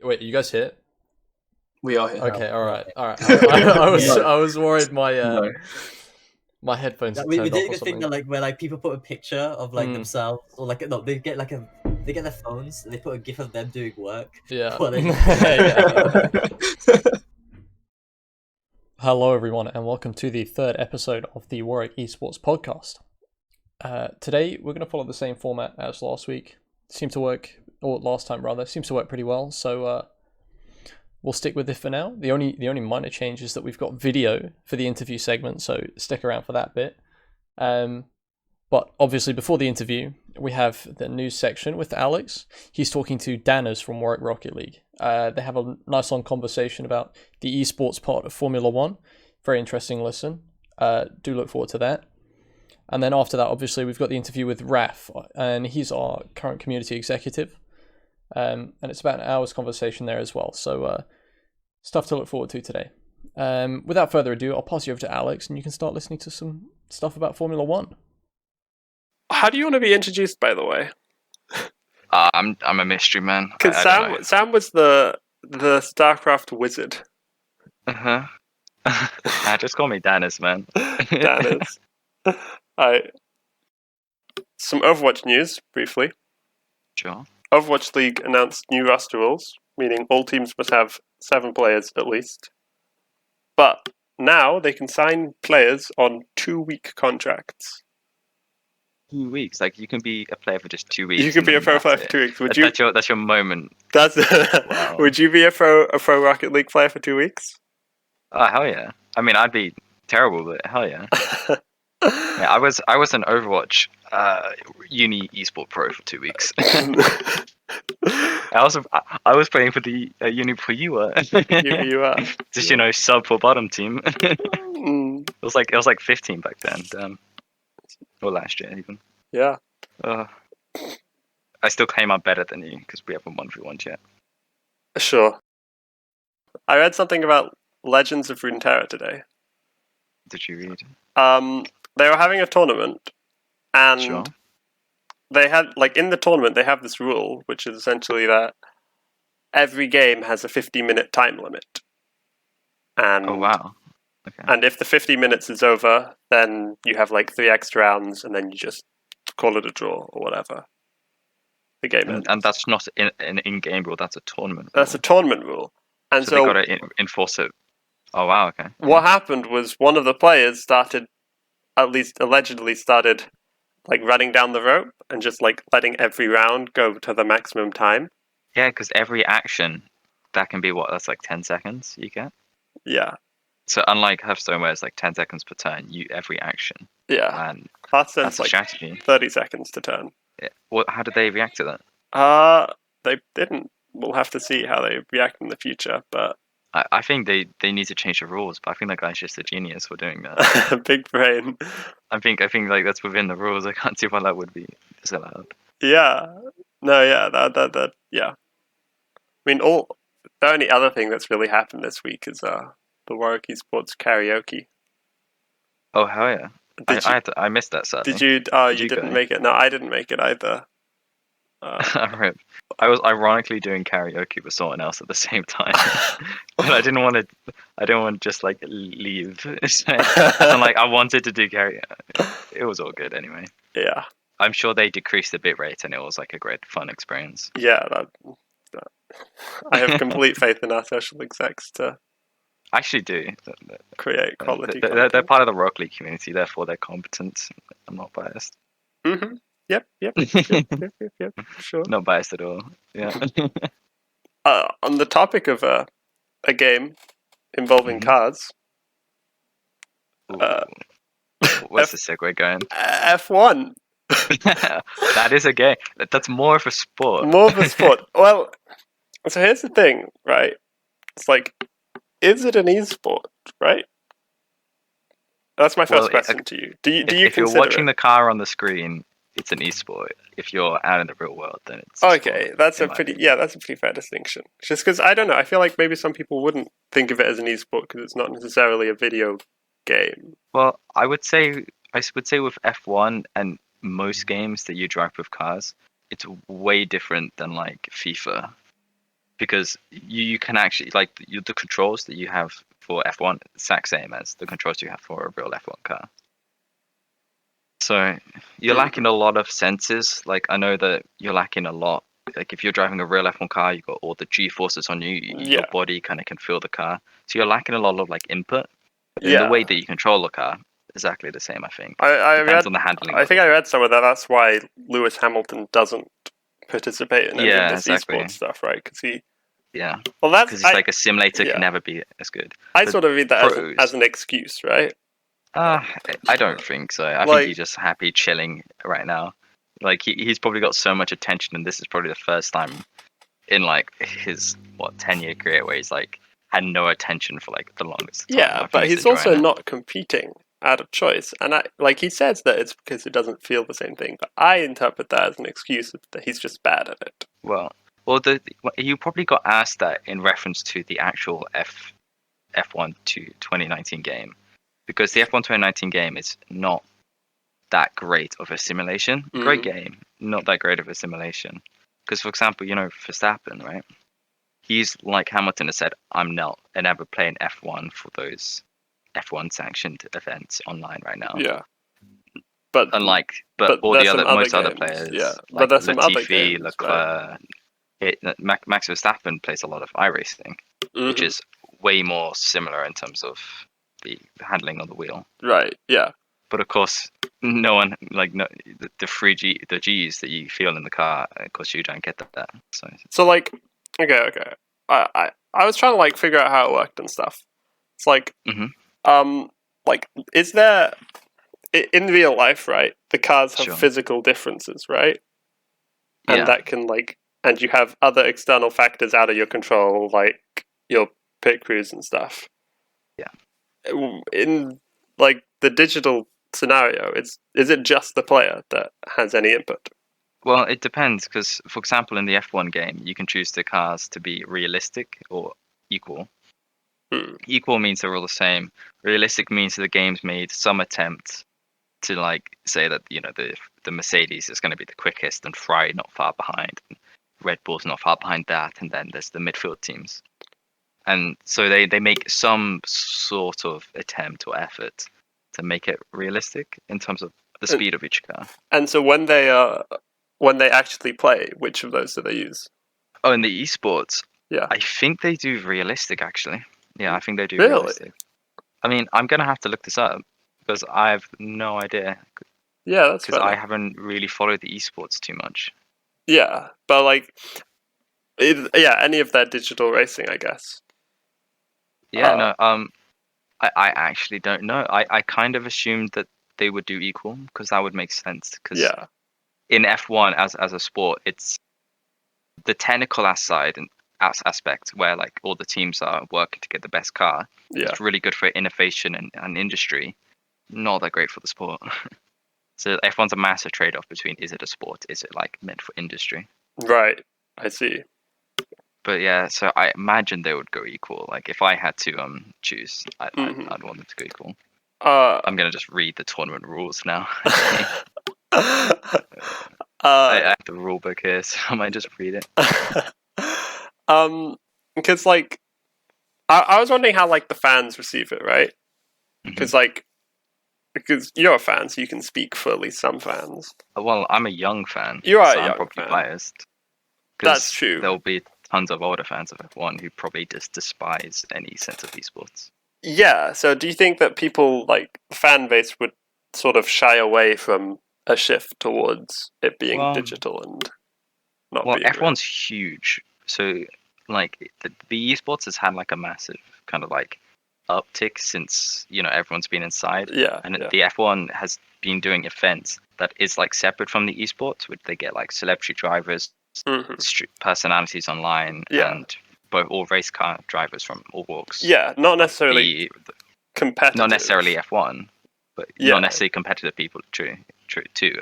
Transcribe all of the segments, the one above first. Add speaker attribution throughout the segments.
Speaker 1: Wait, you guys here?
Speaker 2: We are here.
Speaker 1: Okay, all right. I was worried my
Speaker 2: No.
Speaker 1: my headphones had
Speaker 3: We
Speaker 1: turned
Speaker 3: did
Speaker 1: off
Speaker 3: a
Speaker 1: or
Speaker 3: good thing
Speaker 1: something.
Speaker 3: that where people put a picture of themselves, or they get their phones and they put a gif of them doing work.
Speaker 1: Yeah.
Speaker 3: Well,
Speaker 1: Yeah. Hello, everyone, and welcome to the third episode of the Warwick Esports podcast. Today, we're going to follow the same format as last week. Seemed to work, or last time rather, seems to work pretty well. So we'll stick with it for now. The only minor change is that we've got video for the interview segment, so stick around for that bit. But obviously, before the interview, we have the news section with Alex. He's talking to Danners from Warwick Rocket League. They have a nice long conversation about the esports part of Formula One. Very interesting listen. Do look forward to that. And then after that, obviously, we've got the interview with Raph, and he's our current community executive. And it's about an hour's conversation there as well. So stuff to look forward to today. Without further ado, I'll pass you over to Alex, and you can start listening to some stuff about Formula One.
Speaker 4: How do you want to be introduced, by the way?
Speaker 5: I'm a mystery man.
Speaker 4: Because Sam was the StarCraft wizard.
Speaker 5: Just call me Dennis, man.
Speaker 4: Dennis. Some Overwatch news, briefly.
Speaker 5: Sure.
Speaker 4: Overwatch League announced new roster rules, meaning all teams must have 7 players at least. But now they can sign players on 2-week contracts.
Speaker 5: 2 weeks, like you can be a player for just 2 weeks.
Speaker 4: You could be a pro player for 2 weeks. Would you?
Speaker 5: That's your moment.
Speaker 4: Wow. Would you be a pro Rocket League player for 2 weeks?
Speaker 5: Oh hell yeah! I mean, I'd be terrible, but hell yeah. Yeah, I was an Overwatch uni esport pro for 2 weeks. I was playing for the uni for you were.
Speaker 4: You are.
Speaker 5: Just sub for bottom team. It was like 15 back then. Damn. Or last year even.
Speaker 4: Yeah.
Speaker 5: I still claim I'm better than you because we haven't 1v1 yet.
Speaker 4: Sure. I read something about Legends of Runeterra today.
Speaker 5: Did you read?
Speaker 4: They were having a tournament, and
Speaker 5: Sure.
Speaker 4: they had in the tournament they have this rule, which is essentially that every game has a 50-minute time limit. And
Speaker 5: Oh wow. Okay.
Speaker 4: And if the 50 minutes is over, then you have 3 extra rounds, and then you just call it a draw or whatever. The game ends.
Speaker 5: And that's not an in-game rule. That's a tournament rule.
Speaker 4: That's a tournament rule. And
Speaker 5: so they got to enforce it. Oh wow. Okay.
Speaker 4: What happened was one of the players started, at least allegedly started, running down the rope and just letting every round go to the maximum time.
Speaker 5: Yeah, because every action, that can be that's 10 seconds you get.
Speaker 4: Yeah.
Speaker 5: So unlike Hearthstone, where it's 10 seconds per turn, every action.
Speaker 4: Yeah.
Speaker 5: And
Speaker 4: that's
Speaker 5: a strategy.
Speaker 4: 30 seconds to turn.
Speaker 5: Yeah. Well, how did they react to that?
Speaker 4: They didn't. We'll have to see how they react in the future, but
Speaker 5: I think they need to change the rules, but I think that guy's just a genius for doing that.
Speaker 4: Big brain.
Speaker 5: I think that's within the rules. I can't see why that would be disallowed.
Speaker 4: Yeah. No, yeah, that yeah. I mean, the only other thing that's really happened this week is the Warwick Esports karaoke.
Speaker 5: Oh hell yeah! I missed that. Sadly.
Speaker 4: Did you? Oh, you didn't make it. No, I didn't make it either.
Speaker 5: I was ironically doing karaoke with someone else at the same time, but I didn't want to just leave. So, I wanted to do karaoke. It was all good anyway.
Speaker 4: Yeah.
Speaker 5: I'm sure they decreased the bit rate, and it was a great fun experience.
Speaker 4: Yeah, I have complete faith in our social execs to.
Speaker 5: I actually do.
Speaker 4: Create quality.
Speaker 5: They're part of the Rock League community, therefore they're competent. I'm not biased.
Speaker 4: Mm-hmm. Yep. Sure.
Speaker 5: Not biased at all. Yeah.
Speaker 4: On the topic of a game involving cars.
Speaker 5: Where's the segue going?
Speaker 4: F1.
Speaker 5: That is a game. That's more of a sport.
Speaker 4: More of a sport. Well, so here's the thing, right? It's is it an esport, right? That's my first question to you. Do you
Speaker 5: if you're watching the car on the screen, it's an esport. If you're out in the real world, then it's
Speaker 4: okay. That's a pretty fair distinction. Just because I don't know, I feel like maybe some people wouldn't think of it as an esport because it's not necessarily a video game.
Speaker 5: Well, I would say with F1 and most games that you drive with cars, it's way different than FIFA. because you can actually like the controls that you have for F1 exact same as the controls you have for a real F1 car. So you're lacking a lot of senses. Like I know that you're lacking a lot. Like if you're driving a real F1 car, you've got all the G forces on you. Your body kind of can feel the car. So you're lacking a lot of like input. But in the way that you control the car, exactly the same. I think. Depends on the handling.
Speaker 4: I think I read somewhere that that's why Lewis Hamilton doesn't participate in any of this esports stuff, right? Because he.
Speaker 5: Yeah.
Speaker 4: Well, that's
Speaker 5: because it's like a simulator can never be as good.
Speaker 4: I sort of read that as an excuse, right?
Speaker 5: I don't think so. I think he's just happy chilling right now. Like he's probably got so much attention, and this is probably the first time in like his 10-year career where he's like had no attention for like the longest time.
Speaker 4: Yeah, but he's also not competing out of choice, and he says that it's because it doesn't feel the same thing. But I interpret that as an excuse that he's just bad at it.
Speaker 5: Well, you probably got asked that in reference to the actual F1 2019 game, because the F1 2019 game is not that great of a simulation. Great game, not that great of a simulation. Because, for example, Verstappen, right? He's like Hamilton has said, I'm not ever playing F1 for those F1 sanctioned events online right now.
Speaker 4: Yeah. But
Speaker 5: all the most other players,
Speaker 4: but there's some other
Speaker 5: Latifi,
Speaker 4: games,
Speaker 5: Leclerc, Max Verstappen plays a lot of iRacing, which is way more similar in terms of the handling on the wheel.
Speaker 4: Right. Yeah.
Speaker 5: But of course, no one the G's that you feel in the car. Of course, you don't get that.
Speaker 4: So like, okay. I was trying to like figure out how it worked and stuff. It's like, like, is there in real life, right? The cars have physical differences, right? And that can and you have other external factors out of your control, like your pit crews and stuff.
Speaker 5: Yeah.
Speaker 4: In like the digital scenario, is it just the player that has any input?
Speaker 5: Well, it depends, because for example, in the F1 game, you can choose the cars to be realistic or equal. Equal means they're all the same. Realistic means the game's made some attempt to say that the Mercedes is going to be the quickest and Ferrari not far behind, and Red Bull's not far behind that, and then there's the midfield teams, and so they make some sort of attempt or effort to make it realistic in terms of the speed of each car.
Speaker 4: And so when they actually play, which of those do they use?
Speaker 5: Oh, in the esports, I think they do realistic actually. Yeah, I think they do realistic. I mean, I'm gonna have to look this up because I have no idea.
Speaker 4: Yeah, that's
Speaker 5: because I haven't really followed the esports too much.
Speaker 4: Yeah, but any of that digital racing, I guess.
Speaker 5: Yeah, I actually don't know. I kind of assumed that they would do equal because that would make sense. Because in F1 as a sport, it's the technical side and aspect where all the teams are working to get the best car. It's really good for innovation and industry. Not that great for the sport. So F1's a massive trade-off between, is it a sport? Is it meant for industry?
Speaker 4: Right. I see.
Speaker 5: But yeah, so I imagine they would go equal. If I had to choose, I'd want them to go equal. I'm gonna just read the tournament rules now. I have the rule book here, so I might just read it.
Speaker 4: Because I was wondering how the fans receive it, right? Because you're a fan, so you can speak for at least some fans.
Speaker 5: Well, I'm a young fan.
Speaker 4: You are
Speaker 5: so
Speaker 4: a young
Speaker 5: I'm probably
Speaker 4: fan.
Speaker 5: Biased.
Speaker 4: That's true.
Speaker 5: There'll be tons of older fans of F1 who probably just despise any sense of esports.
Speaker 4: Yeah, so do you think that people, the fan base would sort of shy away from a shift towards it being digital and not being
Speaker 5: F1's huge. So, the esports has had, a massive kind of, uptick since, everyone's been inside.
Speaker 4: Yeah.
Speaker 5: And the F1 has been doing events that is, separate from the esports, which they get, celebrity drivers, personalities online, and both all race car drivers from all walks.
Speaker 4: Yeah, not necessarily competitive.
Speaker 5: Not necessarily F1, but not necessarily competitive people too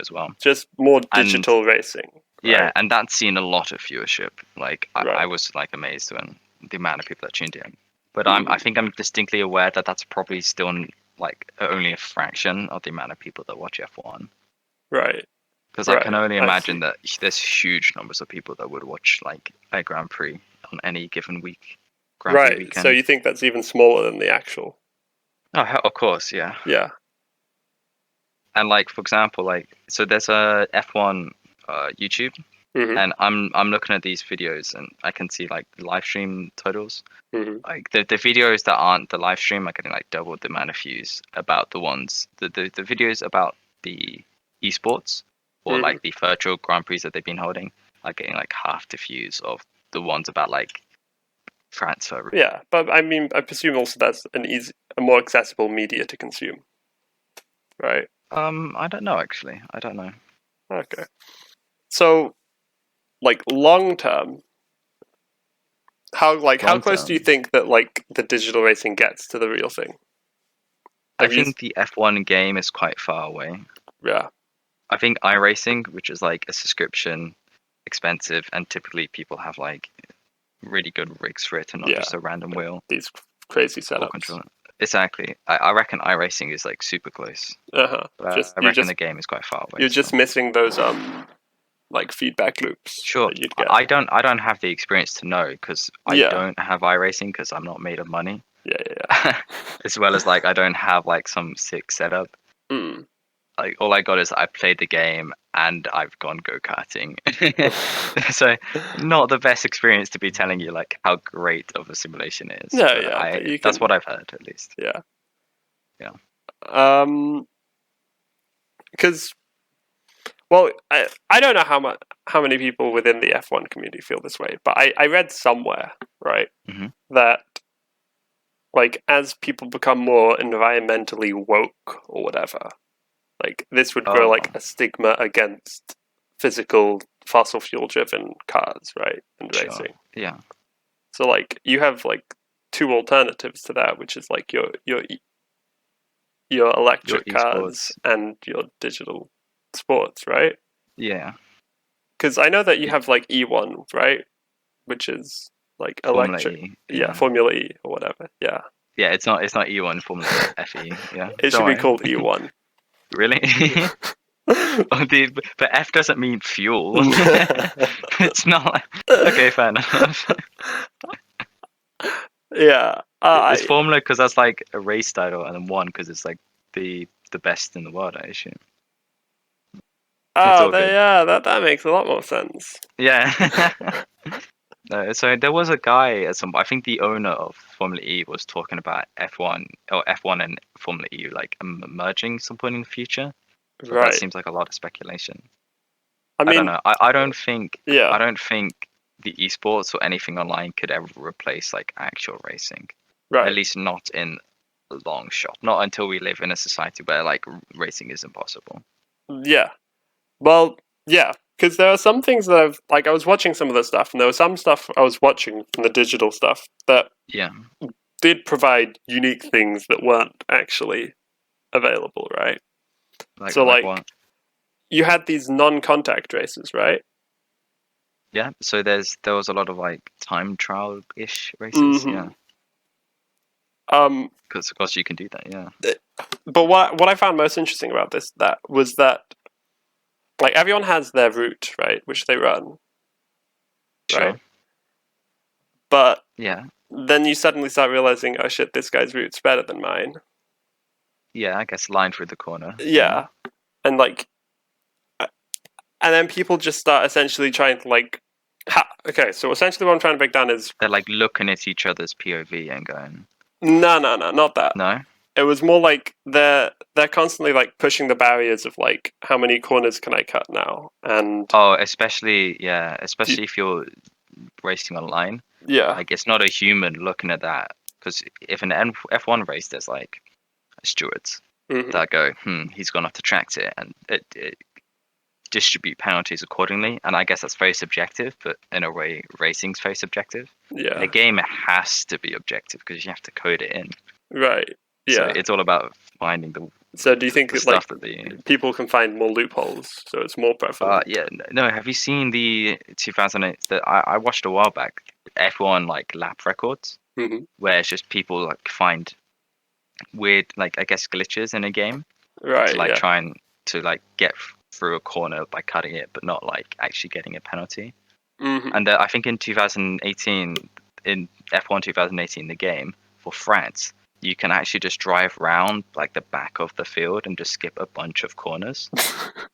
Speaker 5: as well.
Speaker 4: Just more digital racing. Right?
Speaker 5: Yeah, and that's seen a lot of viewership. I was amazed when the amount of people that tuned in. But I think I'm distinctly aware that that's probably still only a fraction of the amount of people that watch F1.
Speaker 4: Right.
Speaker 5: Because I can only imagine that there's huge numbers of people that would watch a Grand Prix on any given week. Grand Prix
Speaker 4: Right.
Speaker 5: weekend.
Speaker 4: So you think that's even smaller than the actual?
Speaker 5: Oh, of course, yeah.
Speaker 4: Yeah.
Speaker 5: And like for example, like so there's a F1 YouTube,
Speaker 4: Mhm.
Speaker 5: and I'm looking at these videos, and I can see like the live stream totals.
Speaker 4: Mhm.
Speaker 5: Like the videos that aren't the live stream are getting like double the amount of views about the ones the videos about the esports or
Speaker 4: Mhm.
Speaker 5: like the virtual Grand Prix that they've been holding are getting like half the views of the ones about like transfer.
Speaker 4: Yeah, but I mean, I presume also that's a more accessible media to consume, right?
Speaker 5: I don't know actually. I don't know.
Speaker 4: Okay. So, like long term, how
Speaker 5: Long
Speaker 4: close do you
Speaker 5: term.
Speaker 4: think that like the digital racing gets to the real thing?
Speaker 5: I
Speaker 4: Have you-
Speaker 5: think the F1 game is quite far away.
Speaker 4: Yeah.
Speaker 5: I think iRacing, which is like a subscription, expensive, and typically people have like really good rigs for it and not
Speaker 4: Yeah.
Speaker 5: just a random wheel
Speaker 4: These crazy
Speaker 5: or
Speaker 4: setups.
Speaker 5: controller. Exactly. I reckon iRacing is like super close. But
Speaker 4: Just
Speaker 5: I reckon the game is quite far away.
Speaker 4: you're
Speaker 5: so.
Speaker 4: just missing those like feedback loops
Speaker 5: Sure.
Speaker 4: that you'd get.
Speaker 5: I don't have the experience to know because I
Speaker 4: Yeah.
Speaker 5: don't have iRacing because I'm not made of money.
Speaker 4: Yeah.
Speaker 5: As well as like I don't have like some sick setup.
Speaker 4: Mm.
Speaker 5: Like all I got is I played the game and I've gone go-karting. So not the best experience to be telling you like how great of a simulation is.
Speaker 4: No,
Speaker 5: but
Speaker 4: yeah, but you
Speaker 5: that's
Speaker 4: can-
Speaker 5: what I've heard at least.
Speaker 4: Yeah.
Speaker 5: Yeah.
Speaker 4: Because, well, I don't know how many people within the F1 community feel this way, but I read somewhere, right, that like as people become more environmentally woke or whatever, like this would grow like a stigma against physical fossil fuel driven cars, right, and
Speaker 5: Sure.
Speaker 4: racing.
Speaker 5: Yeah.
Speaker 4: So like you have like two alternatives to that, which is like your electric
Speaker 5: Your
Speaker 4: cars
Speaker 5: esports.
Speaker 4: and your digital sports, right?
Speaker 5: Yeah.
Speaker 4: Because I know that you have like E1, right, which is like
Speaker 5: Formula
Speaker 4: electric,
Speaker 5: E.
Speaker 4: yeah, Formula E or whatever, yeah.
Speaker 5: Yeah, it's not E1 Formula FE. Yeah.
Speaker 4: It should
Speaker 5: Don't
Speaker 4: be
Speaker 5: worry.
Speaker 4: called E1.
Speaker 5: Really? Oh, dude, but F doesn't mean fuel. It's not. Okay, fair enough.
Speaker 4: Yeah,
Speaker 5: It's Formula because that's like a race title, and then one because it's like the best in the world, I assume.
Speaker 4: oh,
Speaker 5: all good.
Speaker 4: yeah, that makes a lot more sense.
Speaker 5: Yeah. No, so there was a guy at some. I think the owner of Formula E was talking about F1 and Formula E like merging some point in the future. But
Speaker 4: Right.
Speaker 5: that seems like a lot of speculation.
Speaker 4: I mean,
Speaker 5: don't know. I don't think.
Speaker 4: Yeah.
Speaker 5: I don't think the esports or anything online could ever replace like actual racing.
Speaker 4: right.
Speaker 5: At least not in a long shot. Not until we live in a society where like racing is impossible.
Speaker 4: Yeah. Well, yeah, because there are some things that I've like. I was watching some of the stuff, and there was some stuff I was watching from the digital stuff that
Speaker 5: Yeah.
Speaker 4: did provide unique things that weren't actually available, right? So, like
Speaker 5: what?
Speaker 4: you had these non-contact races, right?
Speaker 5: Yeah. So there was a lot of like time trial ish races. Yeah. Because of course you can do that. Yeah.
Speaker 4: But what I found most interesting about this was that like everyone has their route, right, which they run,
Speaker 5: Sure.
Speaker 4: right? But
Speaker 5: Yeah.
Speaker 4: then you suddenly start realizing, oh shit, this guy's route's better than mine.
Speaker 5: Yeah, I guess line through the corner.
Speaker 4: Yeah, and like, and then people just start essentially trying to like, okay, so essentially what I'm trying to break down is
Speaker 5: They're like looking at each other's POV and going,
Speaker 4: no, not that.
Speaker 5: no.
Speaker 4: It was more like they're constantly like pushing the barriers of like how many corners can I cut now, and
Speaker 5: Especially if you're racing online.
Speaker 4: yeah,
Speaker 5: Like it's not a human looking at that, because if in an F1 race there's like stewards that go, he's gone off the track here, and it distribute penalties accordingly. And I guess that's very subjective, but in a way, racing's very subjective.
Speaker 4: yeah,
Speaker 5: In a game, it has to be objective because you have to code it in.
Speaker 4: right, yeah.
Speaker 5: So it's all about finding the.
Speaker 4: So do you think
Speaker 5: the
Speaker 4: that like
Speaker 5: stuff that
Speaker 4: people can find more loopholes, so it's more prevalent?
Speaker 5: Yeah, no. Have you seen the 2008 that I watched a while back? F1 like lap records, where it's just people like find weird like I guess glitches in a game,
Speaker 4: Right,
Speaker 5: to like
Speaker 4: yeah.
Speaker 5: trying to like get through a corner by cutting it, but not like actually getting a penalty. And I think in 2018, in F1 2018, the game for France, you can actually just drive round like the back of the field and just skip a bunch of corners.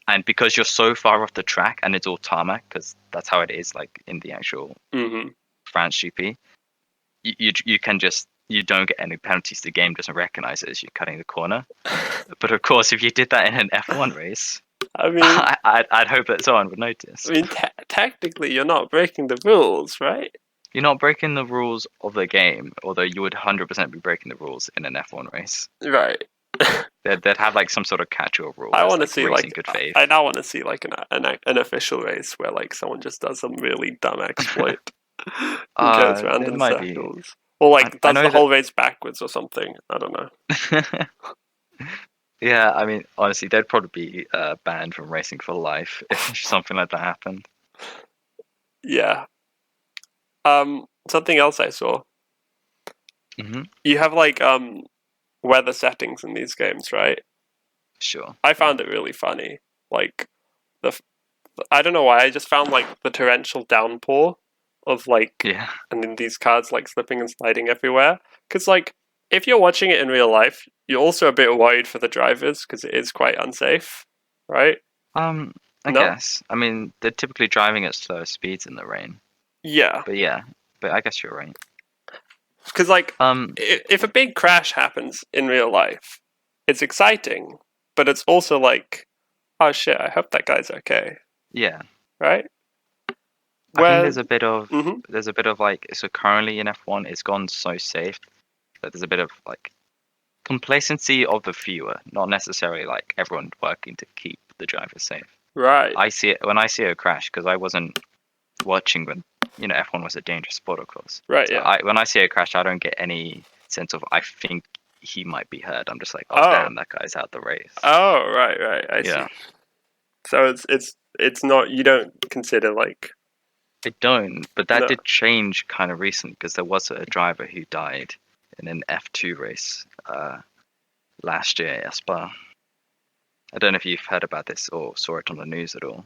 Speaker 5: And because you're so far off the track and it's all tarmac, because that's how it is like in the actual France GP, you can just, you don't get any penalties. The game doesn't recognize it as you cutting the corner. But of course, if you did that in an F1 race,
Speaker 4: I mean,
Speaker 5: I'd hope that someone would notice.
Speaker 4: I mean, technically, you're not breaking the rules, right?
Speaker 5: You're not breaking the rules of the game, although you would 100% be breaking the rules in an F1 race.
Speaker 4: Right.
Speaker 5: They'd have like some sort of catch-all rule.
Speaker 4: I want to
Speaker 5: like
Speaker 4: see
Speaker 5: racing
Speaker 4: like
Speaker 5: good faith.
Speaker 4: I now want to see like an official race where like someone just does some really dumb exploit and goes around in circles, or like does the whole race backwards or something. I don't know.
Speaker 5: Yeah, I mean, honestly, they'd probably be banned from racing for life if something like that happened.
Speaker 4: Yeah. Something else I saw. You have like weather settings in these games, right?
Speaker 5: Sure.
Speaker 4: I found it really funny. Like I don't know why, I just found like the torrential downpour of like, and then these cars like slipping and sliding everywhere. Because like if you're watching it in real life, you're also a bit worried for the drivers because it is quite unsafe, right?
Speaker 5: I guess. I mean, they're typically driving at slower speeds in the rain.
Speaker 4: Yeah.
Speaker 5: But I guess you're right.
Speaker 4: Because like, if a big crash happens in real life, it's exciting, but it's also like, oh shit, I hope that guy's okay.
Speaker 5: Yeah.
Speaker 4: Right?
Speaker 5: I think there's a bit of like, so currently in F1 it's gone so safe that there's a bit of like complacency of the viewer, not necessarily like everyone working to keep the driver safe.
Speaker 4: Right.
Speaker 5: I see it when I see a crash because I wasn't watching when F1 was a dangerous sport, of course.
Speaker 4: Right.
Speaker 5: So
Speaker 4: Yeah.
Speaker 5: When I see a crash, I don't get any sense of I think he might be hurt. I'm just like, oh damn, that guy's out the race.
Speaker 4: Oh right. I see. So it's not, you don't consider like.
Speaker 5: I don't, but that did change kind of recently because there was a driver who died in an F2 race last year at Spa. I don't know if you've heard about this or saw it on the news at all,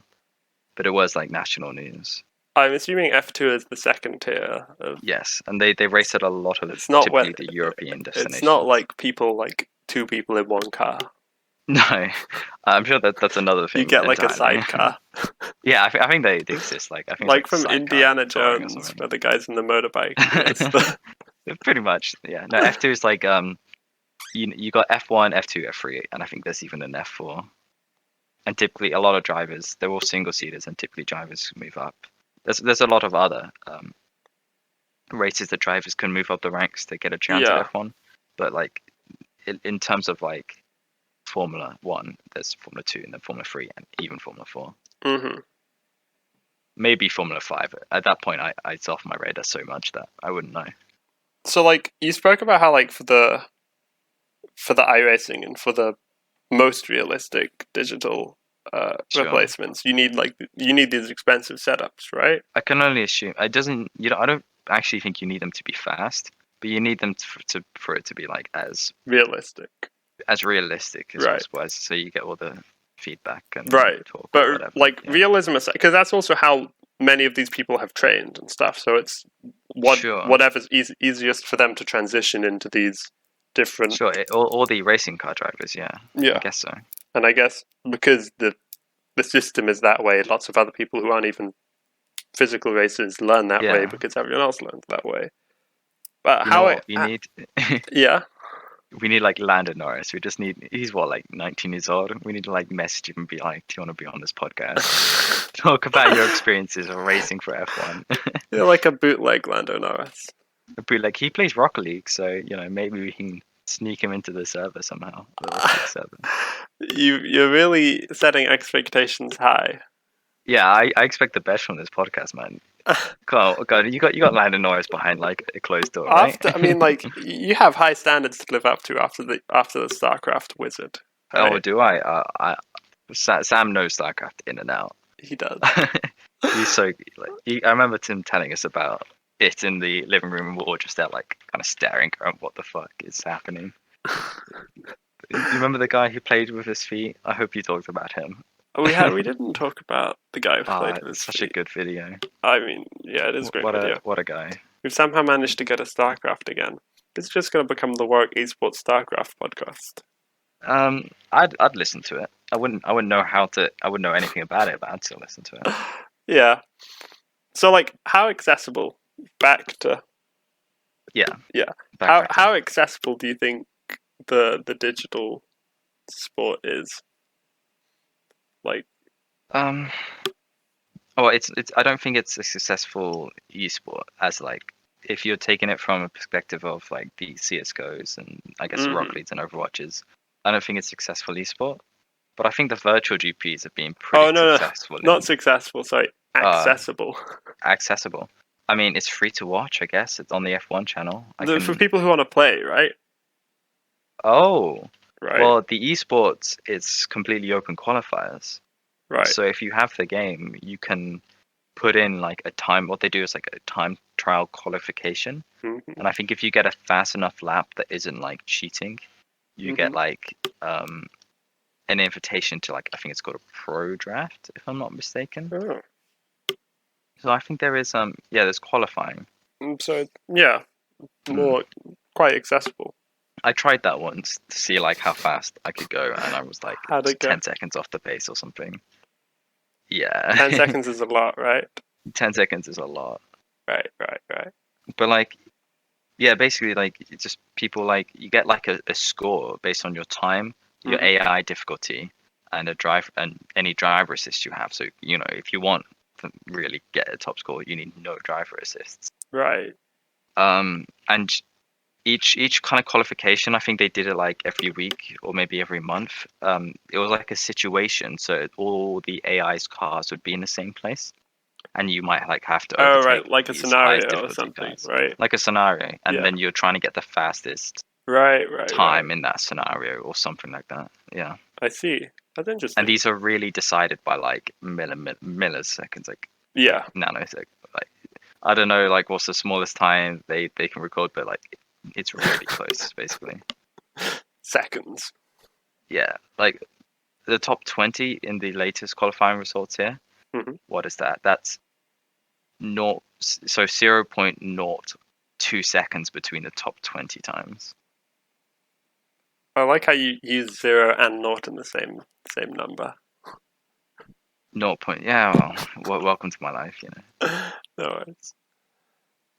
Speaker 5: but it was like national news.
Speaker 4: I'm assuming F2 is the second tier.
Speaker 5: Yes, and they race at a lot of typically the European destinations.
Speaker 4: It's not like two people in one car.
Speaker 5: No, I'm sure that's another thing.
Speaker 4: You get like a sidecar.
Speaker 5: Yeah, I think they exist. Like I think
Speaker 4: like from Indiana Jones, where the guy's in the motorbike.
Speaker 5: Pretty much, yeah. No, F2 is like you got F1, F2, F3, and I think there's even an F4. And typically, a lot of drivers, they're all single seaters, and typically drivers move up. There's a lot of other races that drivers can move up the ranks to get a chance at F1. But like in terms of like Formula 1, there's Formula 2 and then Formula 3 and even Formula 4. Maybe Formula 5. At that point, it's off my radar so much that I wouldn't know.
Speaker 4: So like you spoke about how like for the iRacing and for the most realistic digital replacements, you need these expensive setups, right?
Speaker 5: I can only assume I don't actually think you need them to be fast, but you need them for it to be like as realistic as possible, so you get all the feedback and talk. But like realism aside, because that's also how many of these people have trained and stuff. So it's whatever's easiest for them to transition into these different. Sure, all the racing car drivers, yeah, I guess so.
Speaker 4: And I guess because the system is that way, lots of other people who aren't even physical racers learn that way because everyone else learns that way. But
Speaker 5: we need like Lando Norris. We just need, he's like 19 years old. We need to like message him and be like, do you want to be on this podcast? Talk about your experiences of racing for F1.
Speaker 4: You're like a bootleg Lando Norris.
Speaker 5: A bootleg. He plays Rocket League, so maybe we can sneak him into the server somehow.
Speaker 4: You're really setting expectations high.
Speaker 5: Yeah, I expect the best from this podcast, man. God, you got Lando Norris behind like a closed door, right?
Speaker 4: I mean, like you have high standards to live up to after the StarCraft wizard. Right?
Speaker 5: Oh, do I? Sam knows StarCraft in and out.
Speaker 4: He does.
Speaker 5: He's so I remember Tim telling us about it in the living room, and we're all just there like kind of staring at what the fuck is happening. You remember the guy who played with his feet? I hope you talked about him.
Speaker 4: We didn't talk about the guy who played with
Speaker 5: It's such a good video.
Speaker 4: I mean, yeah, it is a great video.
Speaker 5: What a guy.
Speaker 4: We've somehow managed to get a StarCraft again. It's just going to become the Warwick Esports StarCraft podcast.
Speaker 5: I'd listen to it. I wouldn't know anything about it, but I'd still listen to it.
Speaker 4: Yeah. So, like, how accessible? Back to
Speaker 5: Yeah.
Speaker 4: How accessible do you think the digital sport is? Like,
Speaker 5: it's I don't think it's a successful esport as like if you're taking it from a perspective of like the CS:GOs and I guess Rocket Leagues and Overwatches. I don't think it's successful esport, but I think the virtual GPs have been pretty successful.
Speaker 4: Not successful. Sorry, accessible.
Speaker 5: Accessible. I mean, it's free to watch. I guess it's on the F1 channel.
Speaker 4: For people who want to play, right?
Speaker 5: Oh,
Speaker 4: right.
Speaker 5: Well, the esports is completely open qualifiers.
Speaker 4: Right.
Speaker 5: So if you have the game, you can put in like a time. What they do is like a time trial qualification, and I think if you get a fast enough lap that isn't like cheating, you get like an invitation to like I think it's called a pro draft if I'm not mistaken.
Speaker 4: Oh.
Speaker 5: So I think there is there's qualifying.
Speaker 4: So yeah, more quite accessible.
Speaker 5: I tried that once to see like how fast I could go, and I was like 10 seconds off the pace or something. Yeah.
Speaker 4: 10 seconds is a lot, right?
Speaker 5: 10 seconds is a lot.
Speaker 4: Right.
Speaker 5: But like, yeah, basically like it's just people like you get like a score based on your time, your AI difficulty, and any driver assist you have. So you know if you want to really get a top score, you need no driver assists.
Speaker 4: Right.
Speaker 5: And each kind of qualification, I think they did it like every week or maybe every month. It was like a situation, so all the AI's cars would be in the same place, and you might like have to overtake
Speaker 4: like a scenario or something,
Speaker 5: guys.
Speaker 4: right?
Speaker 5: Like a scenario, and then you're trying to get the fastest time in that scenario or something like that. Yeah,
Speaker 4: I see. That's interesting.
Speaker 5: And these are really decided by like milliseconds, like nanosecond. Like I don't know, like what's the smallest time they can record, but like. It's really close, basically.
Speaker 4: Seconds.
Speaker 5: Yeah, like the top 20 in the latest qualifying results here. What is that? That's 0.02 seconds between the top 20 times.
Speaker 4: I like how you use 0 and 0 in the same number.
Speaker 5: 0. Yeah, well, welcome to my life, you know.
Speaker 4: No worries.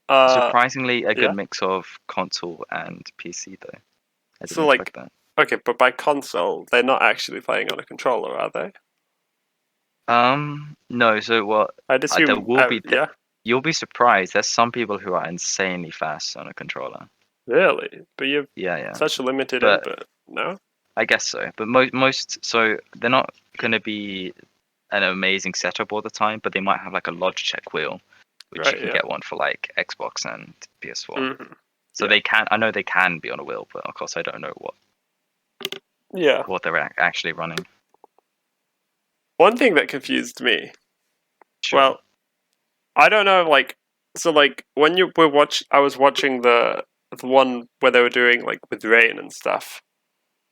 Speaker 5: Surprisingly, a good mix of console and PC, though. I didn't expect that.
Speaker 4: Okay, but by console, they're not actually playing on a controller, are they?
Speaker 5: No. So what?
Speaker 4: I'd assume
Speaker 5: there will be. You'll be surprised. There's some people who are insanely fast on a controller.
Speaker 4: Really? But you've such a limited input. No.
Speaker 5: I guess so, but most so they're not going to be an amazing setup all the time, but they might have like a Logitech wheel. Which you can get one for like Xbox and PS4. So they can. I know they can be on a wheel, but of course I don't know what they're actually running.
Speaker 4: One thing that confused me. Sure. Well, I don't know. Like, so like when I was watching the one where they were doing like with rain and stuff.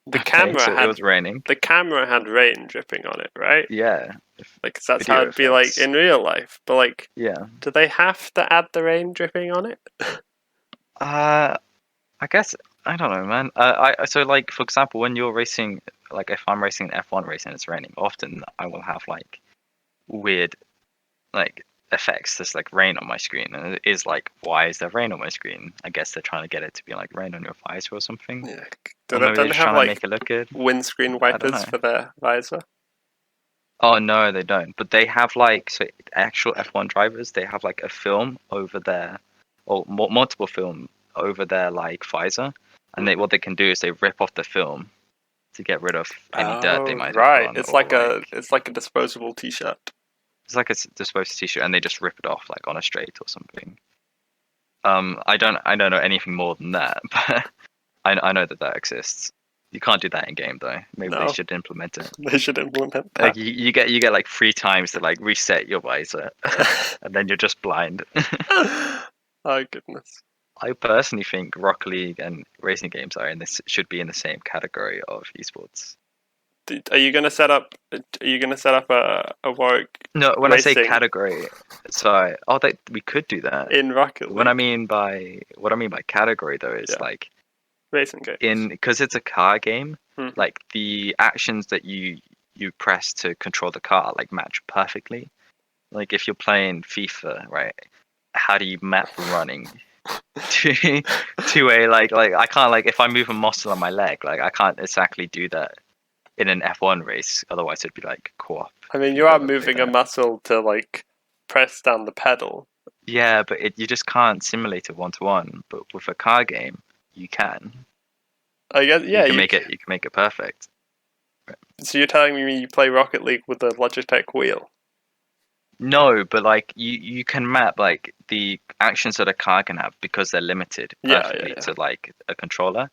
Speaker 4: The camera
Speaker 5: it was raining.
Speaker 4: The camera had rain dripping on it, right?
Speaker 5: Yeah.
Speaker 4: Like that's how it'd be like in real life. But like, do they have to add the rain dripping on it?
Speaker 5: I guess I don't know, man. So like for example, when you're racing, like if I'm racing an F1 race and it's raining, often I will have like weird like effects. There's like rain on my screen, and it is like, why is there rain on my screen? I guess they're trying to get it to be like rain on your visor or something.
Speaker 4: Yeah. Don't they have like make it look good? Windscreen wipers for their visor?
Speaker 5: Oh no, they don't. But they have like actual F1 drivers. They have like a film over their, or multiple film over their like visor, and what they can do is they rip off the film to get rid of any dirt they might have done.
Speaker 4: It's like a disposable T-shirt.
Speaker 5: It's like a disposable T-shirt, and they just rip it off like on a straight or something. I don't know anything more than that, but I know that exists. You can't do that in game though. Maybe they should implement it.
Speaker 4: They should implement that.
Speaker 5: Like you get like 3 times to like reset your visor, and then you're just blind.
Speaker 4: Oh goodness.
Speaker 5: I personally think Rocket League and racing games should be in the same category of esports.
Speaker 4: Are you gonna set up? Are you gonna set up a Warwick?
Speaker 5: No, when I say
Speaker 4: racing
Speaker 5: category, sorry. Oh, we could do that.
Speaker 4: in Rocket League?
Speaker 5: What I mean by category though is like
Speaker 4: racing games.
Speaker 5: because it's a car game. Like the actions that you press to control the car like match perfectly. Like if you're playing FIFA, right? How do you map running to a like I can't like if I move a muscle on my leg, like I can't exactly do that in an F1 race. Otherwise, it'd be like co-op.
Speaker 4: I mean, you are moving a muscle to like press down the pedal.
Speaker 5: Yeah, but you just can't simulate it 1-to-1. But with a car game, you can.
Speaker 4: I guess yeah.
Speaker 5: You can make it perfect.
Speaker 4: So you're telling me you play Rocket League with the Logitech wheel?
Speaker 5: No, but like you can map like the actions that a car can have because they're limited perfectly to like a controller.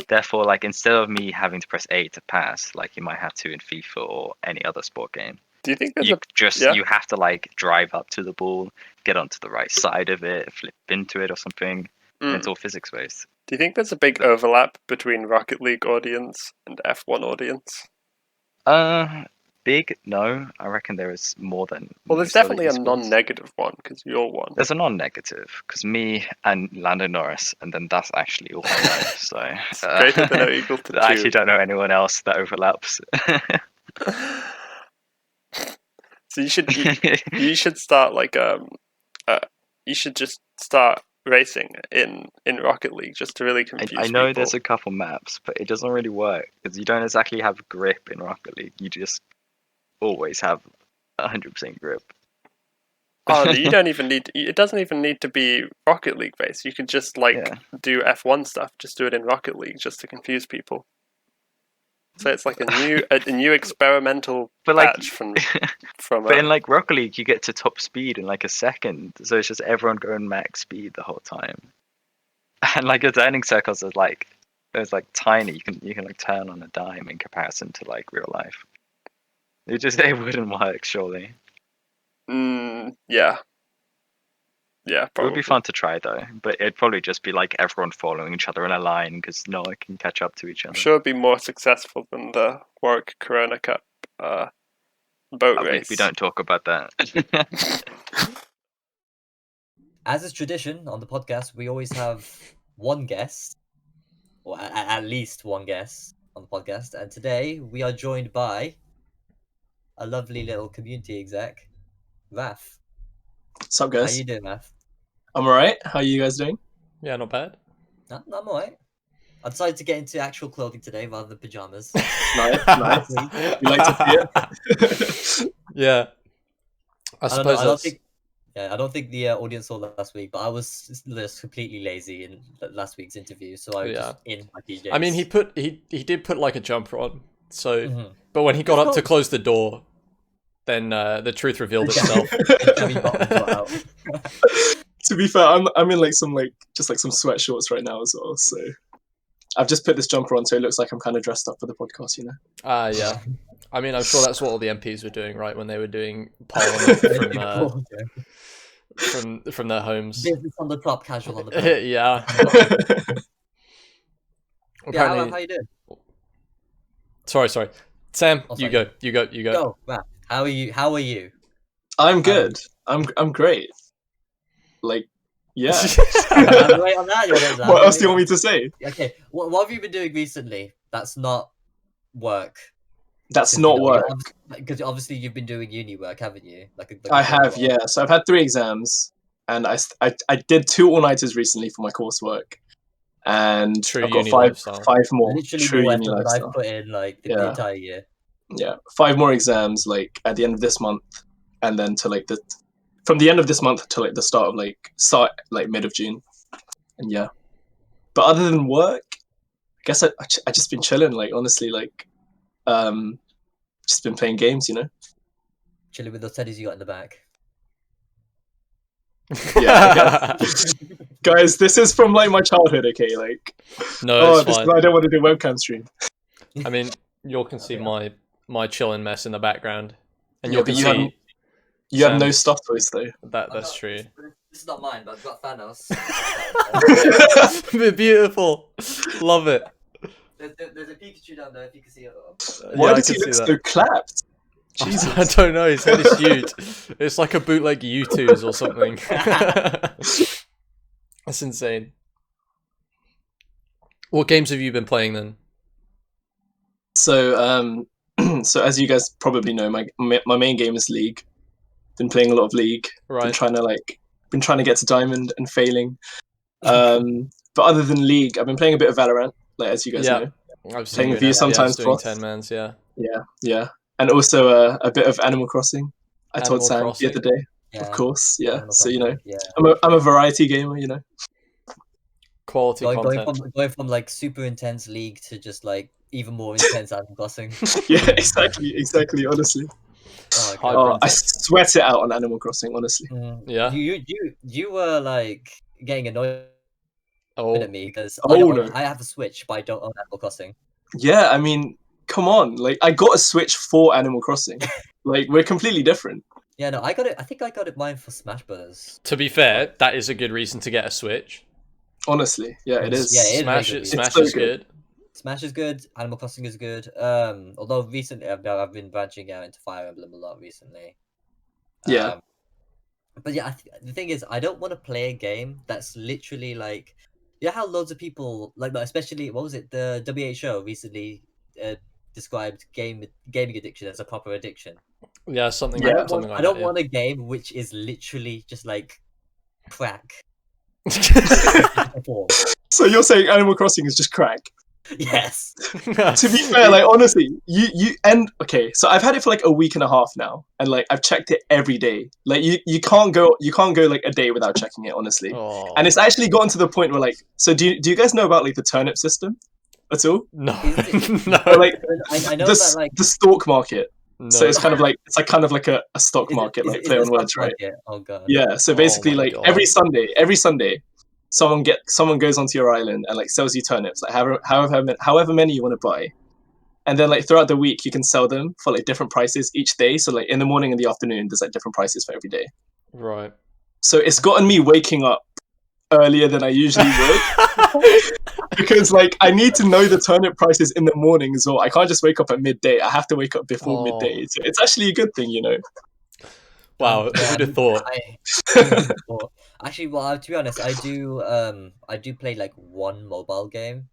Speaker 5: Therefore, like instead of me having to press A to pass, like you might have to in FIFA or any other sport game.
Speaker 4: Do you think there's
Speaker 5: you have to like drive up to the ball, get onto the right side of it, flip into it or something. And it's all physics based.
Speaker 4: Do you think there's a big overlap between Rocket League audience and F1 audience?
Speaker 5: Big? No, I reckon there is more than.
Speaker 4: Well, there's definitely a non-negative one because you're one.
Speaker 5: There's a non-negative because me and Lando Norris, and then that's actually all I know. So
Speaker 4: greater than or equal to 2.
Speaker 5: I actually don't know anyone else that overlaps.
Speaker 4: So you should start like you should just start racing in Rocket League just to really confuse
Speaker 5: I know
Speaker 4: people.
Speaker 5: there's a couple maps, but it doesn't really work because you don't exactly have grip in Rocket League. You just always have 100% grip.
Speaker 4: Oh, no, you don't even need. It doesn't even need to be Rocket League based. You could just do F1 stuff. Just do it in Rocket League just to confuse people. So it's like a new experimental patch from.
Speaker 5: But in like Rocket League, you get to top speed in like a second. So it's just everyone going max speed the whole time. And like the turning circles are like tiny. You can like turn on a dime in comparison to like real life. It wouldn't work, surely.
Speaker 4: Yeah. Yeah, probably.
Speaker 5: It would be fun to try though, but it'd probably just be like everyone following each other in a line because no one can catch up to each other.
Speaker 4: I'm sure it'd be more successful than the Warwick Corona Cup boat race.
Speaker 5: We don't talk about that.
Speaker 3: As is tradition on the podcast, we always have one guest, or at least one guest on the podcast, and today we are joined by a lovely little community exec, Raph.
Speaker 2: What's up, guys?
Speaker 3: How you doing, Raph?
Speaker 2: I'm alright. How are you guys doing?
Speaker 1: Yeah, not bad.
Speaker 3: No, I'm alright. I decided to get into actual clothing today rather than pajamas.
Speaker 2: Nice. You like to see it?
Speaker 1: Yeah. I suppose
Speaker 3: I don't think the audience saw last week, but I was just completely lazy in last week's interview, so I was just in my PJs.
Speaker 1: I mean, he did put like a jumper on, so but when he got up to close the door, then the truth revealed itself.
Speaker 2: To be fair, I'm in like some sweatshorts right now as well, so I've just put this jumper on so it looks like I'm kind of dressed up for the podcast, you know.
Speaker 1: Yeah. I mean, I'm sure that's what all the MPs were doing, right, when they were doing Parliament from their homes.
Speaker 3: Business on the top, casual on the back.
Speaker 1: Yeah.
Speaker 3: Yeah, how you doing?
Speaker 1: Sorry. Sam, you go.
Speaker 3: Go, Raph. How are you?
Speaker 2: I'm good. I'm great. Like, yeah.
Speaker 3: Wait on that,
Speaker 2: what else do you want me to say?
Speaker 3: Okay, what have you been doing recently? That's not work.
Speaker 2: That's not work.
Speaker 3: Because obviously you've been doing uni work, haven't you?
Speaker 2: I have, yeah. So I've had 3 exams, and I did 2 all-nighters recently for my coursework, and I've got 5 more.
Speaker 3: Literally
Speaker 2: true
Speaker 3: more
Speaker 2: uni
Speaker 3: effort than
Speaker 2: lifestyle.
Speaker 3: I've put in the entire year.
Speaker 2: Yeah, 5 more exams at the end of this month, and then to from the end of this month to the start of mid of June, and yeah. But other than work, I guess I just been chilling. Honestly, just been playing games, you know.
Speaker 3: Chilling with those teddies you got in the back.
Speaker 2: Yeah, guys, this is from my childhood. Okay,
Speaker 1: no, it's fine.
Speaker 2: I don't want to do webcam stream.
Speaker 1: I mean, you all can see my chilling mess in the background, and
Speaker 2: Yeah,
Speaker 1: you can see.
Speaker 2: You have no stuffed toys though.
Speaker 1: That's true.
Speaker 3: This is not mine, but I've got Thanos.
Speaker 1: Beautiful, love it.
Speaker 3: There's a Pikachu down there if you can see it.
Speaker 2: Why
Speaker 1: Yeah, I
Speaker 2: does
Speaker 1: can
Speaker 2: he look
Speaker 1: see
Speaker 2: so clapped?
Speaker 1: I
Speaker 2: Jesus.
Speaker 1: don't know. His head is huge. It's like a bootleg U2's or something. That's insane. What games have you been playing then?
Speaker 2: So, so as you guys probably know, my main game is League. Been playing a lot of League.
Speaker 1: Right.
Speaker 2: Been trying to get to Diamond and failing. But other than League, I've been playing a bit of Valorant, like as you guys know.
Speaker 1: I've seen
Speaker 2: Playing
Speaker 1: you
Speaker 2: with
Speaker 1: in
Speaker 2: you
Speaker 1: FPS
Speaker 2: sometimes,
Speaker 1: doing
Speaker 2: Frost.
Speaker 1: 10-mans, yeah.
Speaker 2: Yeah, and also a bit of Animal Crossing. I told
Speaker 1: Animal
Speaker 2: Sam
Speaker 1: Crossing?
Speaker 2: the other day.
Speaker 3: Yeah.
Speaker 2: Of course, yeah.
Speaker 3: Animal
Speaker 2: So you know,
Speaker 3: Crossing, yeah.
Speaker 2: I'm a variety gamer, you know.
Speaker 1: Quality
Speaker 3: Going
Speaker 1: content.
Speaker 3: from like super intense League to just like even more intense Animal Crossing.
Speaker 2: Yeah, exactly. Honestly,
Speaker 3: Oh,
Speaker 1: High
Speaker 3: God.
Speaker 2: I
Speaker 1: intense.
Speaker 2: sweat it out on Animal Crossing. Honestly.
Speaker 1: Yeah.
Speaker 3: You were like getting annoyed
Speaker 1: Oh,
Speaker 3: at me because
Speaker 2: No.
Speaker 3: I have a Switch, but I don't own Animal Crossing.
Speaker 2: Yeah, I mean, come on. Like, I got a Switch for Animal Crossing. Like, we're completely different.
Speaker 3: Yeah, no, I got it. I think I got it mine for Smash Brothers.
Speaker 1: to be fair, that is a good reason to get a Switch.
Speaker 2: Honestly, yeah, it is.
Speaker 3: Yeah, it is
Speaker 1: Smash
Speaker 3: really
Speaker 1: it.
Speaker 3: good.
Speaker 1: Smash
Speaker 2: so
Speaker 1: is
Speaker 2: good.
Speaker 1: good.
Speaker 3: Smash is good. Animal Crossing is good. Although recently I've been branching out into Fire Emblem a lot recently.
Speaker 2: Yeah.
Speaker 3: But yeah, the thing is, I don't want to play a game that's literally like, you know how loads of people like, especially what was it? The WHO recently described gaming addiction as a proper addiction.
Speaker 1: Yeah, something
Speaker 2: Yeah.
Speaker 1: like
Speaker 3: I don't
Speaker 1: that.
Speaker 3: want a game which is literally just like crack.
Speaker 2: So you're saying Animal Crossing is just crack?
Speaker 3: Yes.
Speaker 2: To be fair, like honestly, you and okay, so I've had it for like a week and a half now, and like I've checked it every day. Like you can't go like a day without checking it, honestly.
Speaker 1: Oh.
Speaker 2: And it's actually gotten to the point where like, so do you guys know about like the turnip system at all?
Speaker 1: No.
Speaker 2: Or,
Speaker 1: No.
Speaker 2: like
Speaker 3: I know
Speaker 2: the
Speaker 3: that like
Speaker 2: the stock market.
Speaker 1: No.
Speaker 2: So it's kind of like a stock market,
Speaker 3: is
Speaker 2: like
Speaker 3: it
Speaker 2: play
Speaker 3: a
Speaker 2: on
Speaker 3: stock
Speaker 2: words, right?
Speaker 3: market? Oh god.
Speaker 2: Yeah. So
Speaker 1: Oh
Speaker 2: basically,
Speaker 1: my
Speaker 2: like
Speaker 1: God.
Speaker 2: every Sunday, someone goes onto your island and like sells you turnips, like however many you want to buy, and then like throughout the week you can sell them for like different prices each day. So like in the morning and the afternoon, there's like different prices for every day.
Speaker 1: Right.
Speaker 2: So it's gotten me waking up earlier than I usually would. Because like I need to know the turnip prices in the morning as well. I can't just wake up at midday. I have to wake up before
Speaker 1: Oh.
Speaker 2: midday. So it's actually a good thing, you know.
Speaker 1: Wow,
Speaker 3: Yeah,
Speaker 1: who'd have thought?
Speaker 3: Actually, well, to be honest, I do play like one mobile game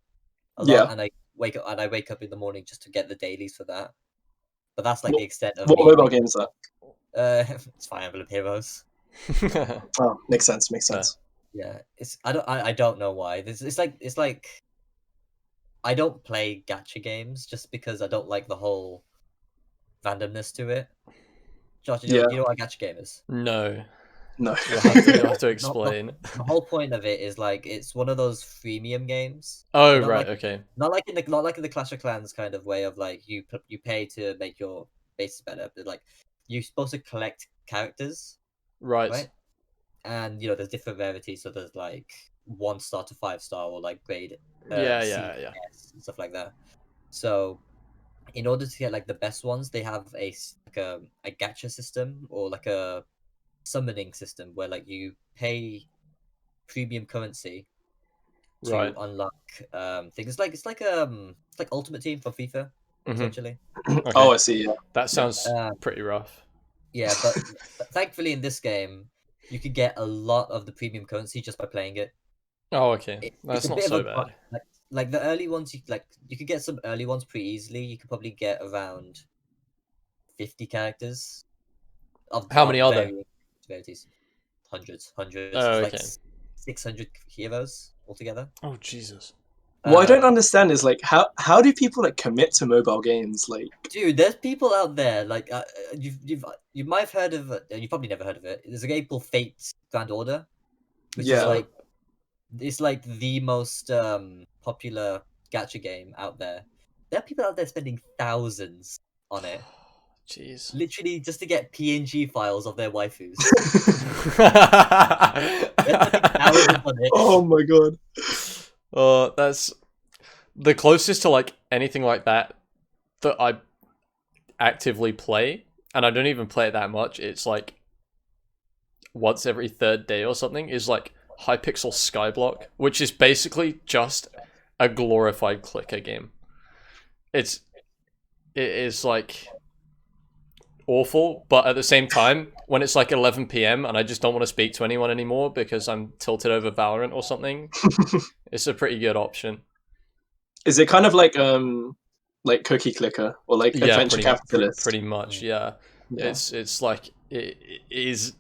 Speaker 3: a lot,
Speaker 2: Yeah.
Speaker 3: and I wake up in the morning just to get the dailies for that. But that's like
Speaker 2: What-
Speaker 3: the extent of
Speaker 2: What
Speaker 3: me.
Speaker 2: mobile game is that?
Speaker 3: It's Fire Emblem Heroes.
Speaker 2: Oh, makes sense.
Speaker 3: Yeah, I don't know why. It's like I don't play gacha games just because I don't like the whole randomness to it. Josh, do you know what a gacha game is?
Speaker 1: No.
Speaker 2: No.
Speaker 1: You'll have to explain.
Speaker 3: The whole point of it is like it's one of those freemium games.
Speaker 1: Oh,
Speaker 3: not
Speaker 1: right,
Speaker 3: like-
Speaker 1: okay.
Speaker 3: Not like in the Clash of Clans kind of way of like you pay to make your base better, but like you're supposed to collect characters,
Speaker 1: Right.
Speaker 3: and you know there's different rarities. So there's like 1-star to 5-star or like grade
Speaker 1: Yeah,
Speaker 3: C,
Speaker 1: yeah.
Speaker 3: S, and stuff like that. So in order to get like the best ones, they have a gacha system or like a summoning system where like you pay premium currency to
Speaker 1: Right.
Speaker 3: unlock things. It's like Ultimate Team for FIFA, essentially.
Speaker 1: Okay.
Speaker 2: Oh, I see. Yeah.
Speaker 1: That sounds
Speaker 3: Um,
Speaker 1: pretty rough.
Speaker 3: Yeah, but thankfully in this game you could get a lot of the premium currency just by playing it.
Speaker 1: Oh, okay.
Speaker 3: It's
Speaker 1: That's
Speaker 3: a
Speaker 1: not
Speaker 3: bit
Speaker 1: so
Speaker 3: of a
Speaker 1: bad.
Speaker 3: like the early ones you could get some early ones pretty easily. You could probably get around 50 characters.
Speaker 1: How many are there?
Speaker 3: varying Varieties. Hundreds.
Speaker 1: Oh,
Speaker 3: There's
Speaker 1: okay.
Speaker 3: like 600 heroes altogether.
Speaker 1: Oh, Jesus.
Speaker 2: What I don't
Speaker 3: Um,
Speaker 2: understand is like how do people like commit to mobile games? Like,
Speaker 3: Dude, there's people out there like you might have heard of it. You probably never heard of it. There's a game called Fate's Grand Order, which
Speaker 2: Yeah.
Speaker 3: is like it's like the most popular gacha game out there. There are people out there spending thousands on it,
Speaker 1: Jeez.
Speaker 3: literally just to get PNG files of their waifus. On it.
Speaker 2: oh my god.
Speaker 1: That's the closest to like anything like that I actively play, and I don't even play it that much. It's like once every third day or something. Is like Hypixel Skyblock, which is basically just a glorified clicker game. it is like awful, but at the same time, when it's like 11 p.m. and I just don't want to speak to anyone anymore because I'm tilted over Valorant or something, it's a pretty good option.
Speaker 2: Is it kind of like Cookie Clicker or like Adventure Capitalist?
Speaker 1: Pretty much, yeah. It's like it is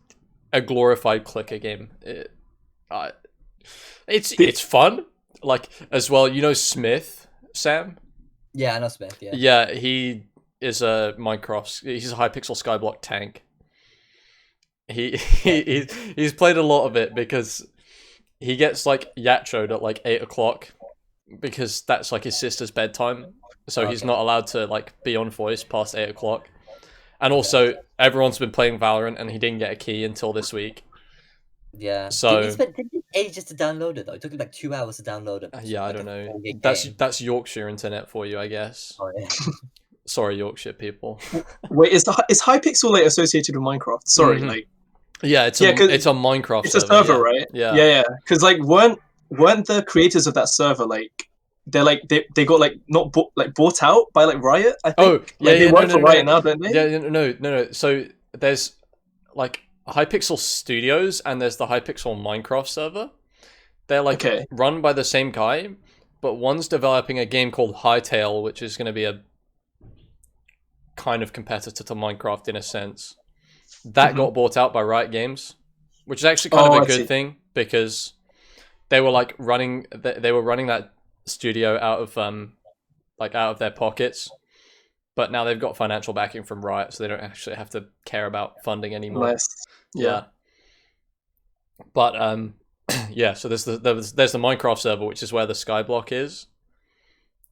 Speaker 1: a glorified clicker game. It's fun, like as well. You know Smith, Sam?
Speaker 3: Yeah, I know Smith. Yeah.
Speaker 1: Yeah, he is a Minecraft. He's a Hypixel Skyblock tank. He's played a lot of it because he gets like yatroed at like 8 o'clock because that's like his sister's bedtime. So he's not allowed to like be on voice past 8 o'clock. And also, everyone's been playing Valorant, and he didn't get a key until this week.
Speaker 3: Yeah.
Speaker 1: So
Speaker 3: did it take ages to download it though? It took like 2 hours to download it.
Speaker 1: yeah, I
Speaker 3: like
Speaker 1: don't
Speaker 3: a
Speaker 1: know.
Speaker 3: 4 gig
Speaker 1: That's
Speaker 3: game.
Speaker 1: that's Yorkshire internet for you, I guess.
Speaker 3: Oh, yeah.
Speaker 1: Sorry, Yorkshire people.
Speaker 2: Wait, is Hypixel like associated with Minecraft? Sorry,
Speaker 1: Mhm.
Speaker 2: like
Speaker 1: Yeah, it's a Minecraft.
Speaker 2: it's a server, right?
Speaker 1: Yeah.
Speaker 2: Yeah. Because like weren't the creators of that server like they got like not bought out by like Riot? I think.
Speaker 1: Oh, yeah,
Speaker 2: like, they
Speaker 1: yeah,
Speaker 2: work for Riot
Speaker 1: no.
Speaker 2: now, don't they?
Speaker 1: Yeah, no. So there's like Hypixel Studios and there's the Hypixel Minecraft server. They're like run by the same guy, but one's developing a game called Hytale, which is going to be a kind of competitor to Minecraft in a sense. That got bought out by Riot Games, which is actually kind of a good thing because they were like running that studio out of their pockets, but now they've got financial backing from Riot, so they don't actually have to care about funding anymore.
Speaker 2: Nice. Yeah.
Speaker 1: But yeah, so there's the Minecraft server, which is where the Skyblock is,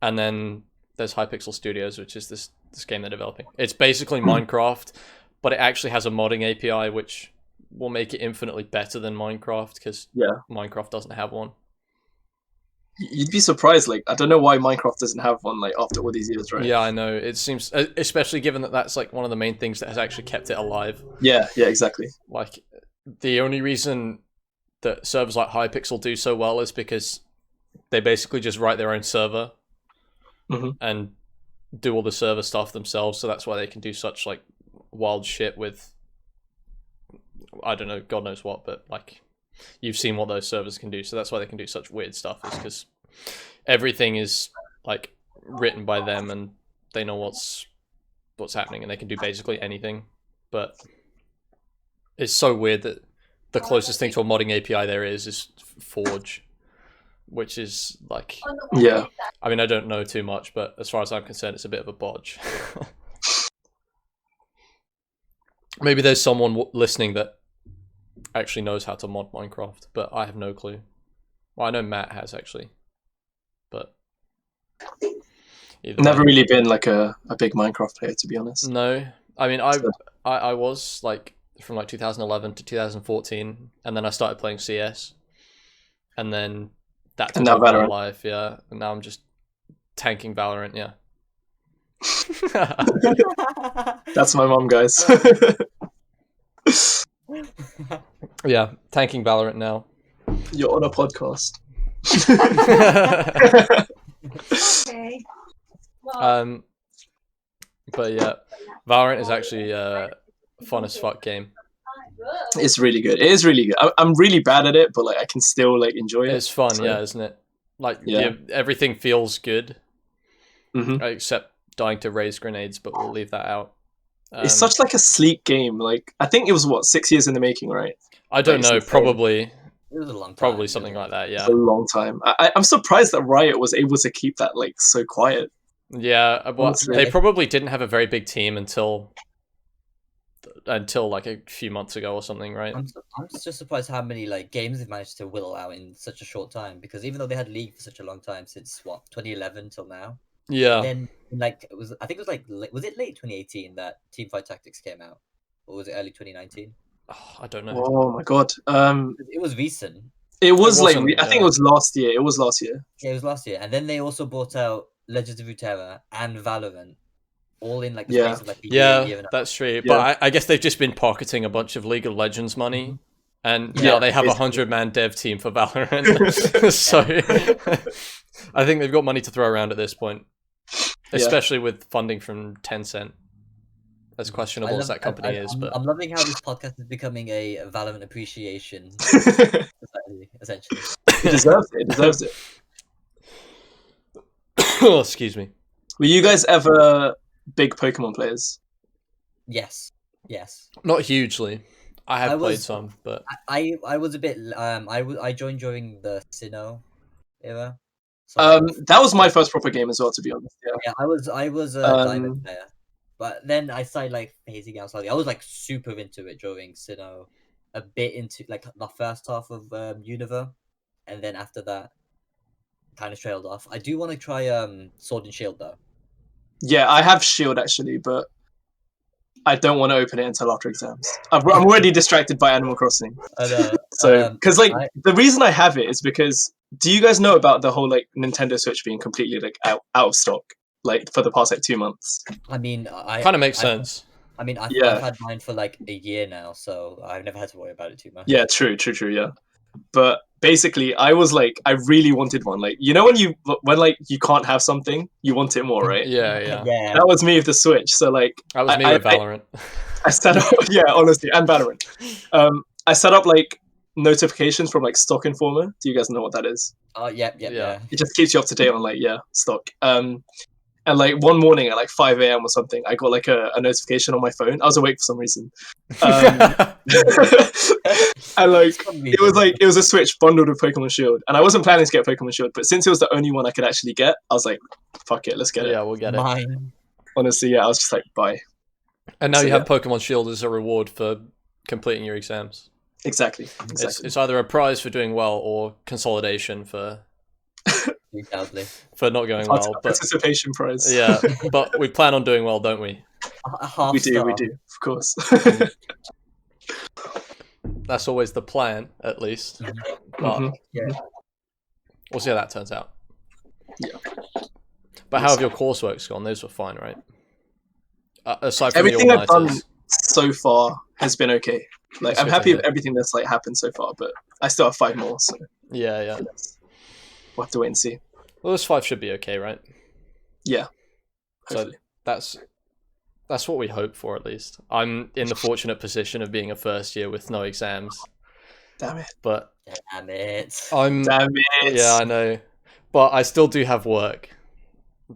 Speaker 1: and then there's Hypixel Studios, which is this game they're developing. It's basically Minecraft, but it actually has a modding API, which will make it infinitely better than Minecraft because Minecraft doesn't have one.
Speaker 2: You'd be surprised. Like, I don't know why Minecraft doesn't have one. Like after all these years, right?
Speaker 1: Yeah, I know. It seems, especially given that that's like one of the main things that has actually kept it alive.
Speaker 2: Yeah, exactly.
Speaker 1: Like, the only reason that servers like Hypixel do so well is because they basically just write their own server and do all the server stuff themselves. So that's why they can do such like wild shit with, I don't know, God knows what, but like you've seen what those servers can do. So that's why they can do such weird stuff, is because everything is like written by them and they know what's happening and they can do basically anything. But it's so weird that the closest thing to a modding API there is Forge, which is like, I mean, I don't know too much, but as far as I'm concerned, it's a bit of a bodge. Maybe there's someone listening that actually knows how to mod Minecraft, but I have no clue. Well, I know Matt has actually, but
Speaker 2: never really been like a big Minecraft player, to be honest.
Speaker 1: No, I mean, I was like from like 2011 to 2014, and then I started playing CS, and then that took over my life, and now I'm just tanking Valorant,
Speaker 2: That's my mom, guys.
Speaker 1: Yeah, tanking Valorant now.
Speaker 2: You're on a podcast.
Speaker 6: Okay.
Speaker 1: But yeah, Valorant is actually a fun as fuck game.
Speaker 2: It's really good. It is really good. I'm really bad at it, but like I can still like enjoy it.
Speaker 1: It's fun, isn't it? Like everything feels good, except dying to raise grenades, but we'll leave that out.
Speaker 2: It's such like a sleek game. Like I think it was 6 years in the making, right?
Speaker 1: I don't know. Probably.
Speaker 3: It was a long time.
Speaker 1: Probably something like that. Yeah.
Speaker 2: It's a long time. I'm surprised that Riot was able to keep that like so quiet.
Speaker 1: Yeah, well, they probably didn't have a very big team until like a few months ago or something, right?
Speaker 3: I'm just surprised how many like games they've managed to whittle out in such a short time. Because even though they had League for such a long time, since 2011 till now.
Speaker 1: Yeah.
Speaker 3: And then like was it late 2018 that Teamfight Tactics came out, or was it early 2019?
Speaker 1: Oh, I don't know.
Speaker 2: Oh my god.
Speaker 3: It was recent.
Speaker 2: It was like I think it was last year. It was last year.
Speaker 3: Yeah, it was last year, and then they also brought out Legends of Runeterra and Valorant, all in like the space of like a year and a half.
Speaker 1: That's true. But I guess they've just been pocketing a bunch of League of Legends money, and now they have a 100-man dev team for Valorant. So I think they've got money to throw around at this point. especially with funding from Tencent. As questionable as that company is, but
Speaker 3: I'm loving how this podcast is becoming a Valorant appreciation society, essentially.
Speaker 2: It deserves it. It deserves it.
Speaker 1: oh, excuse me.
Speaker 2: Were you guys ever big Pokemon players?
Speaker 3: Yes.
Speaker 1: Not hugely. I have
Speaker 3: I
Speaker 1: played
Speaker 3: was-
Speaker 1: some, but
Speaker 3: I was a bit I joined during the Sinnoh era. So
Speaker 2: That was my first proper game as well, to be honest. Yeah.
Speaker 3: yeah, I was a Diamond player, but then I started like phasing out slightly. I was like super into it during Sinnoh, a bit into like the first half of Unova, and then after that, kind of trailed off. I do want to try Sword and Shield though.
Speaker 2: Yeah, I have Shield actually, but I don't want to open it until after exams. I'm already distracted by Animal Crossing.
Speaker 3: I know.
Speaker 2: So, because like
Speaker 3: I-
Speaker 2: the reason I have it is because do you guys know about the whole like Nintendo Switch being completely like out of stock like for the past like 2 months?
Speaker 3: I mean, I
Speaker 1: kind of makes sense.
Speaker 3: I mean, I've
Speaker 2: Yeah.
Speaker 3: had mine for like a year now, so I've never had to worry about it too much.
Speaker 2: Yeah, true, yeah. But basically, I was like, I really wanted one. Like, you know, when like you can't have something, you want it more, right?
Speaker 1: Yeah.
Speaker 3: Yeah.
Speaker 2: That was me with the Switch. So like,
Speaker 1: That was me
Speaker 2: I-
Speaker 1: with Valorant.
Speaker 2: I set up, yeah, honestly, and Valorant. I set up like notifications from like Stock Informer. Do you guys know what that is?
Speaker 3: Oh, yeah.
Speaker 2: It just keeps you up to date on like stock. And like one morning at like 5 a.m. or something, I got like a notification on my phone. I was awake for some reason. And like it was a Switch bundled with Pokemon Shield, and I wasn't planning to get Pokemon Shield, but since it was the only one I could actually get, I was like, "Fuck it, let's get it."
Speaker 1: Yeah, we'll get it.
Speaker 3: Mine.
Speaker 2: Honestly, yeah, I was just like, "Bye."
Speaker 1: And now
Speaker 2: So,
Speaker 1: you have Pokemon Shield as a reward for completing your exams.
Speaker 2: Exactly.
Speaker 1: It's either a prize for doing well or consolidation for
Speaker 3: Sadly.
Speaker 1: not going well. But
Speaker 2: Participation prize.
Speaker 1: yeah, but we plan on doing well, don't we?
Speaker 3: A half
Speaker 2: we do,
Speaker 3: star.
Speaker 2: of course.
Speaker 1: That's always the plan, at least. But
Speaker 2: Mhm.
Speaker 3: Yeah.
Speaker 1: we'll see how that turns out.
Speaker 2: Yeah.
Speaker 1: But how have your courseworks gone? Those were fine, right? Aside from
Speaker 2: Everything
Speaker 1: the
Speaker 2: I've done
Speaker 1: all-nighters.
Speaker 2: so far has been okay. Like
Speaker 1: That's
Speaker 2: I'm
Speaker 1: good to
Speaker 2: happy with
Speaker 1: hear.
Speaker 2: everything that's like happened so far, but I still have 5 more, so
Speaker 1: Yeah.
Speaker 2: we'll have to wait and see.
Speaker 1: Well, those 5 should be okay, right?
Speaker 2: Yeah.
Speaker 1: So
Speaker 2: Hopefully.
Speaker 1: that's what we hope for, at least. I'm in the fortunate position of being a first year with no exams,
Speaker 2: Damn it.
Speaker 1: but
Speaker 3: Damn it.
Speaker 1: I'm
Speaker 2: Damn it.
Speaker 1: yeah, I know, but I still do have work.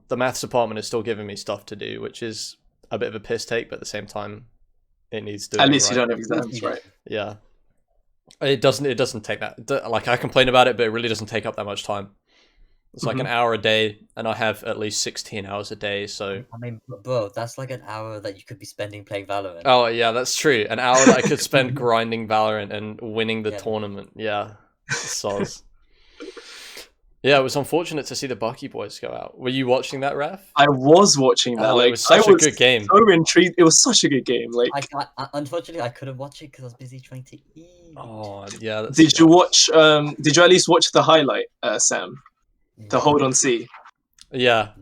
Speaker 1: The maths department is still giving me stuff to do, which is a bit of a piss take, but at the same time, it needs doing.
Speaker 2: At least you
Speaker 1: right?
Speaker 2: don't have exams, right?
Speaker 1: Yeah, it doesn't take that. Like, I complain about it, but it really doesn't take up that much time. It's like an hour a day, and I have at least 16 hours a day. So
Speaker 3: I mean, bro, that's like an hour that you could be spending playing Valorant.
Speaker 1: oh yeah, that's true. An hour that I could spend grinding Valorant and winning the
Speaker 3: Yeah.
Speaker 1: tournament. Yeah, soz. Yeah, it was unfortunate to see the Bucky boys go out. Were you watching that, Raph?
Speaker 2: I was watching that.
Speaker 1: Oh,
Speaker 2: like
Speaker 1: it was such
Speaker 2: I
Speaker 1: a
Speaker 2: was
Speaker 1: good game.
Speaker 2: so intrigued. It was such a good game. Like,
Speaker 3: I unfortunately I couldn't watch it because I was busy trying to eat.
Speaker 1: Oh yeah. That's
Speaker 2: did you watch? Did you at least watch the highlight, Sam? The hold on C.
Speaker 1: Yeah,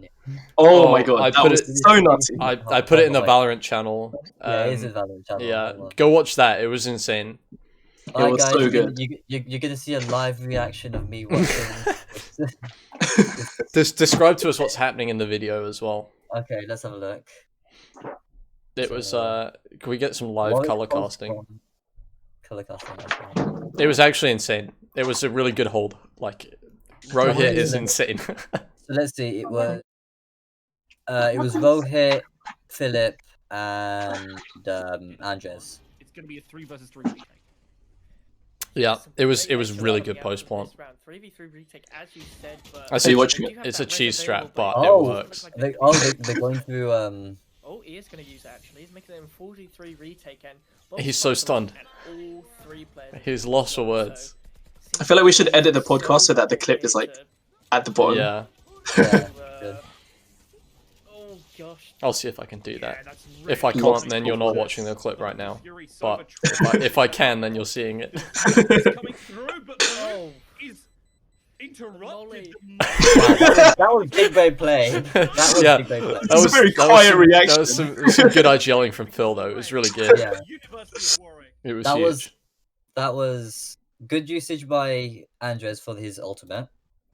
Speaker 2: Oh,
Speaker 1: Oh,
Speaker 2: my god,
Speaker 1: I
Speaker 2: that
Speaker 1: put
Speaker 2: was
Speaker 1: it-
Speaker 2: so nutty.
Speaker 1: I put it in the Valorant channel.
Speaker 3: Yeah, it is a
Speaker 1: Um,
Speaker 3: Valorant channel.
Speaker 1: yeah,
Speaker 3: hold on.
Speaker 1: go watch that. It was insane.
Speaker 3: Alright,
Speaker 2: was
Speaker 3: guys,
Speaker 2: so
Speaker 3: you're gonna-
Speaker 2: good.
Speaker 3: you're gonna see a live reaction of me watching.
Speaker 1: Describe to us what's happening in the video as well.
Speaker 3: Okay, let's have a look.
Speaker 1: It was.
Speaker 3: So,
Speaker 1: Can we get some live
Speaker 3: Warwick
Speaker 1: color
Speaker 3: Esports
Speaker 1: casting?
Speaker 3: from- Color casting. Okay.
Speaker 1: It was actually insane. It was a really good hold. Like, Rohit is insane.
Speaker 3: So let's see. It was Rohit, Philip, and Andres.
Speaker 7: It's going to be a 3 versus 3 retake.
Speaker 1: Yeah, it was really good post plant.
Speaker 7: 3v3 retake, as you said, but
Speaker 1: I see
Speaker 2: you watching
Speaker 7: do have
Speaker 1: It's a
Speaker 7: that
Speaker 1: cheese
Speaker 7: red available,
Speaker 1: strap, but
Speaker 7: but
Speaker 1: it
Speaker 3: Oh.
Speaker 1: works.
Speaker 3: They're going through
Speaker 7: Oh, he is going to use it actually. He's making it in 43 retake and
Speaker 1: He's so stunned.
Speaker 7: and all 3 players.
Speaker 1: He's lost for words.
Speaker 2: I feel like we should edit the podcast so that the clip is like at the bottom.
Speaker 1: Yeah,
Speaker 3: yeah, good.
Speaker 7: Oh gosh.
Speaker 1: I'll see if I can do that.
Speaker 7: Yeah, that's
Speaker 1: If I
Speaker 7: really
Speaker 2: Lots
Speaker 1: can't, then
Speaker 2: of
Speaker 1: you're not
Speaker 2: cool
Speaker 1: watching the clip right now.
Speaker 7: Fury
Speaker 1: But
Speaker 7: server
Speaker 1: if I can, then you're seeing it.
Speaker 7: coming through, but the
Speaker 3: Oh.
Speaker 7: is interrupted.
Speaker 3: Wow, that was big brain play. That was
Speaker 1: Yeah.
Speaker 3: big brain play.
Speaker 2: That was a very quiet
Speaker 1: some,
Speaker 2: reaction.
Speaker 1: That was some good eye yelling from Phil, though. It was really good.
Speaker 3: Yeah.
Speaker 7: University of Warwick.
Speaker 1: It was
Speaker 3: That
Speaker 1: huge.
Speaker 3: was good usage by Andres for his ultimate.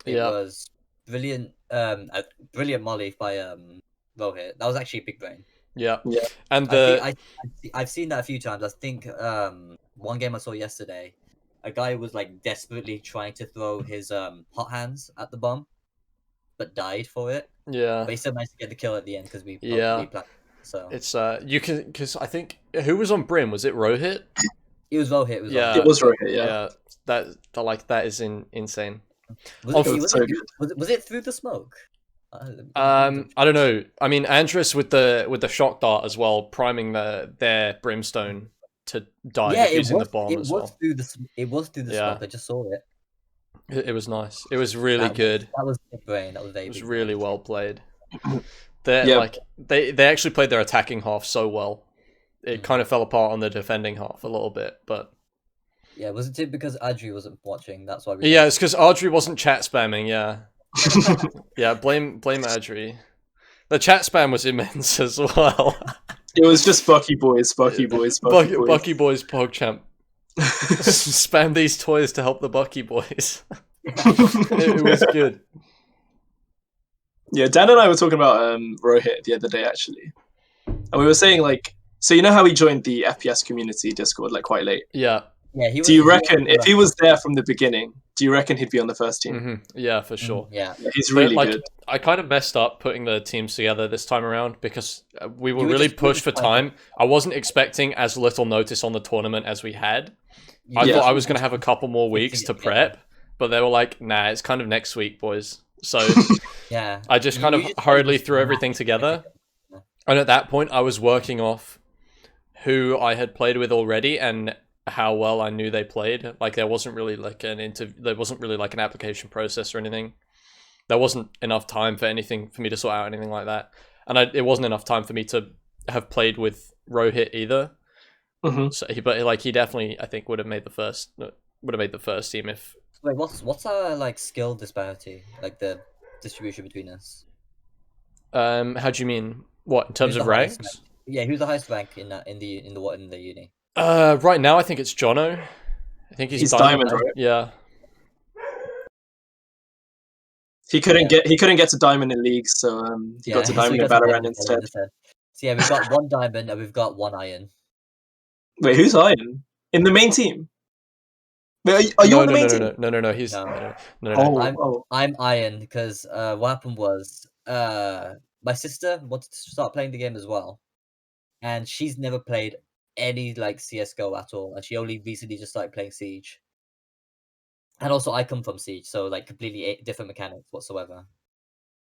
Speaker 3: It
Speaker 1: Yeah.
Speaker 3: was brilliant brilliant molly by Rohit. That was actually a big brain.
Speaker 1: Yeah.
Speaker 2: Yeah.
Speaker 1: And
Speaker 3: I've seen that a few times. I think one game I saw yesterday, a guy was like desperately trying to throw his hot hands at the bomb, but died for it.
Speaker 1: yeah.
Speaker 3: But he still managed to get the kill at the end because we
Speaker 1: Yeah.
Speaker 3: played. So
Speaker 1: It's you can, because I think who was on Brim? Was it Rohit?
Speaker 3: it was Rohit. It was
Speaker 1: Yeah.
Speaker 3: Rohit.
Speaker 2: It was Rohit, yeah.
Speaker 1: That is insane.
Speaker 3: Was
Speaker 2: It was so good.
Speaker 3: Was it through the smoke?
Speaker 1: I don't know. I mean, Andrus with the shock dart as well, priming their brimstone to die using the bomb as well.
Speaker 3: It was through the
Speaker 1: Yeah.
Speaker 3: smoke. I just saw it.
Speaker 1: It was nice. It was really good.
Speaker 3: That was big brain. That was very.
Speaker 1: It was
Speaker 3: big
Speaker 1: really
Speaker 3: brain.
Speaker 1: well played. They
Speaker 2: Yeah.
Speaker 1: like they actually played their attacking half so well. It kind of fell apart on the defending half a little bit, but
Speaker 3: Yeah, was it because Adri wasn't watching? That's why. We
Speaker 1: yeah, it's because Audrey wasn't chat spamming. Yeah, yeah. Blame Audrey. The chat spam was immense as well.
Speaker 2: It was just Bucky boys, Bucky boys.
Speaker 1: Bucky boys, PogChamp. Spam these toys to help the Bucky boys. It was good.
Speaker 2: Yeah, Dan and I were talking about Rohit the other day actually, and we were saying like, so you know how he joined the FPS community Discord like quite late.
Speaker 1: Yeah.
Speaker 3: Yeah, he was.
Speaker 2: Do you reckon if he was there from the beginning, do you reckon he'd be on the first team?
Speaker 1: Hmm. Yeah, for sure.
Speaker 3: Yeah.
Speaker 2: Yeah, he's
Speaker 1: But,
Speaker 2: really
Speaker 1: like,
Speaker 2: good.
Speaker 1: I kind of messed up putting the teams together this time around because we were
Speaker 3: You were
Speaker 1: really
Speaker 3: just
Speaker 1: pushed for
Speaker 3: playing.
Speaker 1: time. I wasn't expecting as little notice on the tournament as we had. I
Speaker 2: Yeah.
Speaker 1: thought I was going to have a couple more weeks to
Speaker 3: Yeah.
Speaker 1: prep, but they were like, nah, it's kind of next week, boys. So
Speaker 3: Yeah.
Speaker 1: I just kind of hurriedly threw everything together. And at that point, I was working off who I had played with already and how well I knew they played. Like there wasn't really like there wasn't really like an application process or anything. There wasn't enough time for anything for me to sort out anything like that, and it wasn't enough time for me to have played with Rohit either.
Speaker 2: Mm-hmm.
Speaker 1: So he definitely I think would have made the first team if.
Speaker 3: Wait, what's our like skill disparity? Like the distribution between us?
Speaker 1: How do you mean? What in terms
Speaker 3: Who's
Speaker 1: of
Speaker 3: the highest
Speaker 1: ranks?
Speaker 3: Yeah, who's the highest rank in the uni?
Speaker 1: Right now I think it's Jono. I think he's
Speaker 2: diamond, right?
Speaker 1: Yeah.
Speaker 2: He couldn't get to diamond in leagues, so he got to
Speaker 3: so
Speaker 2: diamond
Speaker 3: he
Speaker 2: in
Speaker 3: got to
Speaker 2: Valorant
Speaker 3: diamond
Speaker 2: instead.
Speaker 3: So yeah, we've got one diamond and we've got one iron.
Speaker 2: Wait, who's Iron in the main team? Wait, are you on the main team?
Speaker 1: No. He's
Speaker 3: No.
Speaker 2: Oh.
Speaker 3: I'm iron because what happened was my sister wanted to start playing the game as well, and she's never played any like CS:GO at all, and she only recently just started playing Siege. And also, I come from Siege, so like completely different mechanics whatsoever.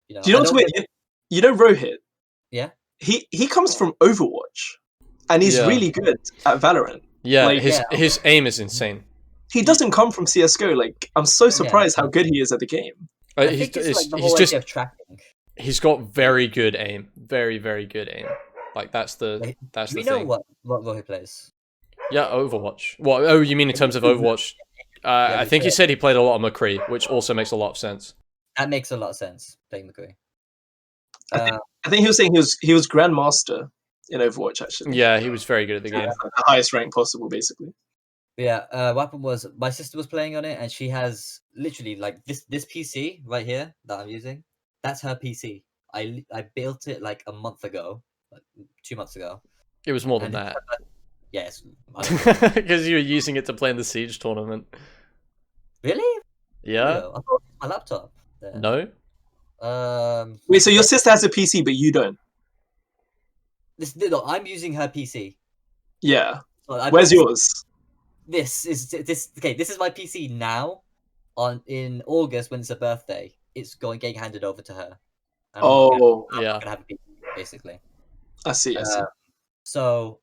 Speaker 3: You know,
Speaker 2: Do you know what's weird? You know Rohit?
Speaker 3: Yeah.
Speaker 2: He comes from Overwatch, and he's
Speaker 1: Yeah.
Speaker 2: really good at Valorant.
Speaker 1: Yeah,
Speaker 2: Like,
Speaker 1: his aim is insane.
Speaker 2: He doesn't come from CS:GO. Like, I'm so surprised how good he is at the game.
Speaker 3: I think it's like the whole idea of tracking.
Speaker 1: He's got very good aim, very very good aim. Like that's the
Speaker 3: Do
Speaker 1: the
Speaker 3: we know
Speaker 1: thing.
Speaker 3: what Rohit plays?
Speaker 1: Yeah, Overwatch. What? Oh, you mean in terms of Overwatch? I think he said he played a lot of McCree, which also makes a lot of sense.
Speaker 3: That makes a lot of sense. Playing McCree.
Speaker 2: I think he was saying he was Grandmaster in Overwatch actually.
Speaker 1: Yeah, he was very good at the game.
Speaker 2: The highest rank possible, basically.
Speaker 3: Yeah, what happened was my sister was playing on it, and she has literally like this PC right here that I'm using. That's her PC. I built it like a month ago, like 2 months ago.
Speaker 1: It was more than
Speaker 3: And
Speaker 1: that.
Speaker 3: Yes.
Speaker 1: Because you were using it to play in the Siege tournament.
Speaker 3: Really?
Speaker 1: Yeah?
Speaker 3: No, I thought it was my laptop. There.
Speaker 1: No?
Speaker 2: Wait, so your sister has a PC, but you don't?
Speaker 3: No, I'm using her PC.
Speaker 2: Yeah.
Speaker 3: So I
Speaker 2: Where's
Speaker 3: built
Speaker 2: yours?
Speaker 3: This is my PC now. In August when it's her birthday, it's getting handed over to her. And I'm
Speaker 1: yeah.
Speaker 3: not gonna have a PC, basically.
Speaker 2: I see.
Speaker 3: So,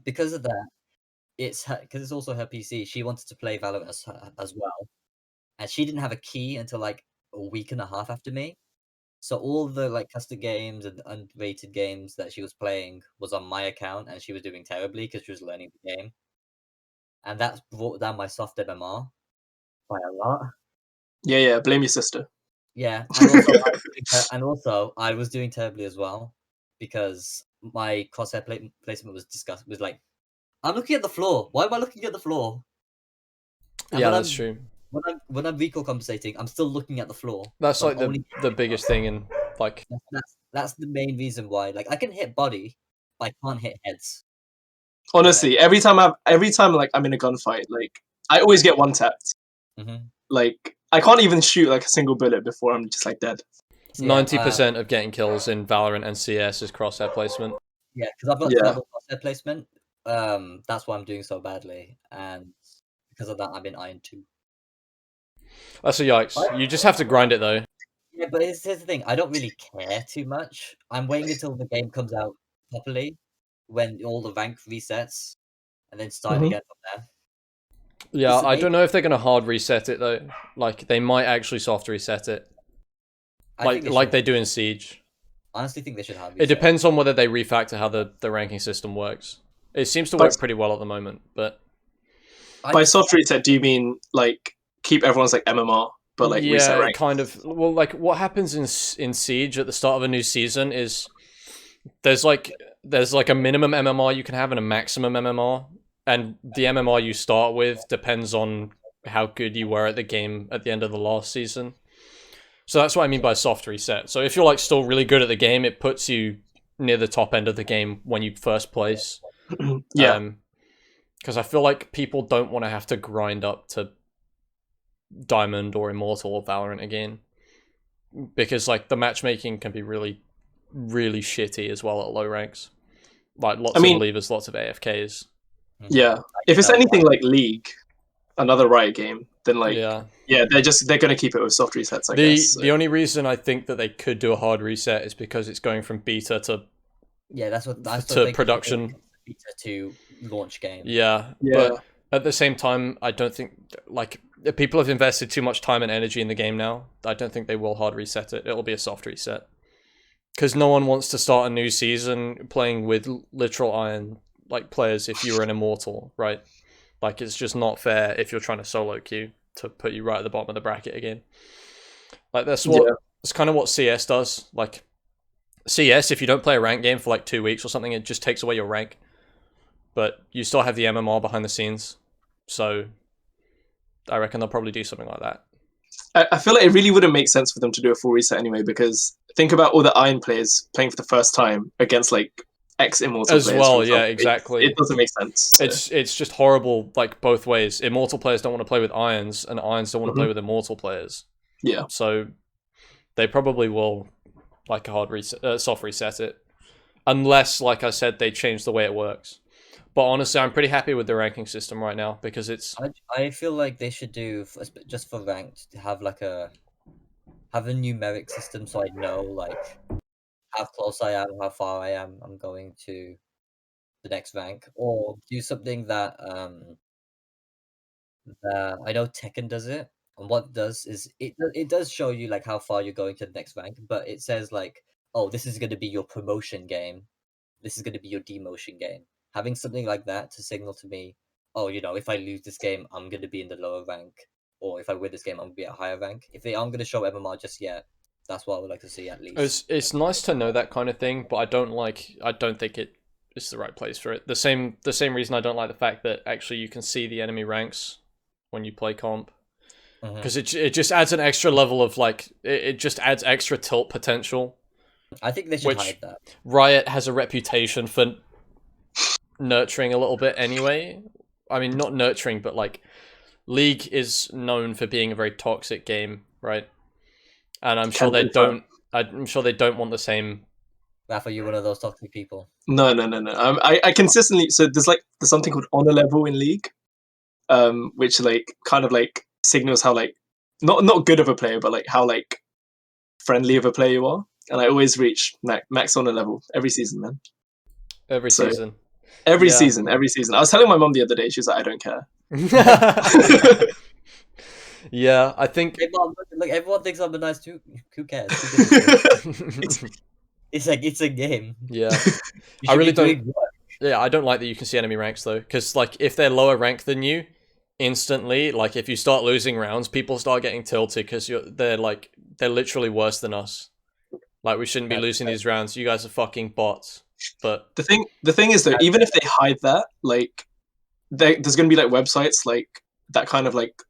Speaker 3: because of that, it's also her PC. She wanted to play Valorant as well, and she didn't have a key until like a week and a half after me. So all the like custom games and unrated games that she was playing was on my account, and she was doing terribly because she was learning the game, and that's brought down my soft MMR by a lot.
Speaker 2: Yeah. Blame your sister.
Speaker 3: Yeah, and also I was doing terribly as well because my crosshair placement was like, I'm looking at the floor. Why am I looking at the floor? And
Speaker 1: Yeah,
Speaker 3: when
Speaker 1: that's
Speaker 3: I'm-
Speaker 1: true.
Speaker 3: When I'm recall compensating, I'm still looking at the floor.
Speaker 1: That's
Speaker 3: So
Speaker 1: like
Speaker 3: I'm only-
Speaker 1: the biggest thing in Like,
Speaker 3: That's the main reason why. Like, I can hit body, but I can't hit heads.
Speaker 2: Honestly, every time like I'm in a gunfight, like I always get one tapped.
Speaker 3: Mhm.
Speaker 2: Like I can't even shoot like a single bullet before I'm just like dead.
Speaker 3: So, yeah,
Speaker 1: 90% of getting kills in Valorant and CS is crosshair placement.
Speaker 3: yeah, because I've got
Speaker 2: Yeah.
Speaker 3: terrible crosshair placement. That's why I'm doing so badly, and because of that, I'm in Iron 2.
Speaker 1: That's a yikes. You just have to grind it though.
Speaker 3: Yeah, but here's the thing. I don't really care too much. I'm waiting until the game comes out properly, when all the rank resets, and then starting
Speaker 2: Mhm.
Speaker 3: again from there.
Speaker 1: Yeah,
Speaker 3: Listen,
Speaker 1: I don't know if they're gonna hard reset it though. Like they might actually soft reset it,
Speaker 3: I think
Speaker 1: like
Speaker 3: should.
Speaker 1: they do in Siege.
Speaker 3: Honestly, think they should have.
Speaker 1: It depends on whether they refactor how the ranking system works. It seems to work pretty well at the moment, but
Speaker 2: By soft reset, do you mean like keep everyone's like MMR, but like reset rank?
Speaker 1: kind of. Well, like what happens in Siege at the start of a new season is there's like a minimum MMR you can have and a maximum MMR, and the MMR you start with depends on how good you were at the game at the end of the last season. So that's what I mean by soft reset. So if you're like still really good at the game, it puts you near the top end of the game when you first place.
Speaker 2: Yeah.
Speaker 1: Because I feel like people don't want to have to grind up to Diamond or Immortal or Valorant again. Because like the matchmaking can be really, really shitty as well at low ranks. Like lots of levers, lots of AFKs.
Speaker 2: Yeah. If it's anything like League, another Riot game, then like
Speaker 1: Yeah,
Speaker 2: they're gonna keep it with soft resets, I guess.
Speaker 1: the only reason I think that they could do a hard reset is because it's going from beta to production.
Speaker 3: Beta to launch game.
Speaker 1: Yeah, but at the same time, I don't think like people have invested too much time and energy in the game now. I don't think they will hard reset it. It'll be a soft reset because no one wants to start a new season playing with literal iron like players if you were an Immortal, right? Like it's just not fair if you're trying to solo queue to put you right at the bottom of the bracket again. Like that's kind of what CS does. Like CS, if you don't play a rank game for like 2 weeks or something, it just takes away your rank. But you still have the MMR behind the scenes. So I reckon they'll probably do something like that.
Speaker 2: I feel like it really wouldn't make sense for them to do a full reset anyway, because think about all the Iron players playing for the first time against like ex-Immortal
Speaker 1: as
Speaker 2: players.
Speaker 1: Well, yeah, exactly.
Speaker 2: It doesn't make sense. So.
Speaker 1: It's just horrible, like both ways. Immortal players don't want to play with Irons, and Irons don't want to play with Immortal players.
Speaker 2: Yeah.
Speaker 1: So they probably will like a hard reset, soft reset it, unless, like I said, they change the way it works. But honestly, I'm pretty happy with the ranking system right now because it's.
Speaker 3: I feel like they should do just for ranked to have like a numeric system so I know like how close I am, how far I am. I'm going to the next rank, or do something that I know Tekken does it, and what it does is it does show you like how far you're going to the next rank, but it says like, oh, this is going to be your promotion game, this is going to be your demotion game. Having something like that to signal to me, oh, you know, if I lose this game, I'm going to be in the lower rank, or if I win this game, I'm going to be at a higher rank. If they aren't going to show MMR just yet, that's what I would like to see at least.
Speaker 1: It's nice to know that kind of thing, but I don't think it is the right place for it. The same reason I don't like the fact that actually you can see the enemy ranks when you play comp, because it just adds an extra level of like it just adds extra tilt potential.
Speaker 3: I think they should hide that.
Speaker 1: Riot has a reputation for nurturing a little bit anyway. I mean, not nurturing, but like League is known for being a very toxic game, right? And I'm sure they don't want the same.
Speaker 3: Raph, are you one of those toxic people?
Speaker 2: No. I consistently, so there's something called honor level in League, which like kind of like signals how like not good of a player, but like how like friendly of a player you are. And I always reach max honor level every season, man.
Speaker 1: Every season.
Speaker 2: Every season. I was telling my mom the other day, she was like, I don't care.
Speaker 1: Yeah, I think.
Speaker 3: Hey, Mom, look, everyone thinks I'm a nice too. Who cares? It's like it's a game.
Speaker 1: Yeah, I really don't. Yeah, I don't like that you can see enemy ranks though, because like if they're lower rank than you, instantly, like if you start losing rounds, people start getting tilted because they're literally worse than us. Like we shouldn't be losing these rounds. You guys are fucking bots. But
Speaker 2: the thing is though, even if they hide that, like there's gonna be like websites like that kind of like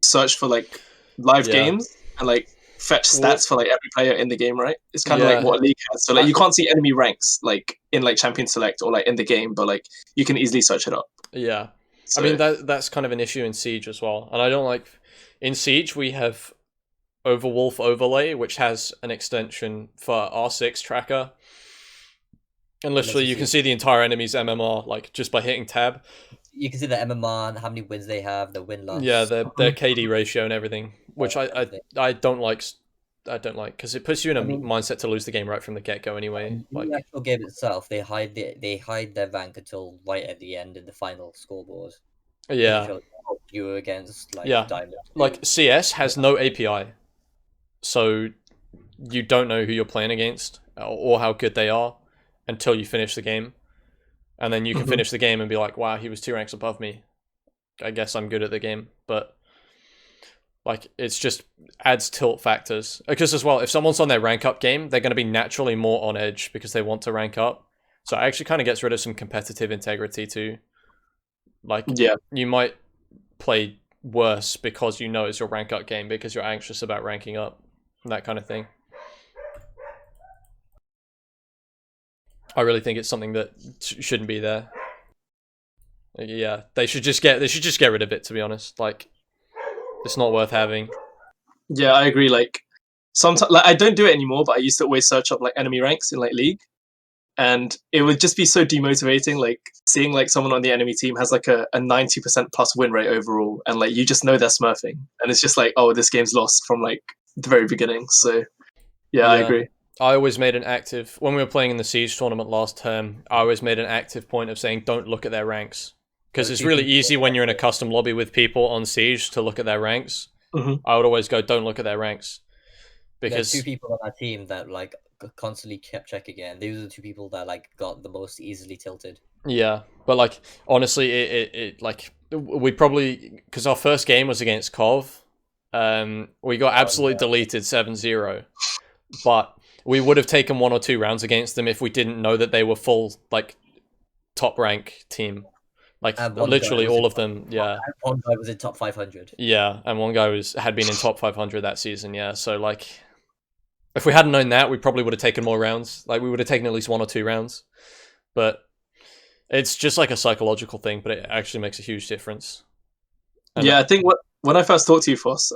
Speaker 2: search for like live games, and like fetch stats for like every player in the game, right? It's kind of like what League has. So like you can't see enemy ranks like in like Champion Select or like in the game, but like you can easily search it up.
Speaker 1: Yeah.
Speaker 2: So,
Speaker 1: I mean that's kind of an issue in Siege as well. And I don't like in Siege we have Overwolf Overlay, which has an extension for R6 tracker. And literally you can see the entire enemy's MMR like just by hitting tab.
Speaker 3: You can see the MMR and how many wins they have, the win-loss.
Speaker 1: Yeah, their KD ratio and everything, which I don't like. I don't like because it puts you in a mindset to lose the game right from the get-go anyway.
Speaker 3: In
Speaker 1: Like
Speaker 3: the actual game itself, they hide their rank until right at the end in the final scoreboard.
Speaker 1: Yeah.
Speaker 3: You were against like Diamond.
Speaker 1: Like CS has no API, so you don't know who you're playing against or how good they are until you finish the game. And then you can finish the game and be like, wow, he was 2 ranks above me. I guess I'm good at the game. But like, it's just adds tilt factors. Because as well, if someone's on their rank up game, they're going to be naturally more on edge because they want to rank up. So it actually kind of gets rid of some competitive integrity too. Like, you might play worse because you know it's your rank up game because you're anxious about ranking up. That kind of thing. I really think it's something that shouldn't be there. Yeah, they should just get rid of it, to be honest. Like, it's not worth having.
Speaker 2: Yeah, I agree. Like, sometimes, like, I don't do it anymore, but I used to always search up like enemy ranks in like League, and it would just be so demotivating. Like seeing like someone on the enemy team has like a 90% plus win rate overall, and like you just know they're smurfing, and it's just like, oh, this game's lost from like the very beginning. So, yeah. I agree.
Speaker 1: I always made an active, when we were playing in the Siege tournament last term, I always made an active point of saying don't look at their ranks. Because it's really easy when you're in a custom lobby with people on Siege to look at their ranks. I would always go, don't look at their ranks. Because
Speaker 3: there's 2 people on our team that like constantly kept checking it, and those are the 2 people that like got the most easily tilted.
Speaker 1: Yeah, but like, honestly, it like, we probably, because our first game was against Kov, we got absolutely deleted 7-0. But we would have taken 1 or 2 rounds against them if we didn't know that they were full, like, top rank team. Like, literally all of them, yeah.
Speaker 3: One guy was in top 500.
Speaker 1: Yeah, and one guy had been in top 500 that season, yeah. So, like, if we hadn't known that, we probably would have taken more rounds. Like, we would have taken at least 1 or 2 rounds. But it's just like a psychological thing, but it actually makes a huge difference. And
Speaker 2: I think when I first talked to you, Foss,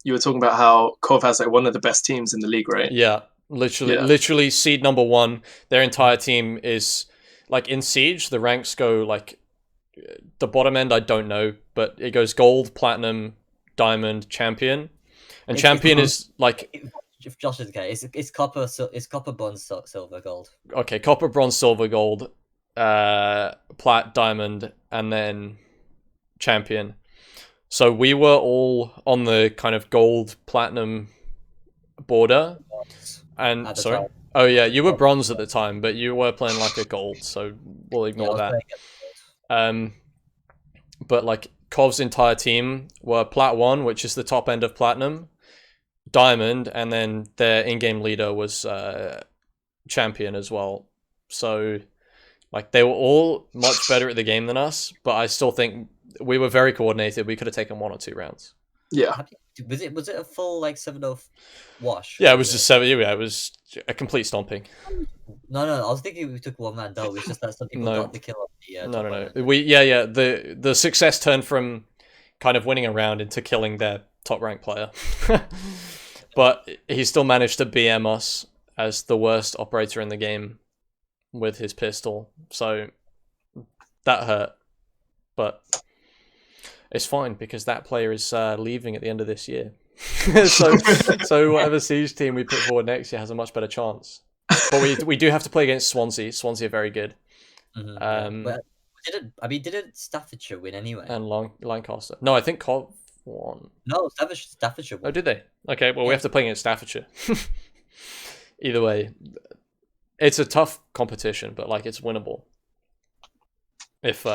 Speaker 2: you were talking about how Kov has like one of the best teams in the league, right?
Speaker 1: Yeah. Literally seed number 1, their entire team is like in Siege, the ranks go like the bottom end I don't know, but it goes gold, platinum, diamond, champion. And champion is like
Speaker 3: if Josh is okay, it's copper, bronze, silver, gold.
Speaker 1: Okay, copper, bronze, silver, gold, plat, diamond, and then champion. So we were all on the kind of gold, platinum border. And sorry. Oh yeah, you were bronze at the time, but you were playing like a gold, so we'll ignore that. But like Kov's entire team were plat 1, which is the top end of platinum, diamond, and then their in-game leader was champion as well. So like they were all much better at the game than us, but I still think we were very coordinated. We could have taken 1 or 2 rounds.
Speaker 2: Yeah.
Speaker 3: Was it a full like 7-0 wash?
Speaker 1: Yeah, it was just 7. Yeah, it was a complete stomping.
Speaker 3: No. I was thinking we took 1 man though. It's just that some people got the kill on the.
Speaker 1: No. The success turned from kind of winning a round into killing their top ranked player, but he still managed to BM us as the worst operator in the game with his pistol. So that hurt, but it's fine because that player is leaving at the end of this year. so whatever Siege team we put forward next year has a much better chance. But we do have to play against Swansea. Swansea are very good.
Speaker 3: But didn't Staffordshire win anyway?
Speaker 1: And Lancaster. No, I think Cov won.
Speaker 3: No, Staffordshire won.
Speaker 1: Oh, did they? Okay, well, we have to play against Staffordshire. Either way, it's a tough competition, but like it's winnable. If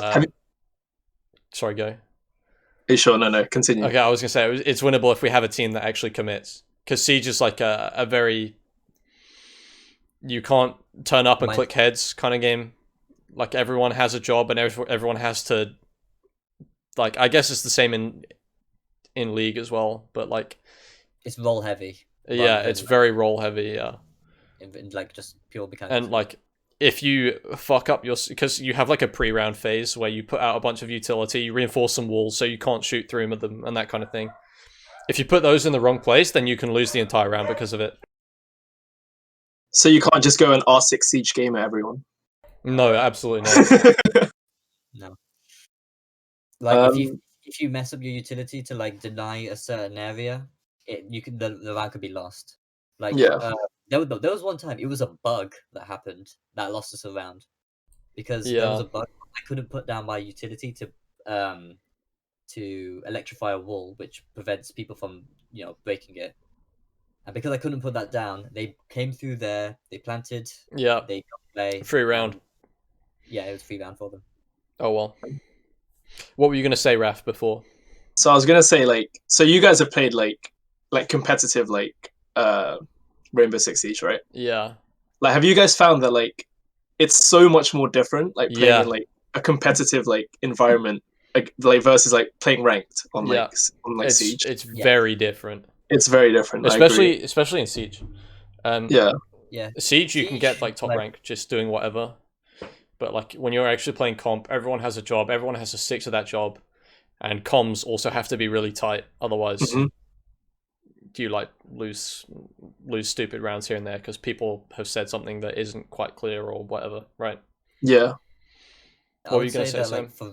Speaker 1: sorry, go.
Speaker 2: Sure, no, continue.
Speaker 1: Okay, I was gonna say it's winnable if we have a team that actually commits. Because Siege is like a very you can't turn up and click heads kind of game. Like everyone has a job and everyone has to. Like I guess it's the same in League as well, but like
Speaker 3: It's roll heavy.
Speaker 1: Yeah,
Speaker 3: rather
Speaker 1: it's
Speaker 3: than,
Speaker 1: very roll heavy. Yeah,
Speaker 3: in, like just pure mechanics.
Speaker 1: and like if you fuck up because you have like a pre-round phase where you put out a bunch of utility, you reinforce some walls so you can't shoot through them and that kind of thing. If you put those in the wrong place, then you can lose the entire round because of it.
Speaker 2: So you can't just go and R6 siege game at everyone.
Speaker 1: No, absolutely not.
Speaker 3: No. Like if you mess up your utility to like deny a certain area, the round could be lost. Like
Speaker 2: Yeah.
Speaker 3: there was one time it was a bug that happened that lost us a round because there was a bug. I couldn't put down my utility to electrify a wall, which prevents people from breaking it. And because I couldn't put that down, they came through there. They planted.
Speaker 1: Yeah.
Speaker 3: They got play.
Speaker 1: Free round.
Speaker 3: Yeah, it was free round for them.
Speaker 1: Oh well. What were you gonna say, Raph, before?
Speaker 2: So I was gonna say so you guys have played like competitive Rainbow Six Siege, right?
Speaker 1: Yeah.
Speaker 2: Like, have you guys found that it's so much more different playing in a competitive environment versus playing ranked on Siege?
Speaker 1: It's very different.
Speaker 2: It's very different,
Speaker 1: especially in Siege.
Speaker 3: Yeah.
Speaker 1: Siege you can get top rank just doing whatever, but when you're actually playing comp, everyone has a job, everyone has to stick to that job, and comms also have to be really tight. Otherwise, you lose stupid rounds here and there because people have said something that isn't quite clear or whatever, right?
Speaker 2: Yeah.
Speaker 1: What were you gonna say,
Speaker 3: that,
Speaker 1: Sam?
Speaker 3: for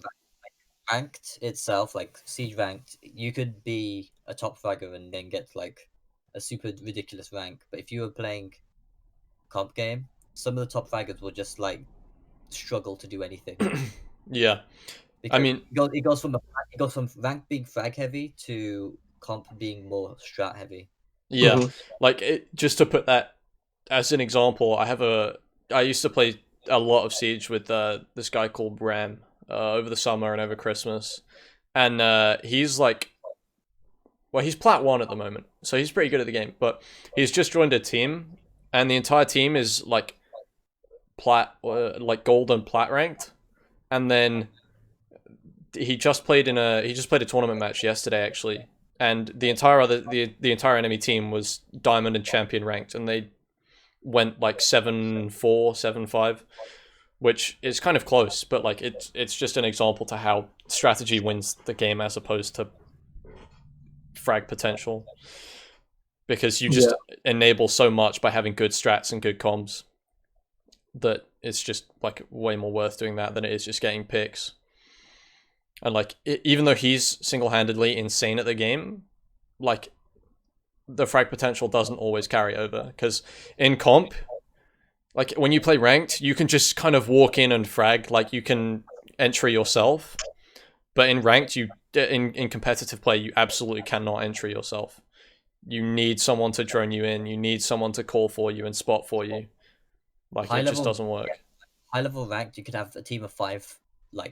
Speaker 3: ranked itself, Siege ranked, you could be a top fragger and then get a super ridiculous rank. But if you were playing comp game, some of the top fraggers will just struggle to do anything.
Speaker 1: Yeah,
Speaker 3: because
Speaker 1: I mean,
Speaker 3: it goes from rank being frag heavy to comp being more strat heavy.
Speaker 1: Yeah, just to put that as an example, I used to play a lot of Siege with this guy called Ram over the summer and over Christmas, and he's he's plat 1 at the moment, so he's pretty good at the game, but he's just joined a team, and the entire team is plat, gold and plat ranked, and then he just played a tournament match yesterday actually, and the entire enemy team was diamond and champion ranked, and they went 7-4, 7-5, which is kind of close, but it's just an example to how strategy wins the game as opposed to frag potential, because you just enable so much by having good strats and good comms that it's just way more worth doing that than it is just getting picks. And even though he's single-handedly insane at the game, the frag potential doesn't always carry over, because in comp, when you play ranked, you can just kind of walk in and frag, you can entry yourself, but in ranked, in competitive play, you absolutely cannot entry yourself. You need someone to drone you in, you need someone to call for you and spot for you. It just doesn't work.
Speaker 3: High level ranked, you could have a team of 5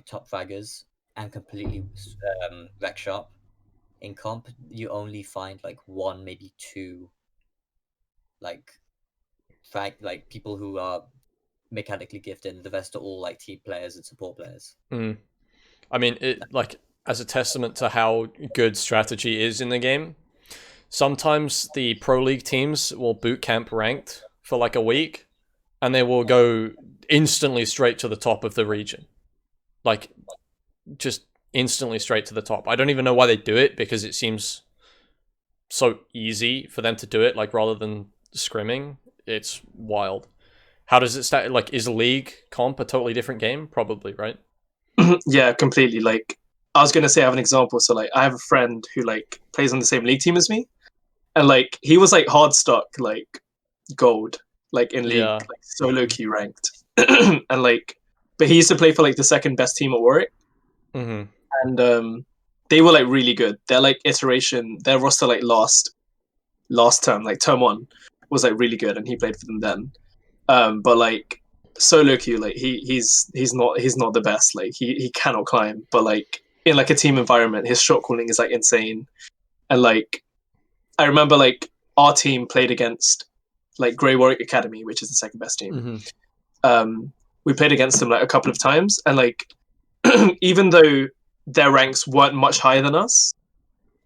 Speaker 3: top fraggers and completely wreck shop. In comp, you only find 1, maybe 2 frag people who are mechanically gifted, and the rest are all team players and support players.
Speaker 1: I mean, it as a testament to how good strategy is in the game, sometimes the pro league teams will boot camp ranked for a week, and they will go instantly straight to the top of the region, just instantly straight to the top. I don't even know why they do it, because it seems so easy for them to do it, rather than scrimming. It's wild. How does it start? Is league comp a totally different game? Probably, right?
Speaker 2: Yeah, completely. I was gonna say, I have an example. So I have a friend who plays on the same league team as me, and he was hard stuck gold in league, so low key ranked, and but he used to play for the second best team at Warwick. And they were really good. Their iteration, their roster last term, term 1 was really good, and he played for them then. But solo queue, he's not the best. He cannot climb. But in a team environment, his shot calling is insane. And I remember our team played against Grey Warwick Academy, which is the second best team. We played against them a couple of times, and even though their ranks weren't much higher than us,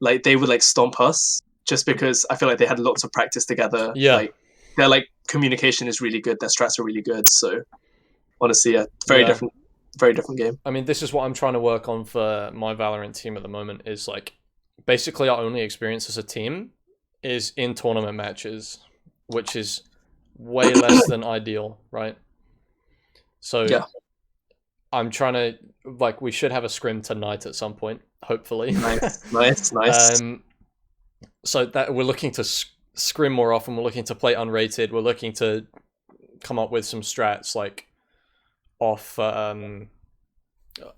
Speaker 2: they would stomp us just because I feel like they had lots of practice together.
Speaker 1: Yeah.
Speaker 2: Like their like communication is really good. Their strats are really good. So honestly, very different game.
Speaker 1: I mean, this is what I'm trying to work on for my Valorant team at the moment. Is like basically our only experience as a team is in tournament matches, which is way less than ideal, right? So
Speaker 2: Yeah.
Speaker 1: I'm trying to like we should have a scrim tonight at some point, hopefully.
Speaker 2: Nice.
Speaker 1: So that we're looking to scrim more often. We're looking to play unrated. We're looking to come up with some strats like off,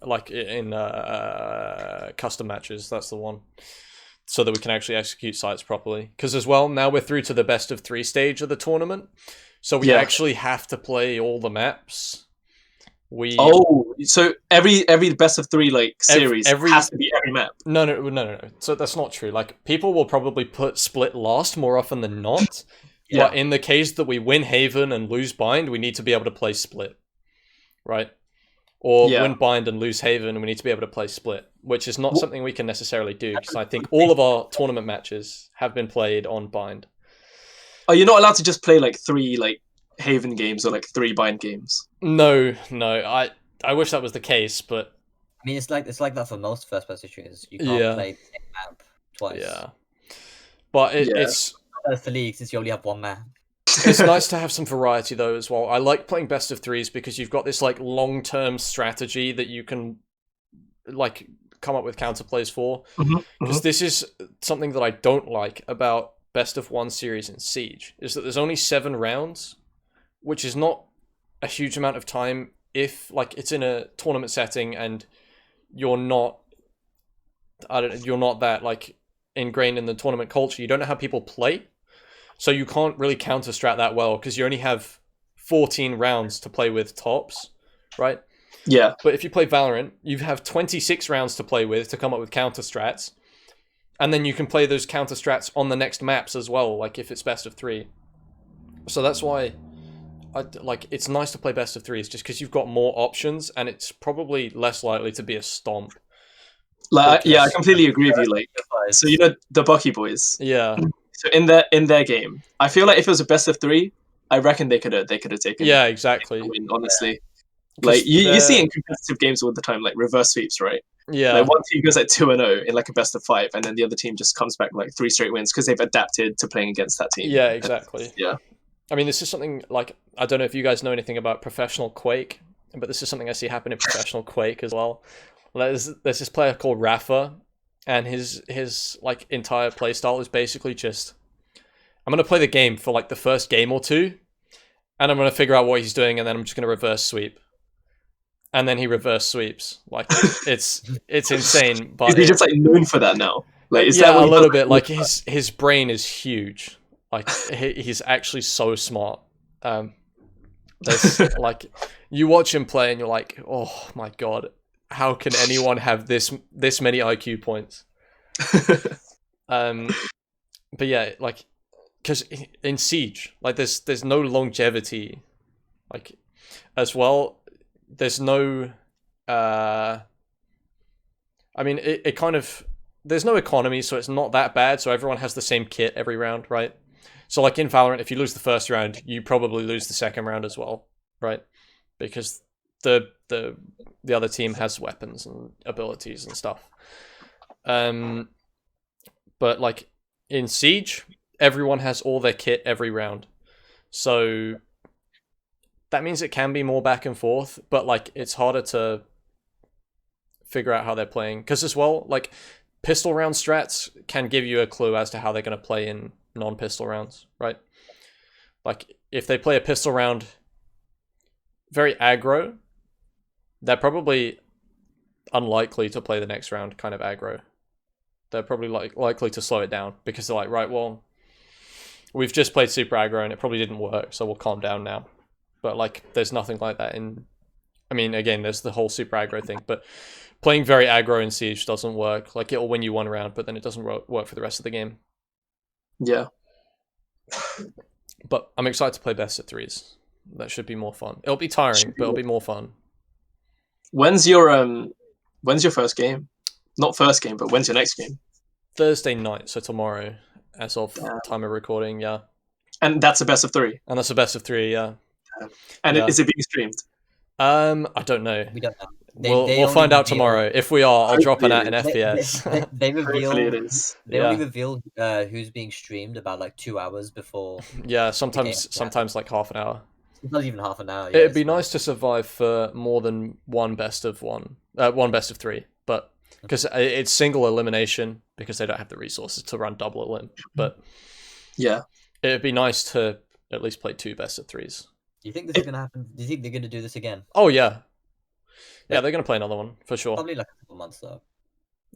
Speaker 1: like in custom matches. That's the one, so that we can actually execute sites properly. Because as well, now we're through to the best of 3 stage of the tournament, so we actually have to play all the maps.
Speaker 2: So every best of 3 like series has to be every map.
Speaker 1: No. So that's not true. Like people will probably put split last more often than not.
Speaker 2: Yeah.
Speaker 1: But in the case that we win Haven and lose Bind, we need to be able to play split, right? Or win Bind and lose Haven, and we need to be able to play split, which is not something we can necessarily do because I think all of our tournament matches have been played on Bind.
Speaker 2: Oh, you're not allowed to just play like 3 like Haven games or like 3 Bind games.
Speaker 1: No. I wish that was the case, but
Speaker 3: I mean, it's like that for most first-person shooters. You can't play the same map twice.
Speaker 1: Yeah, but it's
Speaker 3: for League since you only have 1 map.
Speaker 1: It's nice to have some variety though as well. I like playing best of 3s because you've got this like long-term strategy that you can like come up with counterplays for. Because this is something that I don't like about best of 1 series in Siege, is that there's only 7 rounds, which is not a huge amount of time if like it's in a tournament setting and you're not that like ingrained in the tournament culture. You don't know how people play. So you can't really counter strat that well because you only have 14 rounds to play with tops, right?
Speaker 2: Yeah.
Speaker 1: But if you play Valorant, you have 26 rounds to play with to come up with counter strats. And then you can play those counter strats on the next maps as well, like if it's best of 3. So that's why it's nice to play best of 3s just because you've got more options and it's probably less likely to be a stomp.
Speaker 2: Like I completely agree with you. Like, so you know the Bucky boys.
Speaker 1: Yeah.
Speaker 2: So in their game, I feel like if it was a best of 3, I reckon they could have taken.
Speaker 1: Yeah, exactly.
Speaker 2: Win, honestly, like you see in competitive games all the time, like reverse sweeps, right?
Speaker 1: Yeah.
Speaker 2: Like one team goes like 2-0 in like a best of 5, and then the other team just comes back like 3 straight wins because they've adapted to playing against that team.
Speaker 1: Yeah, exactly.
Speaker 2: Yeah.
Speaker 1: I mean, this is something like I don't know if you guys know anything about professional Quake, but this is something I see happen in professional Quake as well. There's this player called Raphael, and his like entire playstyle is basically just I'm gonna play the game for like the first game or 2, and I'm gonna figure out what he's doing, and then I'm just gonna reverse sweep, and then he reverse sweeps. Like it's insane. But
Speaker 2: is he just like known for that now? Like is
Speaker 1: yeah,
Speaker 2: that
Speaker 1: a little bit. Like his brain is huge. Like he's actually so smart. There's like you watch him play and you're like, oh my god, how can anyone have this many IQ points? But yeah, like because in Siege, like there's no longevity, like as well. There's no, I mean it kind of there's no economy, so it's not that bad. So everyone has the same kit every round, right? So like in Valorant, if you lose the first round, you probably lose the second round as well, right? Because the other team has weapons and abilities and stuff. But like in Siege, everyone has all their kit every round. So that means it can be more back and forth, but like it's harder to figure out how they're playing. Because as well, like pistol round strats can give you a clue as to how they're going to play in non-pistol rounds, right? Like if they play a pistol round very aggro, they're probably unlikely to play the next round kind of aggro. They're probably likely to slow it down because they're like, right, well, we've just played super aggro and it probably didn't work, so we'll calm down now. But like there's nothing like that in, I mean, again, there's the whole super aggro thing, but playing very aggro in Siege doesn't work. Like it'll win you 1 round, but then it doesn't work for the rest of the game.
Speaker 2: Yeah.
Speaker 1: But I'm excited to play best of 3s. That should be more fun. It'll be tiring, but it'll be more fun.
Speaker 2: When's your first game? Not first game, but when's your next game?
Speaker 1: Thursday night, so tomorrow. as of
Speaker 2: Damn.
Speaker 1: time of recording. Yeah,
Speaker 2: And that's a best of 3.
Speaker 1: and that's a best of 3. Yeah.
Speaker 2: And
Speaker 1: Yeah.
Speaker 2: is it being streamed?
Speaker 1: I don't know.
Speaker 3: We don't know.
Speaker 1: We'll find out tomorrow. If we are, I'll drop an at in FPS.
Speaker 3: They reveal.
Speaker 2: Hopefully it is.
Speaker 3: They only reveal who's being streamed about like 2 hours before.
Speaker 1: Yeah, sometimes like half an hour.
Speaker 3: It's not even half an hour.
Speaker 1: It'd be nice to survive for more than one best of 3, but because it's single elimination because they don't have the resources to run double elim. But
Speaker 2: yeah,
Speaker 1: it'd be nice to at least play 2 best of 3s.
Speaker 3: Do you think this is gonna happen? Do you think they're gonna do this again?
Speaker 1: Oh yeah, they're gonna play another one for sure.
Speaker 3: Probably like a couple months though.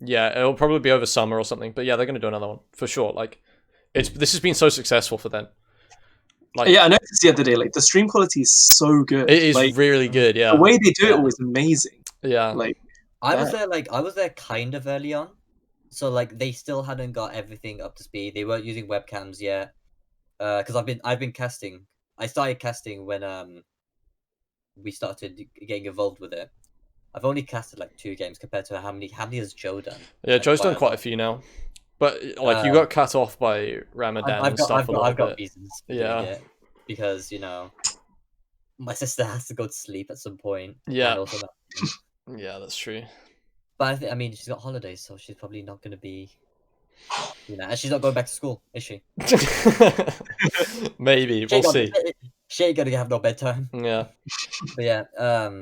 Speaker 1: Yeah, it'll probably be over summer or something. But yeah, they're gonna do another one for sure. Like, this has been so successul for them. Like,
Speaker 2: yeah, I noticed the other day, like the stream quality is so good.
Speaker 1: It is
Speaker 2: like,
Speaker 1: really good. Yeah,
Speaker 2: the way they do it was amazing.
Speaker 1: Yeah,
Speaker 2: like
Speaker 3: I was there kind of early on, so like they still hadn't got everything up to speed. They weren't using webcams yet. Because I've been casting. I started casting when we started getting involved with it. I've only casted like 2 games compared to how many has Joe done?
Speaker 1: Yeah, Joe's done quite a few now. But like you got cut off by Ramadan and stuff a little bit.
Speaker 3: I've got reasons.
Speaker 1: Yeah.
Speaker 3: It because my sister has to go to sleep at some point.
Speaker 1: Yeah.
Speaker 3: And also
Speaker 1: Yeah, that's true.
Speaker 3: But I mean, she's got holidays, so she's probably not going to be. And she's not going back to school, is she?
Speaker 1: Maybe we'll see.
Speaker 3: She ain't gonna have no bedtime.
Speaker 1: Yeah.
Speaker 3: But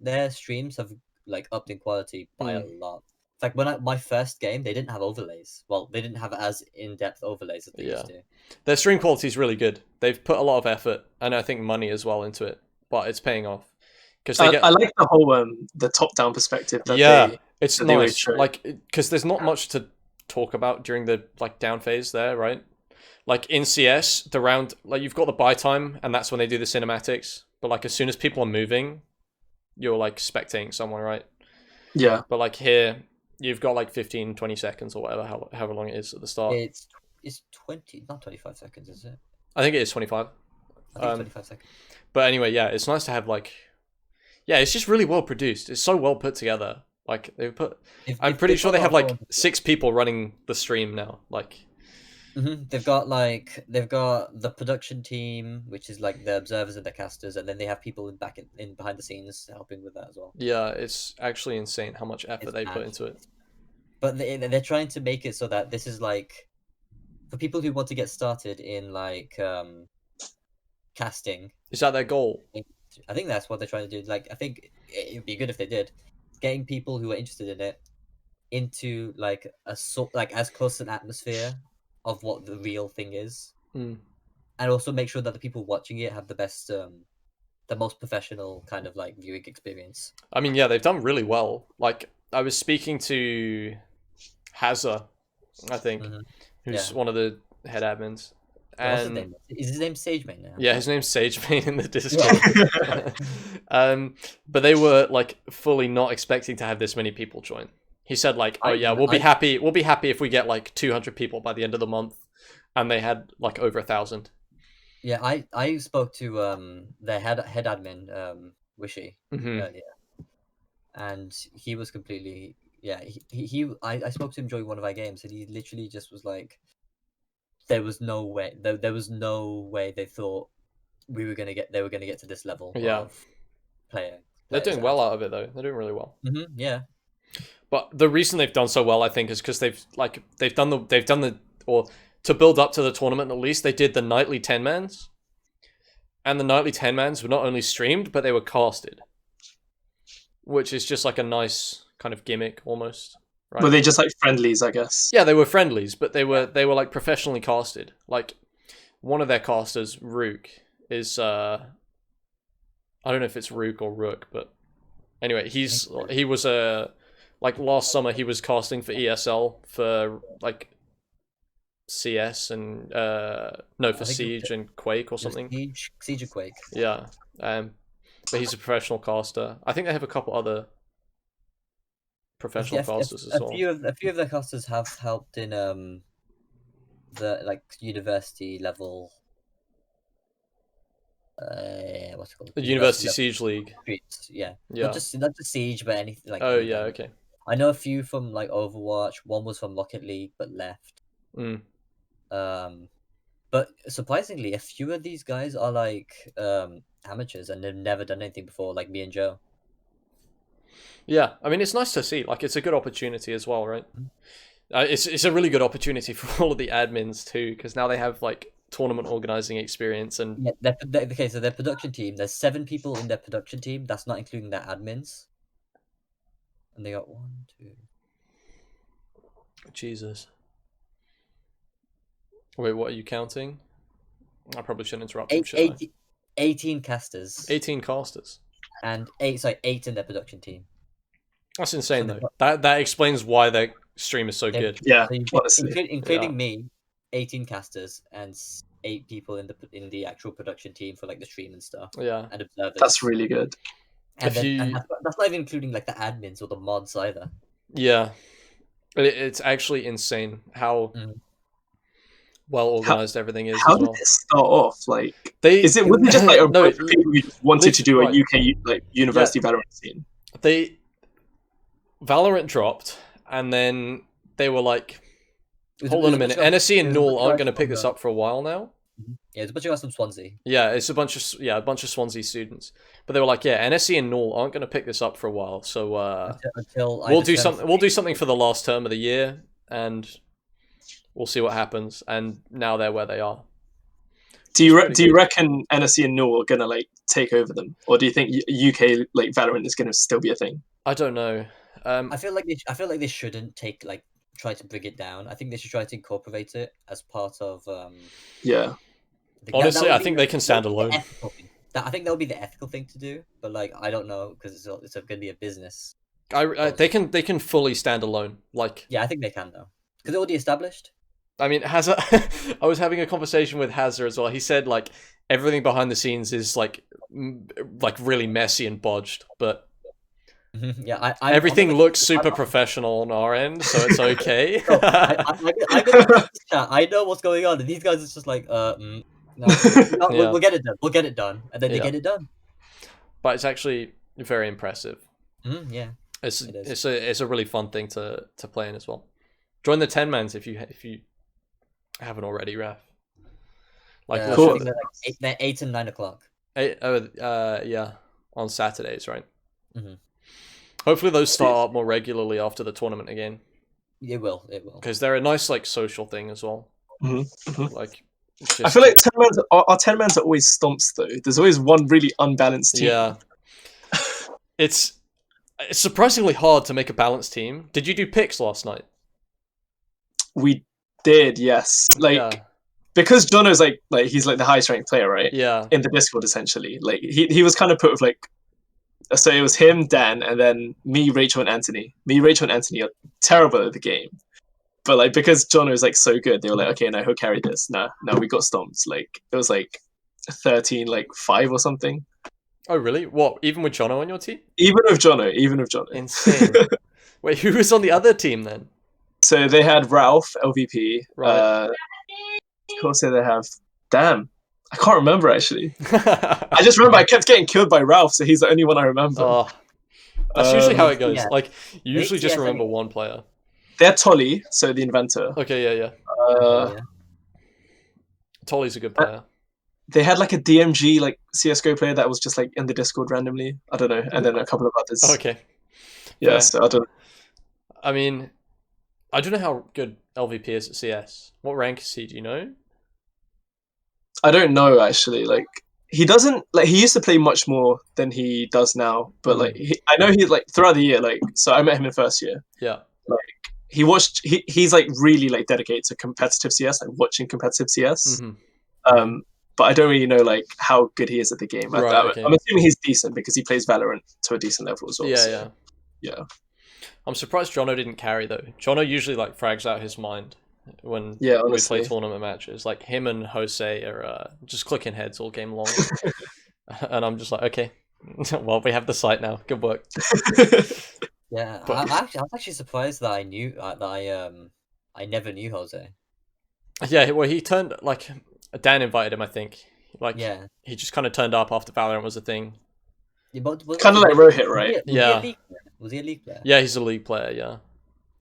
Speaker 3: their streams have like upped in quality by a lot. In fact, my first game, they didn't have overlays. Well, they didn't have as in-depth overlays as they used to.
Speaker 1: Their stream quality is really good. They've put a lot of effort and I think money as well into it, but it's paying off. Because I
Speaker 2: like the whole the top-down perspective.
Speaker 1: It's nice. Like, because there's not much to talk about during the like down phase there, right? Like in CS, the round, like you've got the buy time, and that's when they do the cinematics. But like as soon as people are moving, you're like spectating someone, right?
Speaker 2: Yeah.
Speaker 1: But like here, you've got like 15, 20 seconds or whatever, however long it is at the start.
Speaker 3: It's 20, not 25 seconds, is it?
Speaker 1: I think it is 25.
Speaker 3: I think 25 seconds.
Speaker 1: But anyway, yeah, it's nice to have like, yeah, it's just really well produced. It's so well put together. Like they put, I'm pretty sure they have like 6 people running the stream now. Like,
Speaker 3: they've got the production team, which is like the observers and the casters, and then they have people in behind the scenes helping with that as well.
Speaker 1: Yeah, it's actually insane how much effort they put into it.
Speaker 3: But they're trying to make it so that this is like for people who want to get started in like casting.
Speaker 1: Is that their goal?
Speaker 3: I think that's what they're trying to do. Like, I think it'd be good if they did, getting people who are interested in it into like like as close an atmosphere of what the real thing is, and also make sure that the people watching it have the best, the most professional kind of like viewing experience.
Speaker 1: I mean, yeah, they've done really well. Like, I was speaking to Hazza, I think, who's one of the head admins.
Speaker 3: What's his name? Is his name SageMain now?
Speaker 1: Yeah, his name's SageMain in the Discord. But they were like fully not expecting to have this many people join. He said like, "Oh yeah, we'll be happy. We'll be happy if we get like 200 people by the end of the month," and they had like over 1,000.
Speaker 3: Yeah, I spoke to their head admin Wishy earlier, and he was completely I spoke to him during one of our games, and he literally just was like, there was no way they thought they were gonna get to this level of player.
Speaker 1: They're doing well out of it though. They're doing really well.
Speaker 3: Yeah.
Speaker 1: But the reason they've done so well, I think, is because they've done the or to build up to the tournament at least, they did the nightly 10-mans. And the nightly 10-mans were not only streamed, but they were casted. Which is just like a nice kind of gimmick almost. Right?
Speaker 2: Were they just like friendlies, I guess?
Speaker 1: Yeah, they were friendlies, but they were like professionally casted. Like one of their casters, Rook, is I don't know if it's Rook or Rook, but anyway, he was like last summer he was casting for ESL for like CS and for Siege and Quake or something.
Speaker 3: Siege and Quake.
Speaker 1: Yeah. But he's a professional caster. I think they have a couple other professional casters as well.
Speaker 3: A few of their casters have helped in the like university level. What's it called?
Speaker 1: The University Siege League.
Speaker 3: Yeah.
Speaker 1: Yeah.
Speaker 3: Not just Siege, but anything like.
Speaker 1: Oh yeah, okay.
Speaker 3: I know a few from like Overwatch. One was from Rocket League, but left. But surprisingly, a few of these guys are like amateurs and they've never done anything before, like me and Joe.
Speaker 1: Yeah, I mean, it's nice to see. Like, it's a good opportunity as well, right? It's a really good opportunity for all of the admins too, because now they have like tournament organizing experience and
Speaker 3: Yeah, okay, so their production team, there's 7 people in their production team. That's not including their admins. And they got 1, 2.
Speaker 1: Jesus. Wait, what are you counting? I probably shouldn't interrupt him, should I?
Speaker 3: 18 casters
Speaker 1: 18 casters.
Speaker 3: and 8 in their production team.
Speaker 1: That's insane,
Speaker 3: So
Speaker 1: though. That explains why their stream is so
Speaker 3: They-
Speaker 1: good.
Speaker 2: Yeah,
Speaker 3: So you've got,
Speaker 2: honestly.
Speaker 3: including me, 18 casters and 8 people in the actual production team for like the stream and stuff
Speaker 1: Yeah.
Speaker 3: and observers.
Speaker 2: That's really good.
Speaker 3: And
Speaker 1: If
Speaker 3: then
Speaker 1: you-
Speaker 3: that's not even including like the admins or the mods either.
Speaker 1: Yeah. It's actually insane how
Speaker 3: Mhm.
Speaker 1: well organized everything is
Speaker 2: How
Speaker 1: as
Speaker 2: did
Speaker 1: well.
Speaker 2: it start off? Like,
Speaker 1: They
Speaker 2: was it just like a
Speaker 1: No,
Speaker 2: bunch of people who just wanted to do a
Speaker 1: right.
Speaker 2: UK like university Valorant scene?
Speaker 1: Valorant dropped, and then they were like,
Speaker 3: It was-
Speaker 1: hold
Speaker 3: it
Speaker 1: on
Speaker 3: was
Speaker 1: a minute,
Speaker 3: bunch of-
Speaker 1: NSC
Speaker 3: it
Speaker 1: and
Speaker 3: was a
Speaker 1: Null
Speaker 3: bunch of
Speaker 1: aren't
Speaker 3: guys
Speaker 1: going to pick
Speaker 3: from,
Speaker 1: this up for a while now.
Speaker 3: Yeah, there's a bunch of guys from Swansea.
Speaker 1: Yeah, it's a bunch of Swansea students, but they were like, yeah, NSC and Null aren't going to pick this up for a while, so
Speaker 3: Until
Speaker 1: we'll do something. We'll do something for the last term of the year, and we'll see what happens. And now they're where they are.
Speaker 2: Do you
Speaker 1: pretty good.
Speaker 2: reckon NSC and Null are gonna like take over them, or do you think UK like Valorant is gonna still be a thing?
Speaker 1: I don't know.
Speaker 3: I feel like they shouldn't try to bring it down. I think they should try to incorporate it as part of.
Speaker 2: Yeah,
Speaker 1: Honestly,
Speaker 3: would
Speaker 1: I
Speaker 3: be
Speaker 1: think
Speaker 3: the-
Speaker 1: they can
Speaker 3: that
Speaker 1: stand
Speaker 3: would be the
Speaker 1: alone.
Speaker 3: ethical thing. I think that would be the ethical thing to do, but like I don't know because it's going to be a business.
Speaker 1: They can fully stand alone. Like,
Speaker 3: Yeah, I think they can though because they're already established.
Speaker 1: I mean, Hazard. I was having a conversation with Hazard as well. He said like everything behind the scenes is like really messy and bodged, but
Speaker 3: Yeah,
Speaker 1: everything
Speaker 3: I'm
Speaker 1: looks super professional on our end, so it's okay.
Speaker 3: No, I get this chat. I know what's going on, and these guys is just like, no,
Speaker 1: Yeah.
Speaker 3: we'll get it done. We'll get it done, and then they
Speaker 1: Yeah.
Speaker 3: get it done.
Speaker 1: But it's actually very impressive.
Speaker 3: Yeah.
Speaker 1: It's
Speaker 3: It is.
Speaker 1: it's a really fun thing to play in as well. Join the 10-mans if you haven't already, Raph. Like
Speaker 3: I
Speaker 2: Cool.
Speaker 3: think they're 8 and 9 o'clock.
Speaker 1: yeah, on Saturdays, right?
Speaker 3: Mhm.
Speaker 1: Hopefully those start up more regularly after the tournament again,
Speaker 3: It will.
Speaker 1: because they're a nice like social thing as well.
Speaker 2: Mhm.
Speaker 1: Like, it's
Speaker 2: I
Speaker 1: just-
Speaker 2: feel like 10-mans our 10-mans are always stomps though. There's always one really unbalanced team.
Speaker 1: yeah, it's surprisingly hard to make a balanced team. Did you do picks last night?
Speaker 2: We did, yes. Like
Speaker 1: Yeah,
Speaker 2: because Jono's like he's like the highest ranked player, right?
Speaker 1: yeah,
Speaker 2: In the Discord essentially. Like he was kind of put with like, so it was him, Dan, and then me, Rachel, and Anthony. Me, Rachel, and Anthony are terrible at the game. But like because Jono is like so good, they were like, okay, no, he'll carry this. No, we got stomped. Like it was like 13-5 or something.
Speaker 1: Oh really? What? Even with Jono on your team?
Speaker 2: Even with Jono.
Speaker 1: Insane. Wait, who was on the other team then?
Speaker 2: So they had Ralph, LVP.
Speaker 1: Right.
Speaker 2: Who else did they have? Damn, I can't remember actually. I
Speaker 1: I
Speaker 2: just remember I kept getting killed by Ralph, so he's the only one I remember.
Speaker 1: Oh, that's usually how it goes.
Speaker 3: yeah.
Speaker 1: Like, you usually just
Speaker 3: Yeah,
Speaker 1: remember one player.
Speaker 2: They're Tolly, so the inventor.
Speaker 1: Okay, yeah.
Speaker 2: Uh,
Speaker 3: Yeah.
Speaker 1: Tolly's a good player.
Speaker 2: They had like a DMG like CS:GO player that was just like in the Discord randomly. I don't know, and then a couple of others.
Speaker 1: Okay.
Speaker 2: Yeah,
Speaker 1: fair.
Speaker 2: so I don't.
Speaker 1: I mean, I don't know how good LVP is at CS. What rank is he? Do you know?
Speaker 2: I don't know actually. Like he doesn't like he used to play much more than he does now. But like I know he like throughout the year. Like so, I met him in first year.
Speaker 1: Yeah.
Speaker 2: He's like really like dedicated to competitive CS, like watching competitive CS.
Speaker 1: hmm
Speaker 2: But I don't really know like how good he is at the game.
Speaker 1: Right, okay.
Speaker 2: I'm assuming he's decent because he plays Valorant to a decent level as well.
Speaker 1: Yeah,
Speaker 2: so,
Speaker 1: yeah.
Speaker 2: yeah.
Speaker 1: I'm surprised Jono didn't carry though. Jono usually like frags out his mind when
Speaker 2: Yeah,
Speaker 1: we
Speaker 2: honestly.
Speaker 1: play tournament matches. Like him and Jose are just clicking heads all game long, and I'm just like, okay, well we have the site now. Good work.
Speaker 3: Yeah,
Speaker 1: But-
Speaker 3: I was actually surprised that I never knew Jose.
Speaker 1: Yeah, well he turned like Dan invited him, I think. Like
Speaker 3: Yeah,
Speaker 1: he just kind of turned up after Valorant was a thing.
Speaker 3: yeah but
Speaker 2: Kinda like Rohit, right?
Speaker 3: Was he
Speaker 1: Yeah.
Speaker 3: a league player? Was he a league player?
Speaker 1: Yeah, he's a league player. Yeah.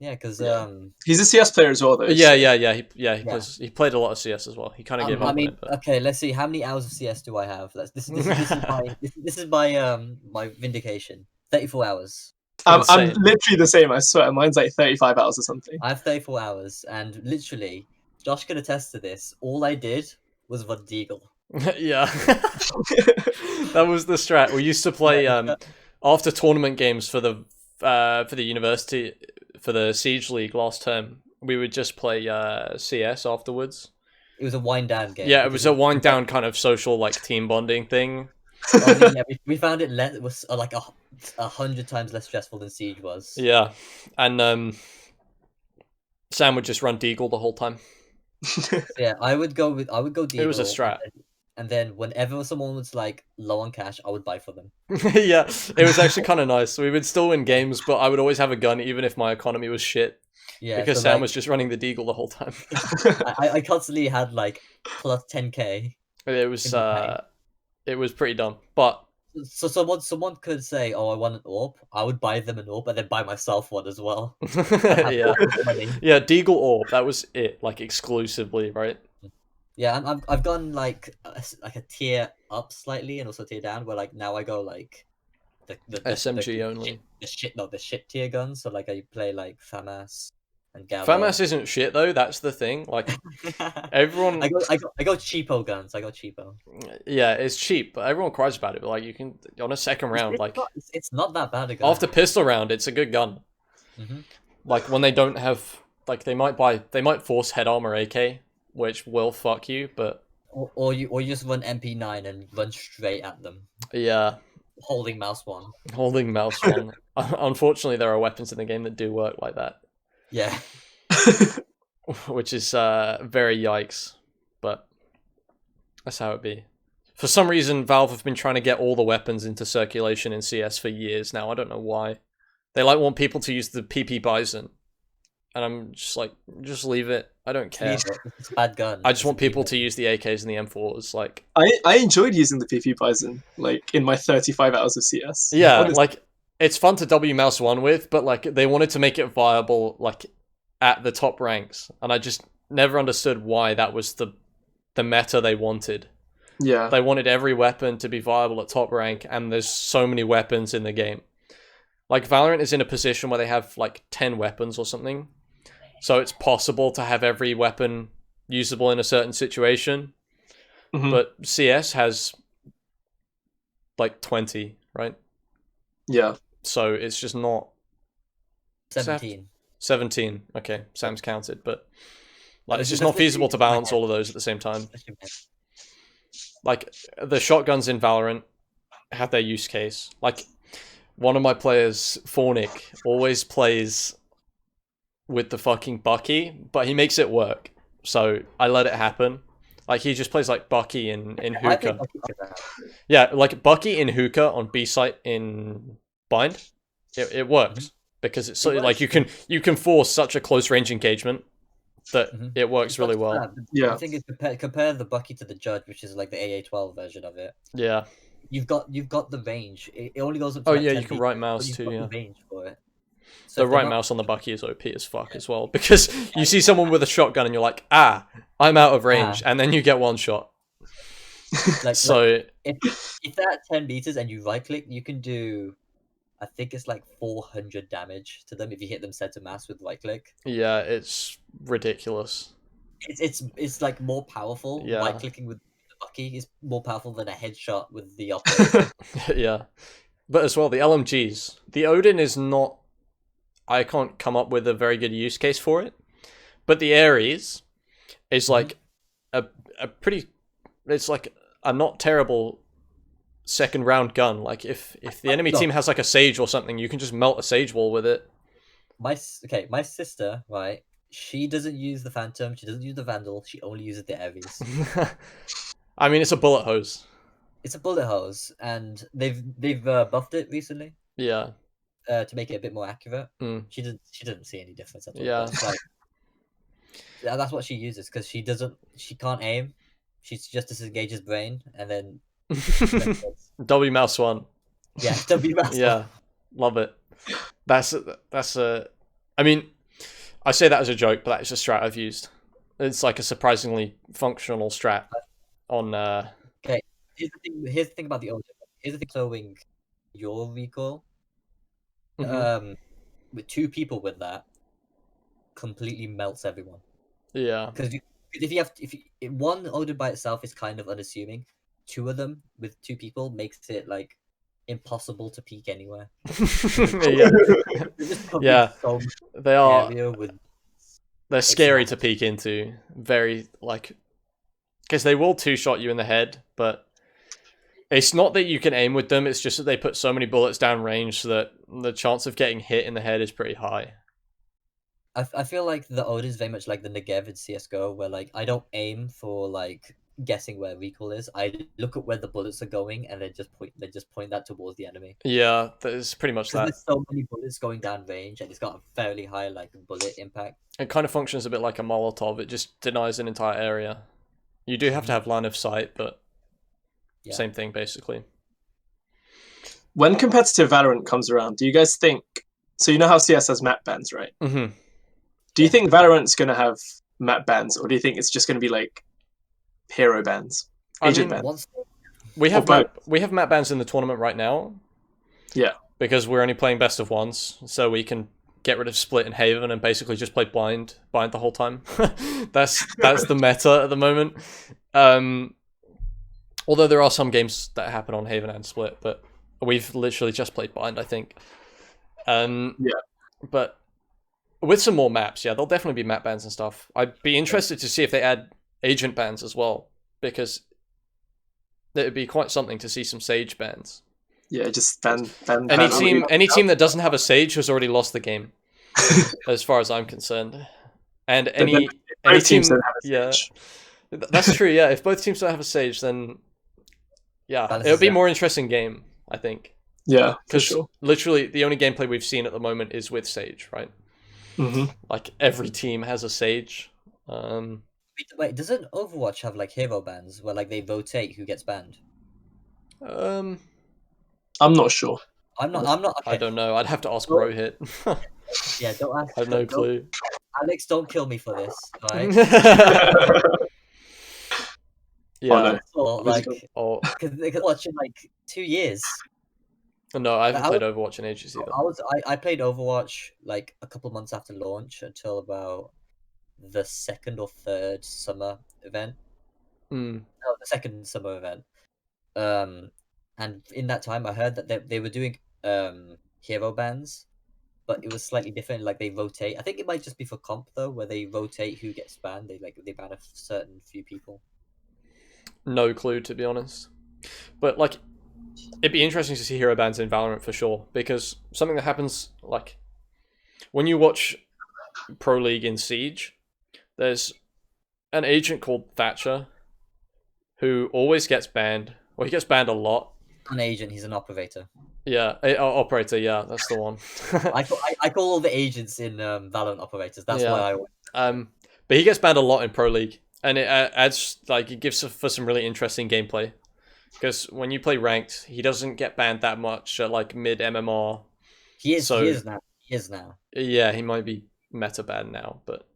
Speaker 3: Yeah, because
Speaker 2: Yeah. He's a CS player as well, though.
Speaker 1: He played a lot of CS as well. He kind of gave up on it. But...
Speaker 3: okay, let's see. How many hours of CS do I have? This is my vindication. 34 hours.
Speaker 2: I'm literally the same. I swear, mine's like 35 hours or something.
Speaker 3: I have 34 hours, and literally, Josh can attest to this. All I did was run Deagle.
Speaker 1: Yeah, that was the strat. We used to play after tournament games for the university for the Siege League last term. We would just play CS afterwards.
Speaker 3: It was a wind down game.
Speaker 1: Yeah, it was a wind down kind of social like team bonding thing.
Speaker 3: We found it was like 100 times less stressful than Siege was.
Speaker 1: Yeah, and Sam would just run Deagle the whole time.
Speaker 3: Yeah, I would go Deagle.
Speaker 1: It was a strat.
Speaker 3: And then whenever someone was like low on cash, I would buy for them.
Speaker 1: Yeah, it was actually kind of nice. We would still win games, but I would always have a gun even if my economy was shit. Yeah, because Sam was just running the Deagle the whole time.
Speaker 3: I constantly had like plus 10k.
Speaker 1: It was pretty dumb, but
Speaker 3: so someone could say, "Oh, I want an AWP." I would buy them an AWP and then buy myself one as well.
Speaker 1: Yeah, yeah, Deagle AWP. That was it, like exclusively, right?
Speaker 3: Yeah, and I've gone like a tier up slightly and also tier down, where like now I go like the
Speaker 1: SMG only.
Speaker 3: The shit tier guns. So like I play like FAMAS and Gallo.
Speaker 1: FAMAS isn't shit though. That's the thing. Like everyone,
Speaker 3: I go cheapo guns. I go cheapo.
Speaker 1: Yeah, it's cheap, but everyone cries about it. But like you can on a second round,
Speaker 3: it's not that bad a gun.
Speaker 1: After pistol round, it's a good gun.
Speaker 3: Mm-hmm.
Speaker 1: Like when they don't have like they might force head armor AK, which will fuck you, but
Speaker 3: or you just run MP9 and run straight at them.
Speaker 1: Yeah.
Speaker 3: Holding mouse one.
Speaker 1: Holding mouse one. Unfortunately, there are weapons in the game that do work like that.
Speaker 3: Yeah.
Speaker 1: Which is very yikes, but that's how it be. For some reason, Valve have been trying to get all the weapons into circulation in CS for years now. I don't know why. They want people to use the PP Bison. And I'm just like, just leave it. I don't care.
Speaker 3: It's a bad gun.
Speaker 1: I just want people to use the AKs and the M4s. Like,
Speaker 2: I enjoyed using the PP Bison, like in my 35 hours of CS.
Speaker 1: Yeah, honestly. Like it's fun to W mouse one with, but like they wanted to make it viable, like at the top ranks, and I just never understood why that was the meta they wanted.
Speaker 2: Yeah,
Speaker 1: they wanted every weapon to be viable at top rank, and there's so many weapons in the game. Like Valorant is in a position where they have like 10 weapons or something. So it's possible to have every weapon usable in a certain situation. Mm-hmm. But CS has like 20, right?
Speaker 2: Yeah.
Speaker 1: So it's just not...
Speaker 3: 17.
Speaker 1: 17. Okay, Sam's counted. But like, it's just not feasible to balance all of those at the same time. Like, the shotguns in Valorant have their use case. Like, one of my players, Fornic, always plays with the fucking Bucky, but he makes it work. So I let it happen. Like he just plays like Bucky in hookah. Yeah, like Bucky in hookah on B site in bind. It works because it's so like you can force such a close range engagement that it works really well.
Speaker 2: Yeah,
Speaker 3: I think it's compare the Bucky to the Judge, which is like the AA12 version of it.
Speaker 1: Yeah,
Speaker 3: you've got the range. It only goes up to
Speaker 1: oh
Speaker 3: like
Speaker 1: yeah,
Speaker 3: 10
Speaker 1: you can right mouse too. Yeah,
Speaker 3: the range for it.
Speaker 1: So the right mouse on the Bucky is OP as fuck as well, because you see someone with a shotgun and you're like, I'm out of range, and then you get one shot. So
Speaker 3: if they're at 10 meters and you right click, you can do, I think it's like 400 damage to them if you hit them center mass with right click.
Speaker 1: Yeah, it's ridiculous.
Speaker 3: It's like more powerful.
Speaker 1: Yeah.
Speaker 3: Right clicking with the Bucky is more powerful than a headshot with the operator.
Speaker 1: Yeah, but as well the LMGs, the Odin is not. I can't come up with a very good use case for it, but the Ares is like a pretty. It's like a not terrible second round gun. Like if the enemy team has like a Sage or something, you can just melt a Sage wall with it.
Speaker 3: My sister, right? She doesn't use the Phantom. She doesn't use the Vandal. She only uses the Ares.
Speaker 1: I mean, it's a bullet hose.
Speaker 3: It's a bullet hose, and they've buffed it recently.
Speaker 1: Yeah.
Speaker 3: To make it a bit more accurate. She didn't see any difference at all. Yeah, like, that's what she uses because she can't aim. She just disengages brain and then
Speaker 1: W mouse one.
Speaker 3: Yeah, W mouse.
Speaker 1: Yeah, love it. That's a. I mean, I say that as a joke, but that is a strat I've used. It's like a surprisingly functional strat on.
Speaker 3: Okay, here's the thing about the older. Here's the thing slowing your recoil. With 2 people with that, completely melts everyone.
Speaker 1: Yeah.
Speaker 3: Because if one ordered by itself is kind of unassuming, 2 of them with 2 people makes it like impossible to peek anywhere.
Speaker 1: Yeah. Yeah.
Speaker 3: So much
Speaker 1: They are.
Speaker 3: area with
Speaker 1: They're scary
Speaker 3: not-
Speaker 1: to peek into. Very like, because they will 2-shot you in the head, but it's not that you can aim with them. It's just that they put so many bullets down range so that the chance of getting hit in the head is pretty high.
Speaker 3: I feel like the Oda is very much like the Negev in CS:GO, where like I don't aim for like guessing where recoil is. I look at where the bullets are going and then just point that towards the enemy.
Speaker 1: Yeah, there's pretty much that.
Speaker 3: There's so many bullets going down range, and it's got a fairly high like bullet impact.
Speaker 1: It kind of functions a bit like a Molotov. It just denies an entire area. You do have to have line of sight, but
Speaker 3: Yeah.
Speaker 1: same thing basically.
Speaker 2: When competitive Valorant comes around, do you guys think? So you know how CS has map bans, right?
Speaker 1: Mm-hmm.
Speaker 2: Do you think Valorant's going to have map bans, or do you think it's just going to be like hero bans, agent bans?
Speaker 3: Once
Speaker 1: We have
Speaker 2: Or
Speaker 1: we have map bans in the tournament right now.
Speaker 2: Yeah.
Speaker 1: Because we're only playing best of ones, so we can get rid of Split and Haven and basically just play blind the whole time. that's the meta at the moment. Although there are some games that happen on Haven and Split, but we've literally just played blind, I think.
Speaker 2: Yeah.
Speaker 1: But with some more maps, yeah, there'll definitely be map bans and stuff. I'd be interested to see if they add agent bans as well, because it would be quite something to see some Sage bans.
Speaker 2: Yeah, just ban
Speaker 1: Any team that doesn't have a Sage has already lost the game, as far as I'm concerned. And any team,
Speaker 2: don't have a
Speaker 1: yeah,
Speaker 2: Sage.
Speaker 1: that's true. Yeah, if both teams don't have a Sage, then yeah,
Speaker 3: Balance
Speaker 1: it would be a
Speaker 3: is
Speaker 1: more interesting game, I think.
Speaker 2: Yeah, for
Speaker 1: Because
Speaker 2: sure.
Speaker 1: literally the only gameplay we've seen at the moment is with Sage, right?
Speaker 2: Mm-hmm.
Speaker 1: Like every team has a Sage.
Speaker 3: Wait, doesn't Overwatch have like hero bans where like they rotate who gets banned?
Speaker 2: I'm not sure.
Speaker 3: I'm not. Okay.
Speaker 1: I don't know. I'd have to ask Rohit.
Speaker 3: Yeah, don't ask.
Speaker 1: I have no
Speaker 3: don't-
Speaker 1: clue.
Speaker 3: Alex, don't kill me for this, right?
Speaker 1: Yeah.
Speaker 2: no.
Speaker 3: Or like,
Speaker 1: Oh
Speaker 3: because watching like 2 years.
Speaker 1: no, I haven't
Speaker 3: I
Speaker 1: played Overwatch in ages either.
Speaker 3: I played Overwatch like a couple months after launch until about the 2nd or 3rd summer event.
Speaker 1: Mm.
Speaker 3: No, the 2nd summer event. And in that time, I heard that they were doing hero bans, but it was slightly different. Like they rotate. I think it might just be for comp though, where they rotate who gets banned. They ban a certain few people.
Speaker 1: No clue, to be honest. But like, it'd be interesting to see hero bans in Valorant for sure, because something that happens like when you watch Pro League in Siege, there's an agent called Thatcher who always gets banned. Well, he gets banned a lot.
Speaker 3: An agent, he's an operator.
Speaker 1: Yeah, operator. Yeah, that's the one.
Speaker 3: I call all the agents in Valorant operators. That's why I.
Speaker 1: But he gets banned a lot in Pro League, and it adds like it gives for some really interesting gameplay. Because when you play ranked, he doesn't get banned that much at like mid MMR.
Speaker 3: He is now.
Speaker 1: Yeah, he might be meta banned now, but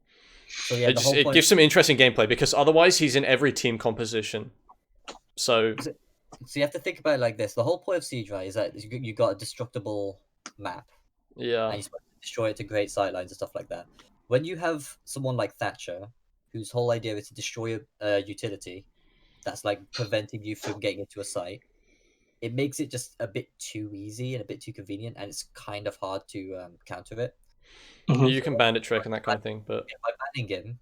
Speaker 3: So yeah,
Speaker 1: it gives some interesting gameplay because otherwise he's in every team composition. So
Speaker 3: you have to think about it like this. The whole point of Siege, right, is that you got a destructible map.
Speaker 1: yeah,
Speaker 3: And you're supposed to destroy it to create sightlines and stuff like that. When you have someone like Thatcher, whose whole idea is to destroy a utility that's like preventing you from getting into a site, it makes it just a bit too easy and a bit too convenient, and it's kind of hard to counter it.
Speaker 2: Mhm.
Speaker 1: you can bandit trick and that kind of thing, but
Speaker 3: By banning him,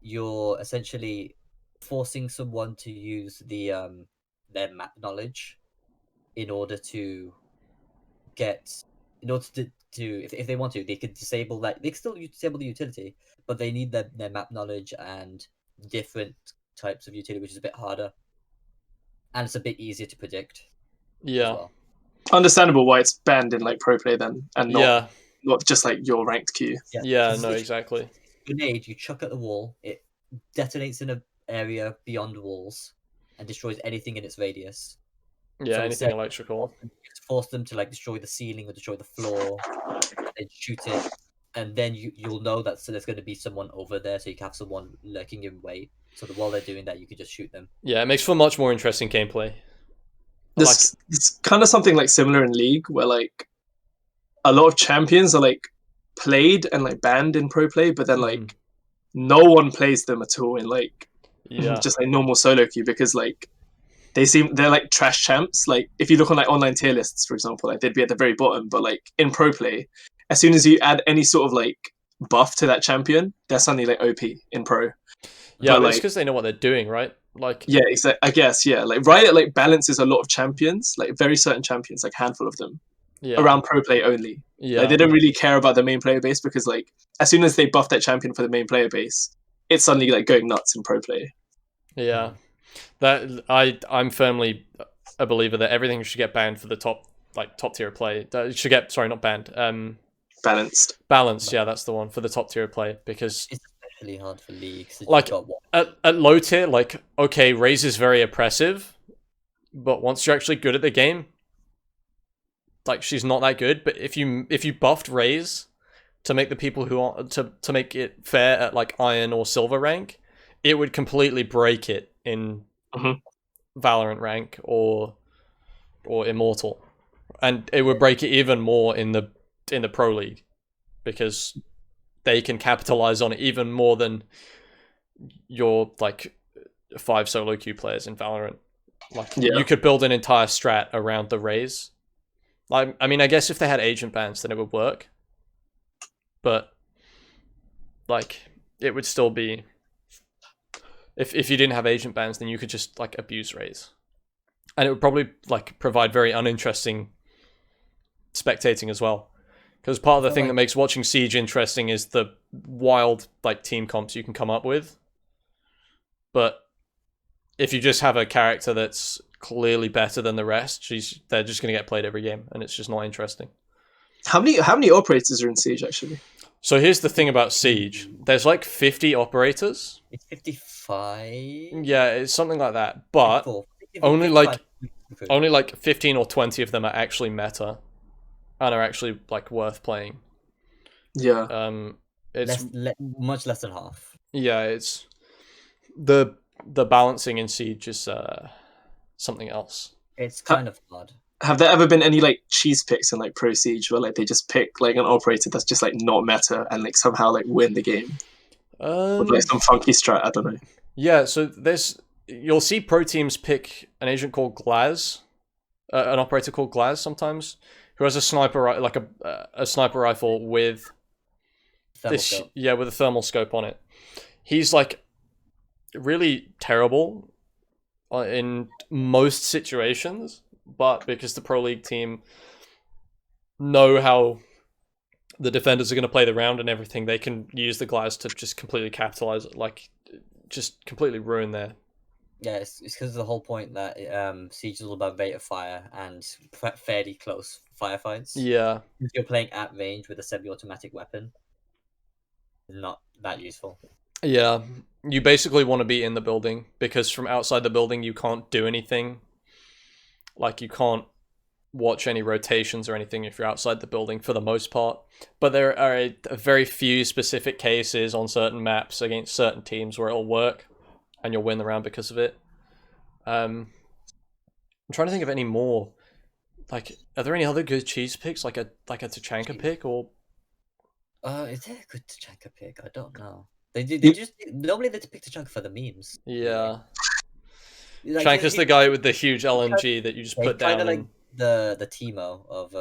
Speaker 3: you're essentially forcing someone to use their map knowledge in order to if they want to, they could disable that. They can still disable the utility, but they need their map knowledge and different types of utility, which is a bit harder, and it's a bit easier to predict.
Speaker 1: yeah,
Speaker 3: As well.
Speaker 2: Understandable why it's banned in like pro play then, and not
Speaker 1: yeah,
Speaker 2: just like your ranked queue.
Speaker 1: yeah,
Speaker 3: because
Speaker 1: no,
Speaker 3: it's
Speaker 1: exactly.
Speaker 3: grenade you chuck at the wall, it detonates in an area beyond walls and destroys anything in its radius.
Speaker 1: Yeah,
Speaker 3: So
Speaker 1: anything
Speaker 3: instead-
Speaker 1: electrical.
Speaker 3: You have to force them to like destroy the ceiling or destroy the floor, and shoot it and then you'll know that there's going to be someone over there, so you can have someone lurking in wait. So that while they're doing that, you can just shoot them.
Speaker 1: Yeah, it makes for much more interesting gameplay.
Speaker 2: It's kind of something like similar in League, where like a lot of champions are like played and like banned in pro play, but then like no one plays them at all in like just like normal solo queue, because like they're like trash champs. Like if you look on like online tier lists, for example, like they'd be at the very bottom, but like in pro play, as soon as you add any sort of like buff to that champion, they're suddenly like OP in pro.
Speaker 1: Yeah,
Speaker 2: but
Speaker 1: it's
Speaker 2: like,
Speaker 1: because they know what they're doing, right? Like,
Speaker 2: yeah, exactly. I guess, yeah. Like Riot like balances a lot of champions, like very certain champions, like handful of them, around pro play only.
Speaker 1: Yeah,
Speaker 2: like they don't really care about the main player base, because like as soon as they buff that champion for the main player base, it's suddenly like going nuts in pro play.
Speaker 1: Yeah, that I'm firmly a believer that everything should get banned for the top tier of play. It should get not banned. Balanced. Yeah, that's the one for the top tier of play, because
Speaker 3: it's especially hard for League.
Speaker 1: Like at low tier, like okay, Raze is very oppressive, but once you're actually good at the game, like she's not that good. But if you buffed Raze to make the people who are to make it fair at like iron or silver rank, it would completely break it in Valorant rank or Immortal, and it would break it even more in the Pro League, because they can capitalize on it even more than your like 5 solo queue players in Valorant. Like you could build an entire strat around the Raze. Like I mean, I guess if they had agent bans, then it would work, but like it would still be. If you didn't have agent bans, then you could just like abuse Raze, and it would probably like provide very uninteresting spectating as well. Because part of the thing that makes watching Siege interesting is the wild like team comps you can come up with. But if you just have a character that's clearly better than the rest, they're just going to get played every game, and it's just not interesting.
Speaker 2: How many operators are in Siege actually?
Speaker 1: So here's the thing about Siege. There's like 50 operators.
Speaker 3: It's 55.
Speaker 1: Yeah, it's something like that. But only like 15 or 20 of them are actually meta and are actually like worth playing.
Speaker 2: Yeah.
Speaker 3: It's much less than half.
Speaker 1: Yeah, it's the balancing in Siege is something else.
Speaker 3: It's kind of hard.
Speaker 2: Have there ever been any like cheese picks in like Pro Siege where like they just pick like an operator that's just like not meta and like somehow like win the game? With like some funky strat, I don't know.
Speaker 1: Yeah, so you'll see pro teams pick an agent called Glaz, an operator called Glaz sometimes, who has a sniper like a sniper rifle with with a thermal scope on it. He's like really terrible in most situations. But because the Pro League team know how the defenders are going to play the round and everything, they can use the Glaz to just completely capitalize it, like just completely ruin their.
Speaker 3: Yeah, it's because of the whole point that Siege is all about rate of fire and fairly close firefights.
Speaker 1: Yeah.
Speaker 3: If you're playing at range with a semi-automatic weapon, not that useful.
Speaker 1: Yeah, you basically want to be in the building, because from outside the building you can't do anything. Like, you can't watch any rotations or anything if you're outside the building for the most part. But there are a very few specific cases on certain maps against certain teams where it'll work and you'll win the round because of it. I'm trying to think of any more. Like, are there any other good cheese picks? Like a Tachanka pick or?
Speaker 3: Is there a good Tachanka pick? I don't know. They just normally they pick Tachanka for the memes.
Speaker 1: Yeah.
Speaker 3: Like,
Speaker 1: Chanka's the guy with the huge LMG that you just put down.
Speaker 3: Like the Teemo of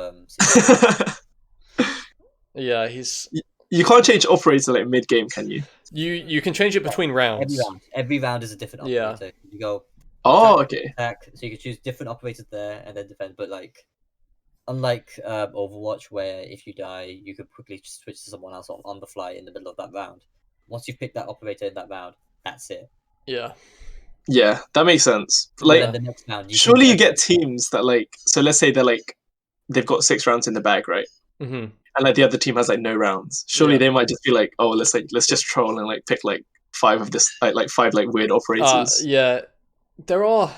Speaker 1: Yeah, he's.
Speaker 2: You can't change operator like mid game, can you?
Speaker 1: You can change it between rounds.
Speaker 3: Every round is a different operator.
Speaker 1: Yeah.
Speaker 3: You go.
Speaker 2: Oh, okay.
Speaker 3: Attack, so you can choose different operators there and then defend. But like, unlike Overwatch, where if you die, you could quickly switch to someone else on the fly in the middle of that round. Once you pick that operator in that round, that's it.
Speaker 1: Yeah.
Speaker 2: Yeah, that makes sense. Like,
Speaker 3: the next round,
Speaker 2: surely you get teams that like. So let's say they've got 6 rounds in the bag, right?
Speaker 1: Mm-hmm.
Speaker 2: And like the other team has like no rounds. Surely they might just be like, oh, let's just troll and like pick like 5 of this like 5 like weird operators.
Speaker 1: Yeah, there are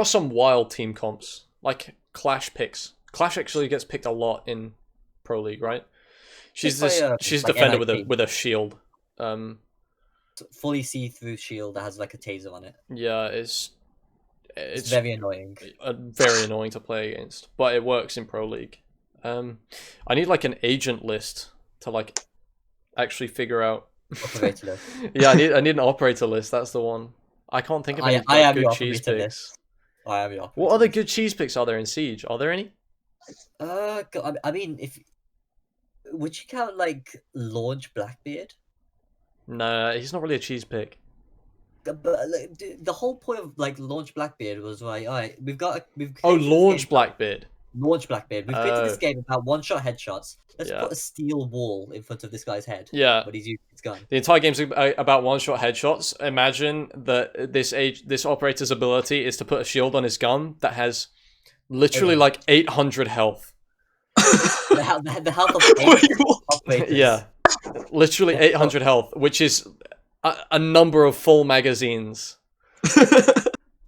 Speaker 1: some wild team comps like Clash picks. Clash actually gets picked a lot in Pro League, right? She's
Speaker 3: Just by,
Speaker 1: she's a
Speaker 3: like,
Speaker 1: defender
Speaker 3: NIP.
Speaker 1: with a shield.
Speaker 3: Fully see-through shield that has like a taser on it.
Speaker 1: Yeah,
Speaker 3: It's
Speaker 1: it's
Speaker 3: very annoying.
Speaker 1: very annoying to play against, but it works in Pro League. I need like an agent list to like actually figure out.
Speaker 3: Operator list.
Speaker 1: Yeah, I need an operator list. That's the one. I can't think of any
Speaker 3: I have
Speaker 1: good
Speaker 3: your
Speaker 1: cheese
Speaker 3: operator
Speaker 1: picks.
Speaker 3: I have your operator
Speaker 1: What other
Speaker 3: list.
Speaker 1: good cheese picks are there in Siege? Are there any?
Speaker 3: I mean, if would you count like Launch Blackbeard?
Speaker 1: No, he's not really a cheese pick.
Speaker 3: But like, the whole point of like Launch Blackbeard was like, all right, we've
Speaker 1: Oh,
Speaker 3: created this
Speaker 1: Launch
Speaker 3: game-
Speaker 1: Blackbeard.
Speaker 3: Launch Blackbeard. We've created this
Speaker 1: Oh.
Speaker 3: game about one-shot headshots. Let's
Speaker 1: Yeah.
Speaker 3: put a steel wall in front of this guy's head.
Speaker 1: Yeah.
Speaker 3: But he's using his gun.
Speaker 1: The entire game's about one-shot headshots. Imagine that this operator's ability is to put a shield on his gun that has literally like 800 health.
Speaker 3: The health of
Speaker 2: Wait,
Speaker 3: 8
Speaker 2: what?
Speaker 3: operators.
Speaker 1: Yeah, literally 800 health, which is a number of full magazines.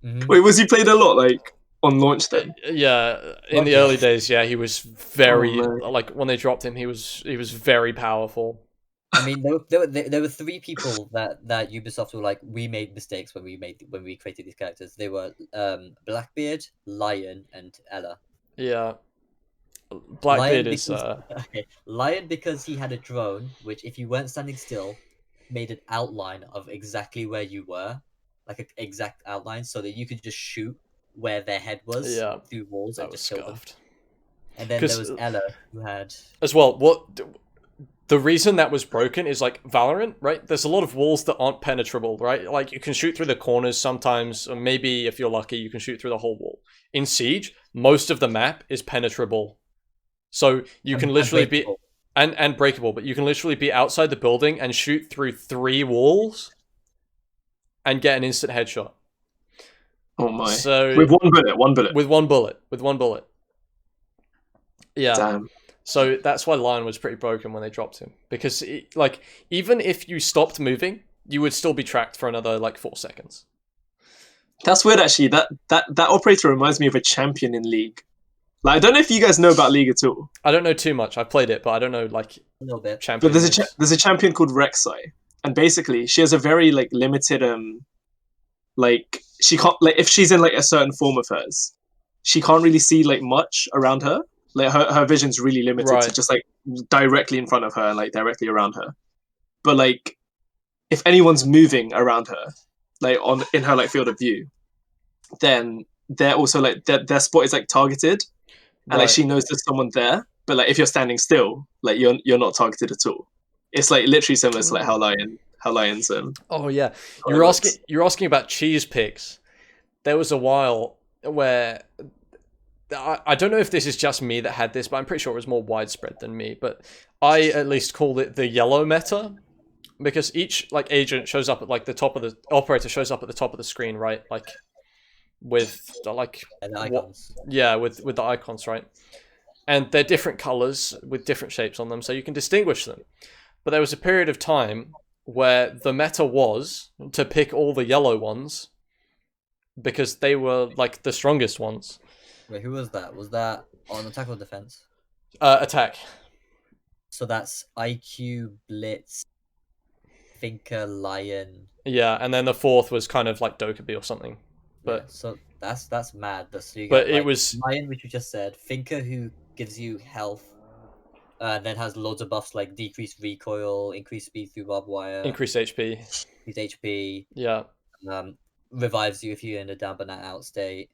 Speaker 3: Mhm.
Speaker 2: Wait, was he played a lot like on launch then?
Speaker 1: Yeah, in the
Speaker 3: Okay.
Speaker 1: early days, yeah, he was very
Speaker 2: Oh, man.
Speaker 1: like when they dropped him, he was very powerful.
Speaker 3: I mean, there were 3 people that Ubisoft were like, we made mistakes when we created these characters. They were Blackbeard, Lion, and Ella.
Speaker 1: Yeah, Blackbeard
Speaker 3: Lion
Speaker 1: is
Speaker 3: because, okay, Lion because he had a drone, which if you weren't standing still, made an outline of exactly where you were, like an exact outline, so that you could just shoot where their head was
Speaker 1: Yeah,
Speaker 3: through walls
Speaker 1: that
Speaker 3: and
Speaker 1: was
Speaker 3: just kill them.
Speaker 1: scuffed.
Speaker 3: And then there
Speaker 1: 'Cause-
Speaker 3: was Ella who had
Speaker 1: As well, the reason that was broken is like Valorant, right? There's a lot of walls that aren't penetrable, right? Like you can shoot through the corners sometimes, or maybe if you're lucky, you can shoot through the whole wall. In Siege, most of the map is penetrable, so you can literally be
Speaker 3: Unbreakable.
Speaker 1: and breakable, but you can literally be outside the building and shoot through 3 walls and get an instant headshot.
Speaker 2: Oh my!
Speaker 1: So
Speaker 2: With one bullet.
Speaker 1: with one bullet. Yeah.
Speaker 2: Damn.
Speaker 1: So that's why Lion was pretty broken when they dropped him, because like even if you stopped moving, you would still be tracked for another like 4 seconds.
Speaker 2: That's weird, actually. That operator reminds me of a champion in League. Like, I don't know if you guys know about League at all,
Speaker 1: I don't know too much. I've played it, but I don't know like
Speaker 3: a little bit.
Speaker 1: champion.
Speaker 2: but
Speaker 1: names.
Speaker 2: there's a champion called Rek'Sai, and basically she has a very like limited like she can't, like, if she's in like a certain form of hers, she can't really see like much around her. Like her vision's really limited to
Speaker 1: Right.
Speaker 2: just like directly in front of her and like directly around her. But like if anyone's moving around her, like in her like field of view, then they're also like their spot is like targeted, and like
Speaker 1: Right.
Speaker 2: she knows there's someone there. But like if you're standing still, like you're not targeted at all. It's like literally similar to like how Lion's
Speaker 1: Oh yeah,
Speaker 2: how it works.
Speaker 1: you're asking about cheese picks. There was a while where I don't know if this is just me that had this, but I'm pretty sure it was more widespread than me. But I at least called it the yellow meta, because each like agent shows up at like the top of the operator shows up at the top of the screen, right? Like with like
Speaker 3: And the icons.
Speaker 1: yeah, with the icons, right? And they're different colors with different shapes on them, so you can distinguish them. But there was a period of time where the meta was to pick all the yellow ones because they were like the strongest ones.
Speaker 3: Wait, who was that? Was that on attack or defense?
Speaker 1: Attack.
Speaker 3: So that's IQ, Blitz, Thinker, Lion.
Speaker 1: Yeah, and then the 4th was kind of like Dokkaebi or something. But
Speaker 3: Yeah, so that's mad. So you
Speaker 1: but
Speaker 3: got,
Speaker 1: it
Speaker 3: like,
Speaker 1: was
Speaker 3: Lion, which you just said, Thinker, who gives you health, and then has loads of buffs like decreased recoil, increased speed through barbed wire,
Speaker 1: increased HP.
Speaker 3: increased HP,
Speaker 1: Yeah.
Speaker 3: revives you if you're in a down but not out state.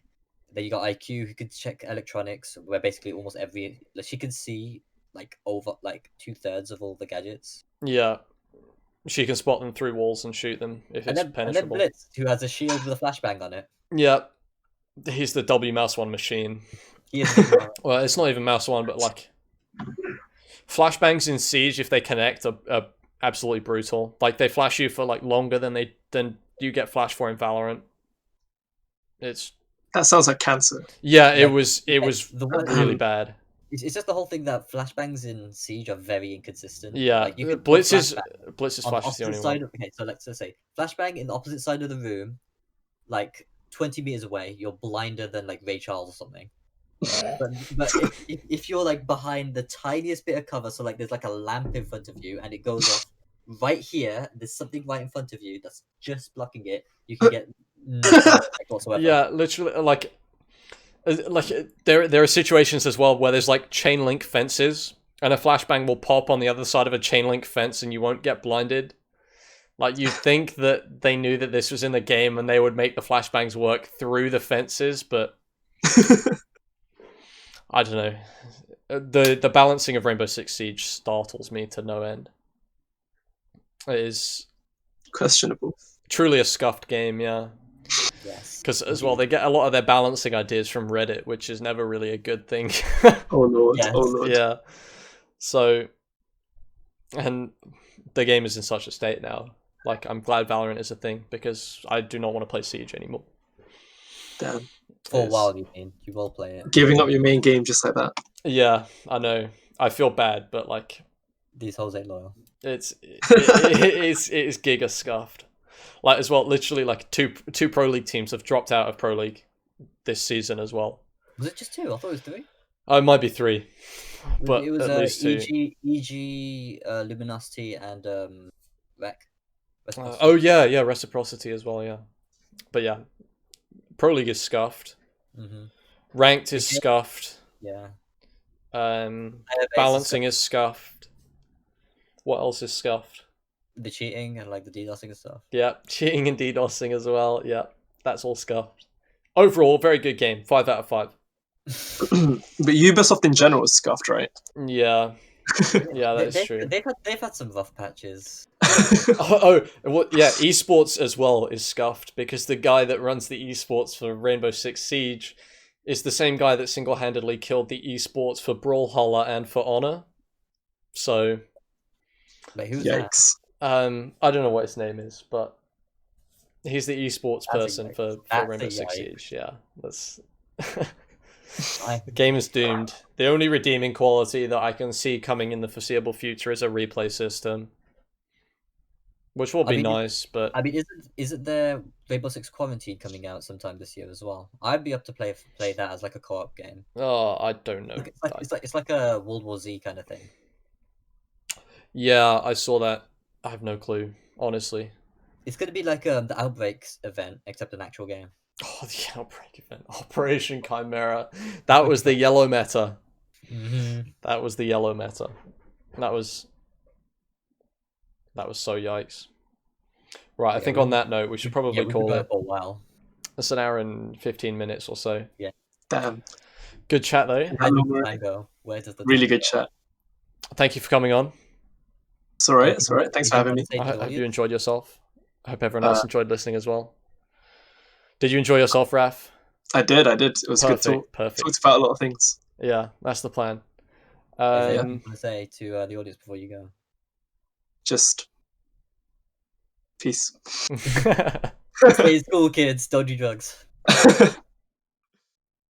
Speaker 3: Then you got IQ, who can check electronics, where basically almost every she can see like over like 2/3 of all the gadgets.
Speaker 1: Yeah. She can spot them through walls and shoot them if
Speaker 3: And
Speaker 1: it's
Speaker 3: then
Speaker 1: penetrable.
Speaker 3: Blitz, who has a shield with a flashbang on it.
Speaker 1: Yeah. He's the W mouse 1 machine.
Speaker 3: He is
Speaker 1: Well, it's not even mouse 1, but like flashbangs in Siege, if they connect, are absolutely brutal. Like they flash you for like longer than you get flash for in Valorant.
Speaker 2: That sounds like cancer.
Speaker 1: Yeah,
Speaker 3: Yeah,
Speaker 1: it was
Speaker 3: the one
Speaker 1: really bad.
Speaker 3: It's just the whole thing that flashbangs in Siege are very inconsistent.
Speaker 1: Yeah,
Speaker 3: like, you could put
Speaker 1: Blitz's
Speaker 3: flashbang on
Speaker 1: flash is the
Speaker 3: opposite
Speaker 1: only
Speaker 3: side
Speaker 1: one.
Speaker 3: of, okay, so let's just say flashbang in the opposite side of the room, like 20 meters away, you're blinder than like Ray Charles or something. But if you're like behind the tiniest bit of cover, so like there's like a lamp in front of you and it goes off right here, there's something right in front of you that's just blocking it, you can get no effect whatsoever.
Speaker 1: Yeah, literally, like there are situations as well where there's like chain link fences and a flashbang will pop on the other side of a chain link fence and you won't get blinded. Like, you'd think that they knew that this was in the game and they would make the flashbangs work through the fences, but I don't know. The balancing of Rainbow Six Siege startles me to no end. It is
Speaker 2: Questionable.
Speaker 1: truly a scuffed game, yeah.
Speaker 3: Yes.
Speaker 1: Because as well, they get a lot of their balancing ideas from Reddit, which is never really a good thing.
Speaker 2: Oh lord.
Speaker 3: Yes.
Speaker 2: Oh lord.
Speaker 1: Yeah. So, and the game is in such a state now. Like, I'm glad Valorant is a thing because I do not want to play Siege anymore.
Speaker 2: Damn.
Speaker 3: For a while, you mean? You will play it.
Speaker 2: Giving up your main game just like that.
Speaker 1: Yeah, I know. I feel bad, but like,
Speaker 3: These hoes ain't loyal.
Speaker 1: it is giga scuffed. Like, as well, literally, like two Pro League teams have dropped out of Pro League this season as well.
Speaker 3: Was it just 2? I thought it was 3.
Speaker 1: Oh, it might be 3, but
Speaker 3: It was
Speaker 1: at least 2.
Speaker 3: EG, Luminosity, and Rec.
Speaker 1: Oh yeah, Reciprocity as well, yeah. But yeah, Pro League is scuffed.
Speaker 3: Mm-hmm.
Speaker 1: Ranked is scuffed.
Speaker 3: Yeah.
Speaker 1: Balancing is scuffed. What else is scuffed?
Speaker 3: The cheating and like the DDoSing and stuff.
Speaker 1: Yeah, cheating and DDoSing as well. Yeah, that's all scuffed. Overall, very good game. 5 out of 5.
Speaker 2: But Ubisoft in general is scuffed, right?
Speaker 1: Yeah, yeah, that is true.
Speaker 3: They've had some rough patches.
Speaker 1: Yeah, esports as well is scuffed because the guy that runs the esports for Rainbow Six Siege is the same guy that single-handedly killed the esports for Brawlhalla and for Honor. So,
Speaker 3: Like, who's that?
Speaker 2: Yikes.
Speaker 1: I don't know what his name is, but he's the esports
Speaker 3: That's a
Speaker 1: person
Speaker 3: yikes.
Speaker 1: for
Speaker 3: That's a
Speaker 1: Rainbow Six
Speaker 3: yikes.
Speaker 1: Siege. Yeah, that's
Speaker 3: I-
Speaker 1: the game is doomed. The only redeeming quality that I can see coming in the foreseeable future is a replay system, which will be nice. But
Speaker 3: I mean, isn't there Rainbow Six Quarantine coming out sometime this year as well? I'd be up to play that as like a co-op game.
Speaker 1: oh, I don't know.
Speaker 3: It's like a World War Z kind of thing.
Speaker 1: Yeah, I saw that. I have no clue, honestly.
Speaker 3: It's gonna be like the Outbreaks event, except an actual game.
Speaker 1: Oh, the Outbreak event. Operation Chimera. That was the yellow meta.
Speaker 3: Mm-hmm.
Speaker 1: That was the yellow meta. That was so yikes. Right, I think on that note, we should probably call it.
Speaker 3: For a while.
Speaker 1: It's an hour and 15 minutes or so.
Speaker 2: Damn.
Speaker 1: Good chat, though.
Speaker 3: Where does the time go? Where does the
Speaker 2: Really
Speaker 3: time
Speaker 2: good
Speaker 3: go?
Speaker 2: chat.
Speaker 1: Thank you for coming on.
Speaker 2: It's alright, it's alright. Thanks for having me.
Speaker 1: I hope you enjoyed yourself. I hope everyone else enjoyed listening as well. Did you enjoy yourself, Raph?
Speaker 2: I did. It was good talk.
Speaker 1: Perfect.
Speaker 2: Talked about a lot of things.
Speaker 1: Yeah, that's the plan.
Speaker 3: Is there anything you want to say to the audience before you go?
Speaker 2: Just peace.
Speaker 3: Stay in school, kids. Don't do drugs.